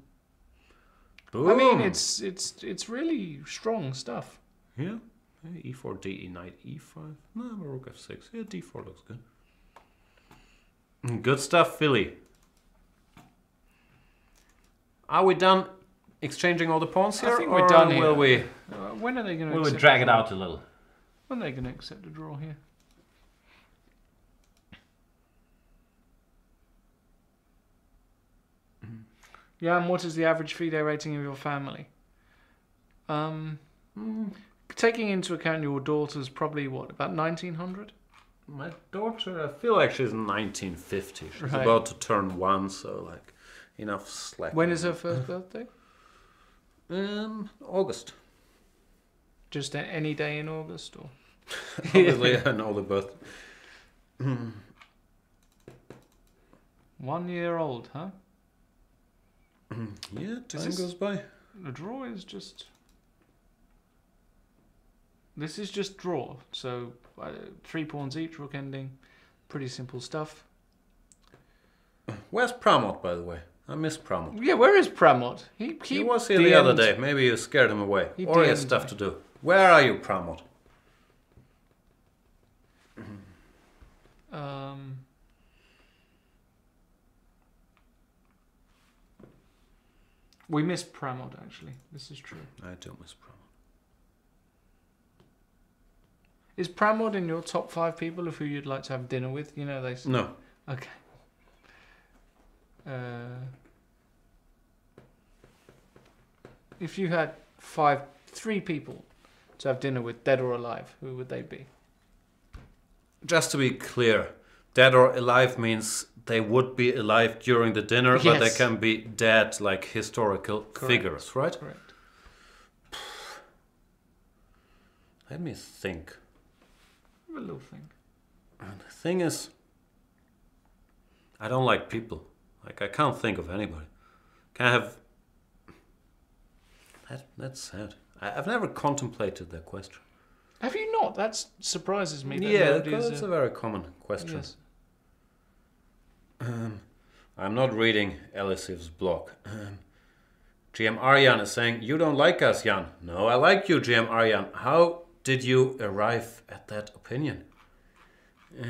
Boom. I mean, it's really strong stuff. Yeah. E4, d, e, knight, e5. No, rook f6. Yeah, d4 looks good. Good stuff, Philly. Are we done exchanging all the pawns here? I think we're done here. Will we? When are they going to? Will we drag it out a little? When are they going to accept a draw here? Yeah, and what is the average FIDE rating of your family? Taking into account your daughter's probably about 1900? My daughter, I feel like she's 1950. She's Right. about to turn 1, so enough slack. When is her first birthday? August. Just any day in August, or? Obviously, I know the birth. 1 year old, huh? Yeah, time this- goes by. The draw is just... This is just draw. So 3 pawns each, rook ending. Pretty simple stuff. Where's Pramot, by the way? I miss Pramot. Yeah, where is Pramot? He was here the other day. Maybe you scared him away. Or he has DM'd stuff me. to do. Where are you, Pramot? We miss Pramod, actually. This is true. I do miss Pramod. Is Pramod in your top 5 people of who you'd like to have dinner with? You know they. No. Okay. If you had 3 people to have dinner with, dead or alive, who would they be? Just to be clear, dead or alive means they would be alive during the dinner, but they can be dead, like historical figures, right? Correct. Let me think. Have a little think. The thing is, I don't like people. Like, I can't think of anybody. Can I have... That's sad. I've never contemplated that question. Have you not? That surprises me. Yeah, because it's a very common question. Yes. I'm not reading Elisiv's blog. GM Arjan is saying, you don't like us, Jan. No, I like you, GM Arjan. How did you arrive at that opinion? I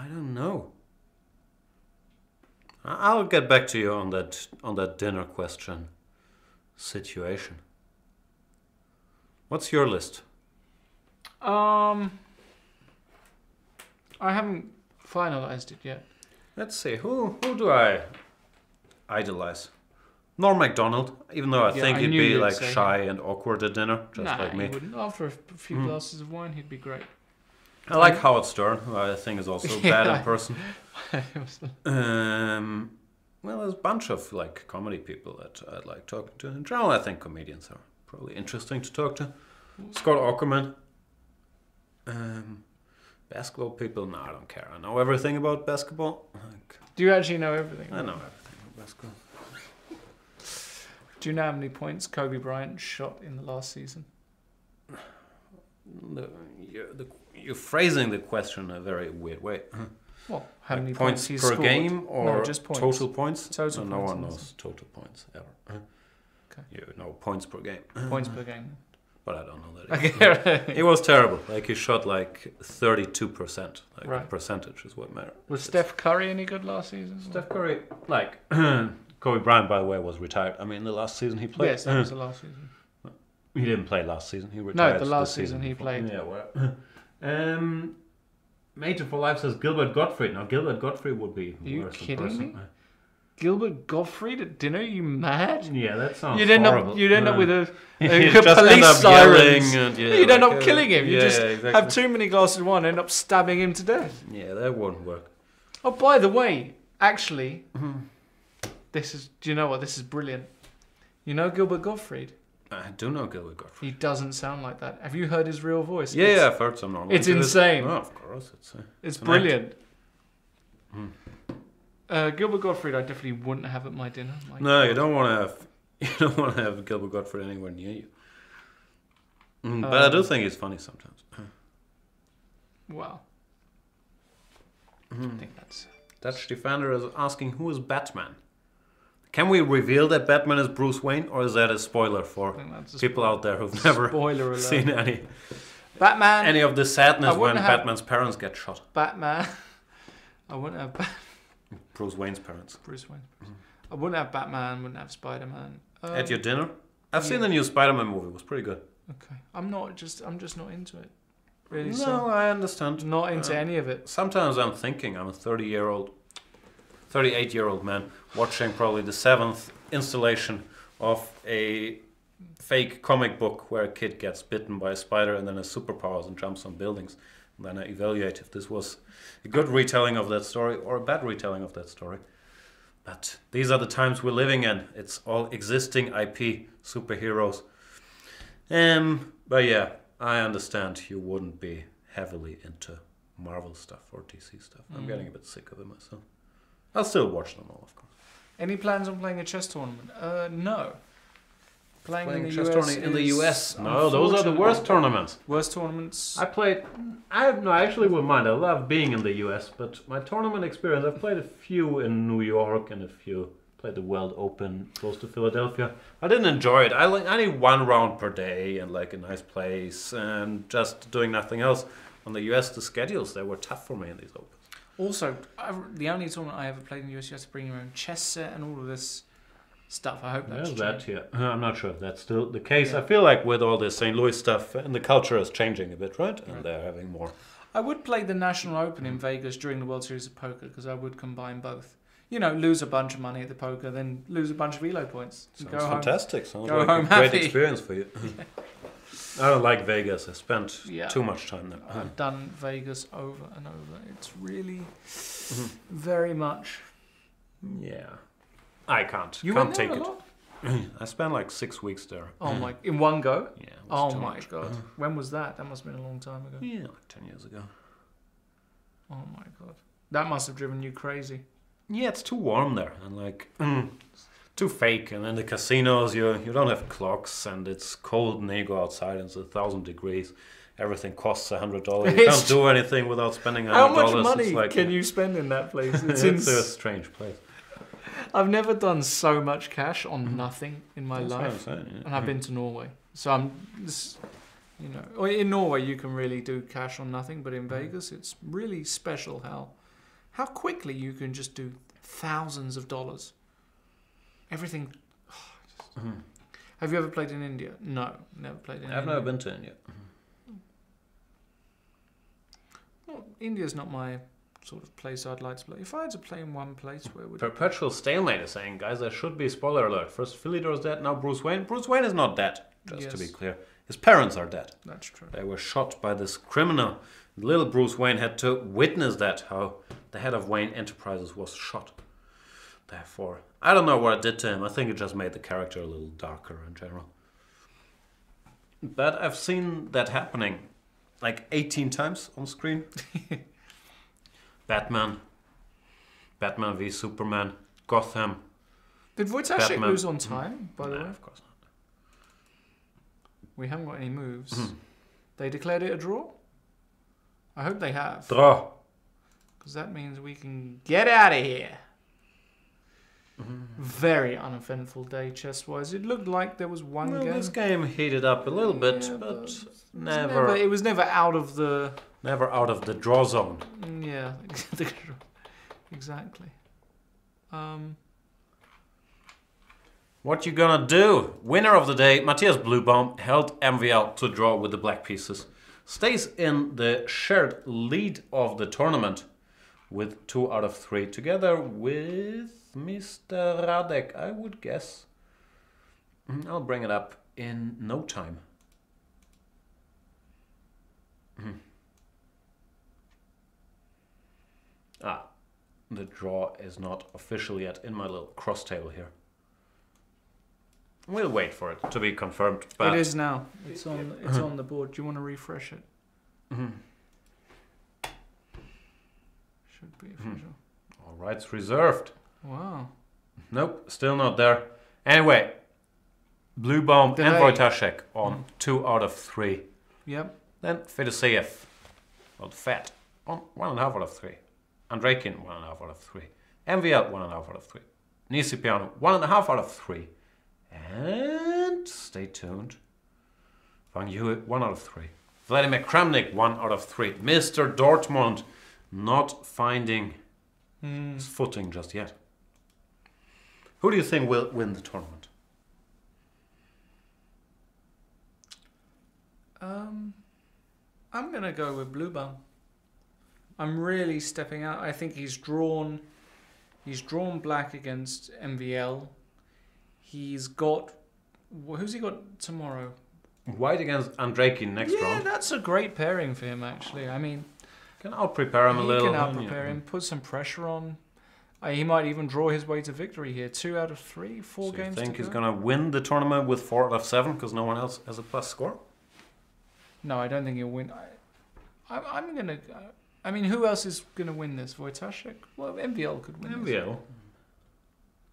don't know. I'll get back to you on that dinner question situation. What's your list? I haven't finalized it yet. Let's see. Who do I idolize? Norm MacDonald, even though I think he'd be like shy and awkward at dinner, just like me. He wouldn't. After a few glasses of wine, he'd be great. I like Howard Stern, who I think is also bad in person. Well, there's a bunch of like comedy people that I'd like talking to. In general, I think comedians are probably interesting to talk to. Scott Aukerman. Basketball people? No, I don't care. I know everything about basketball. Do you actually know everything? I know everything about basketball. Do you know how many points Kobe Bryant shot in the last season? You're phrasing the question in a very weird way. Well, how many points he's per scored? game or no, just points. total points? Total so points. No one knows total points ever. Okay. You know points per game. Points per game. But I don't know that. Okay. It was terrible. Like he shot like 32%. Like right. Percentage is what matters. Was Steph Curry any good last season? Steph Curry, like Kobe Bryant, by the way, was retired. I mean, the last season he played. Yes, that was the last season. He didn't play last season. He retired. No, the last season he played. Yeah, well. Major for Life says Gilbert Gottfried. Now, Gilbert Gottfried would be you worse kidding person. me? Gilbert Gottfried at dinner? You mad? Yeah, that sounds horrible. You'd end up with a just police sirens. And, you'd end up killing him. You just exactly. have too many glasses of wine and end up stabbing him to death. Yeah, that wouldn't work. Oh, by the way, actually, this is. Do you know what? This is brilliant. You know Gilbert Gottfried? I do know Gilbert Gottfried. He doesn't sound like that. Have you heard his real voice? Yeah, I've heard some normal. It's insane. Oh, of course, it's brilliant. Gilbert Gottfried, I definitely wouldn't have at my dinner. No, you don't want to have. You don't want to have Gilbert Gottfried anywhere near you. But I do think he's funny sometimes. Wow. I think that's. Dutch Defender is asking, who is Batman? Can we reveal that Batman is Bruce Wayne, or is that a spoiler for people out there who've never seen any of the sadness when Batman's parents get shot? Batman. I wouldn't have Bruce Wayne's parents. Bruce Wayne's parents. I wouldn't have Batman. Wouldn't have Spider-Man. At your dinner? I've seen the new Spider-Man movie. It was pretty good. Okay. I'm just not into it. Really. No, so I understand. Not into any of it. Sometimes I'm thinking I'm a 38-year-old man watching probably the 7th installation of a fake comic book where a kid gets bitten by a spider and then has superpowers and jumps on buildings. And then I evaluate if this was a good retelling of that story or a bad retelling of that story. But these are the times we're living in. It's all existing IP superheroes. But yeah, I understand you wouldn't be heavily into Marvel stuff or DC stuff. I'm getting a bit sick of it myself. I'll still watch them all, of course. Any plans on playing a chess tournament? No. Playing in the chess US tournament in the US? No, those are the worst tournaments. Worst tournaments? I actually wouldn't mind. I love being in the US, but my tournament experience, I've played a few in New York and played the World Open close to Philadelphia. I didn't enjoy it. I need one round per day and like a nice place and just doing nothing else. On the US, the schedules, they were tough for me in these Opens. Also, the only tournament I ever played in the US, you have to bring your own chess set and all of this stuff. I hope that's that. Yeah, I'm not sure if that's still the case. Yeah. I feel like with all this St. Louis stuff, and the culture is changing a bit, right? And they're having more. I would play the National Open in Vegas during the World Series of Poker because I would combine both. You know, lose a bunch of money at the poker, then lose a bunch of ELO points. Sounds fantastic. Sounds go like home a great happy. experience for you. I don't like Vegas. I spent too much time there. I've done Vegas over and over. It's really very much. Yeah. I can't. You can't went there take a it. lot? I spent like 6 weeks there. Oh my! In one go? Yeah. Oh my god! When was that? That must have been a long time ago. Yeah, like 10 years ago. Oh my god! That must have driven you crazy. Yeah, it's too warm there, and like too fake. And in the casinos, you don't have clocks, and it's cold, and then you go outside, and it's 1,000 degrees. Everything costs $100. You can't do anything without spending $100. How much money can you spend in that place? It's a strange place. I've never done so much cash on nothing in my life, what I'm saying, and I've been to Norway. So in Norway you can really do cash on nothing, but in Vegas it's really special how quickly you can just do thousands of dollars. Everything. Have you ever played in India? No, never played in India. I've never been to India. Well, India's not my sort of place I'd like to play. If I had to play in one place, where would Perpetual Stalemate is saying, guys, there should be spoiler alert. First Philidor's dead, now Bruce Wayne. Bruce Wayne is not dead, just to be clear. His parents are dead. That's true. They were shot by this criminal. Little Bruce Wayne had to witness that, how the head of Wayne Enterprises was shot. Therefore, I don't know what it did to him. I think it just made the character a little darker in general. But I've seen that happening like 18 times on screen. Batman v Superman, Gotham. Did Wojciech lose on time, by the way? Of course not. We haven't got any moves. They declared it a draw? I hope they have. Draw. Because that means we can get out of here. Very uneventful day chess-wise. It looked like there was one game. This game heated up a little bit, but never. It was never out of the... Never out of the draw zone. Yeah, exactly. What you gonna do? Winner of the day, Matthias Bluebaum, held MVL to draw with the black pieces. Stays in the shared lead of the tournament with 2 out of 3, together with Mr. Radek, I would guess. I'll bring it up in no time. The draw is not official yet in my little cross table here. We'll wait for it to be confirmed. But it is now. It's on the board. Do you want to refresh it? Should be official. All rights reserved. Wow. Nope, still not there. Anyway, Bluebaum and Wojciech on 2 out of 3. Yep. Then Fedoseev, or Fat, on 1.5 out of 3. Andreikin, 1.5 out of 3. MVL, 1.5 out of 3. Nisipiano, 1.5 out of 3. And stay tuned. Van Hewitt, 1 out of 3. Vladimir Kramnik, 1 out of 3. Mr. Dortmund, not finding his footing just yet. Who do you think will win the tournament? I'm going to go with Bluebaum. I'm really stepping out. I think he's drawn black against MVL. He's got... Who's he got tomorrow? White against Andreikin next round. Yeah, that's a great pairing for him, actually. I mean... Can out-prepare him a little. He can out-prepare him, put some pressure on. He might even draw his way to victory here. 2 out of 3, 4 games to go. You think he's going to win the tournament with 4 out of 7 because no one else has a plus score? No, I don't think he'll win. I'm going to... I mean, who else is going to win this? Wojciech? Well, MVL could win MVL?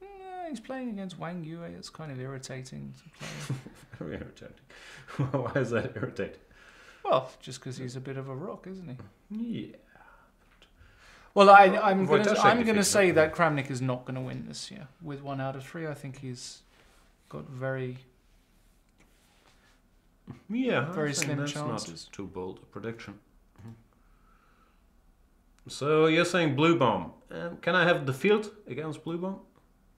Yeah, he's playing against Wang Yue. It's kind of irritating to play. Very irritating. Why is that irritating? Well, just because he's a bit of a rock, isn't he? Yeah. Well, I'm going to say that Kramnik is not going to win this year with 1 out of 3. I think he's got very slim chances. Not too bold a prediction. So you're saying Bluebaum. Can I have the field against Bluebaum?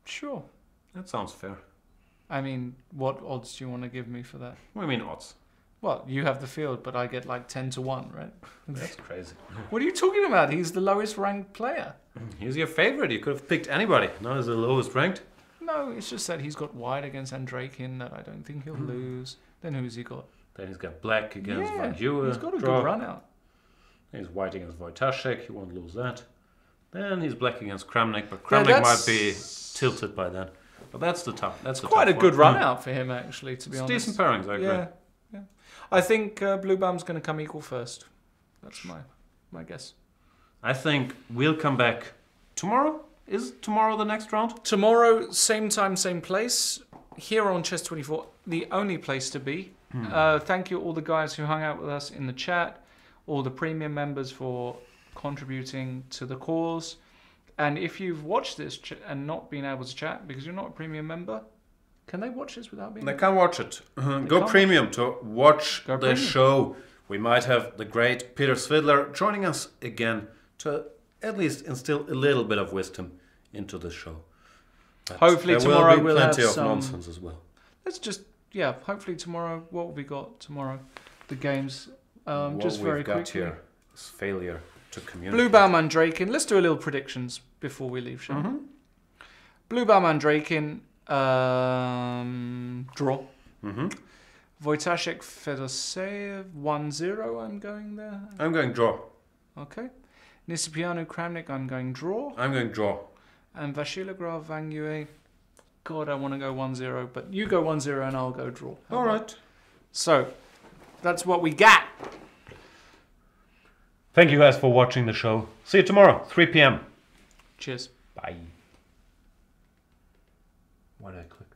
Sure. That sounds fair. I mean, what odds do you want to give me for that? What do you mean odds? Well, you have the field, but I get like 10-1, right? That's crazy. What are you talking about? He's the lowest ranked player. He's your favorite. You could have picked anybody. Now he's the lowest ranked. No, it's just that he's got white against Andrakin that I don't think he'll lose. Then who's he got? Then he's got black against Vachier-Lagrave. He's got a good run out. He's white against Wojtaszek. He won't lose that. Then he's black against Kramnik, but Kramnik might be tilted by then. But that's the top. That's quite a good run out for him, actually. To be honest, decent pairings. I agree. Yeah. I think Blue Bum's going to come equal first. That's my guess. I think we'll come back tomorrow. Is tomorrow the next round? Tomorrow, same time, same place. Here on Chess24, the only place to be. Thank you all the guys who hung out with us in the chat, all the premium members for contributing to the cause. And if you've watched this and not been able to chat because you're not a premium member, can they watch this without being? They can watch it. Go premium to watch the show. We might have the great Peter Svidler joining us again to at least instill a little bit of wisdom into the show. But hopefully tomorrow we'll have plenty of some nonsense as well. Let's just hopefully tomorrow. What have we got tomorrow? The games. What just very we've got quickly. here is failure to communicate. Blue Bar Mandrakin. Let's do a little predictions before we leave, shall we? Blue Bar Mandrakin. Draw. Wojtaszek Fedoseev 1-0. I'm going there. I'm going draw. Okay. Nisipianu Kramnik. I'm going draw. I'm going draw. And Vachier-Lagrave Vachier. God, I want to go 1-0, but you go 1-0 and I'll go draw. All right. So that's what we got. Thank you guys for watching the show. See you tomorrow, 3 p.m. Cheers. Bye. Why did I click?